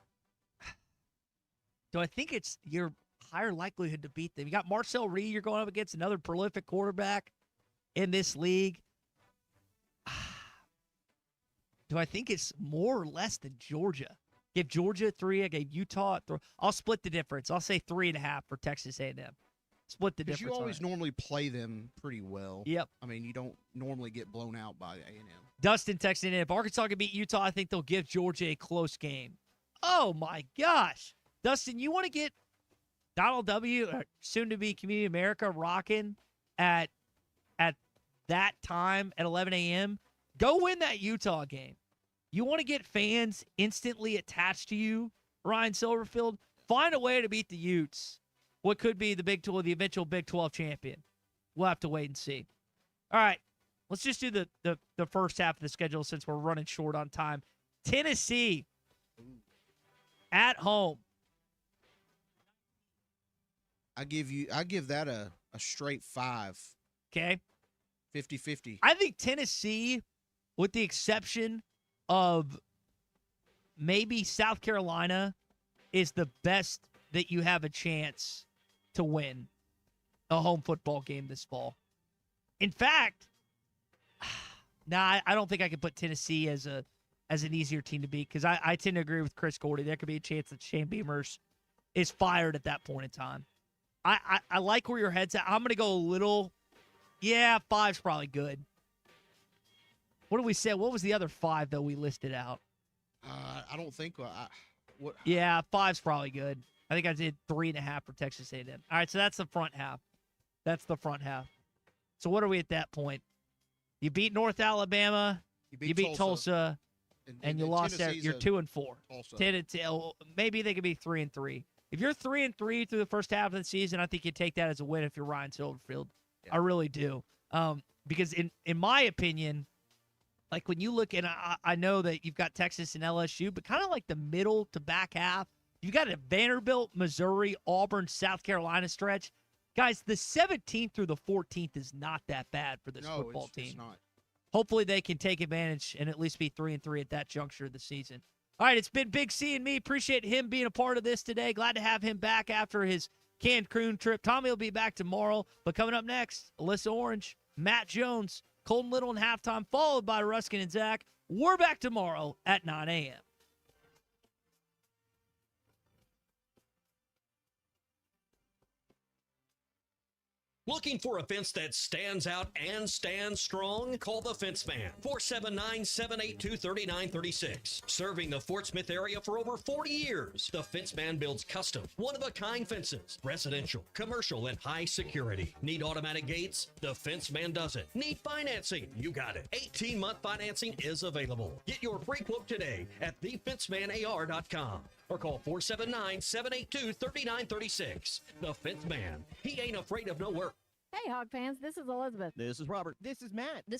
Speaker 8: Do I think it's your higher likelihood to beat them? You got Marcel Reed you're going up against, another prolific quarterback in this league. Do I think it's more or less than Georgia? Give Georgia 3. I gave Utah 3. I'll split the difference. I'll say 3.5 for Texas A&M. Split the difference.
Speaker 4: Because you always normally play them pretty well.
Speaker 8: Yep.
Speaker 4: I mean, you don't normally get blown out by A&M.
Speaker 8: Dustin texting in, if Arkansas can beat Utah, I think they'll give Georgia a close game. Oh, my gosh. Dustin, you want to get Donald W., soon-to-be Community America, rocking at that time at 11 a.m.? Go win that Utah game. You want to get fans instantly attached to you, Ryan Silverfield? Find a way to beat the Utes. What could be the eventual Big 12 champion. We'll have to wait and see. All right, let's just do the first half of the schedule since we're running short on time. Tennessee at home.
Speaker 4: I give that a straight 5.
Speaker 8: Okay.
Speaker 4: 50-50.
Speaker 8: I think Tennessee, with the exception of maybe South Carolina, is the best that you have a chance to win a home football game this fall. In fact, I don't think I could put Tennessee as an easier team to beat because I tend to agree with Chris Gordy. There could be a chance that Shane Beamers is fired at that point in time. I like where your head's at. I'm going to go a little, 5's probably good. What did we say? What was the other 5 that we listed out?
Speaker 4: I don't think. What?
Speaker 8: Yeah, 5's probably good. I think I did 3.5 for Texas A&M. All right, so that's the front half. So what are we at that point? You beat North Alabama. You beat Tulsa. And you lost there. You're 2-4. 10-10. Maybe they could be 3-3. If you're 3-3 through the first half of the season, I think you take that as a win if you're Ryan Silverfield. Yeah. I really do. Because in my opinion, like when you look at, I know that you've got Texas and LSU, but kind of like the middle to back half, you've got a Vanderbilt, Missouri, Auburn, South Carolina stretch. Guys, the 17th through the 14th is not that bad for this football team.
Speaker 4: It's not.
Speaker 8: Hopefully they can take advantage and at least be 3-3 at that juncture of the season. All right, it's been Big C and me. Appreciate him being a part of this today. Glad to have him back after his Cancun trip. Tommy will be back tomorrow. But coming up next, Alyssa Orange, Matt Jones, Colton Little in halftime, followed by Ruskin and Zach. We're back tomorrow at 9 a.m.
Speaker 2: Looking for a fence that stands out and stands strong? Call the Fence Man, 479-782-3936. Serving the Fort Smith area for over 40 years, the Fence Man builds custom, one-of-a-kind fences, residential, commercial, and high security. Need automatic gates? The Fence Man does it. Need financing? You got it. 18-month financing is available. Get your free quote today at thefencemanar.com or call 479-782-3936. The Fence Man. He ain't afraid of no work.
Speaker 7: Hey, Hog fans, this is Elizabeth.
Speaker 17: This is Robert.
Speaker 11: This is Matt.
Speaker 7: This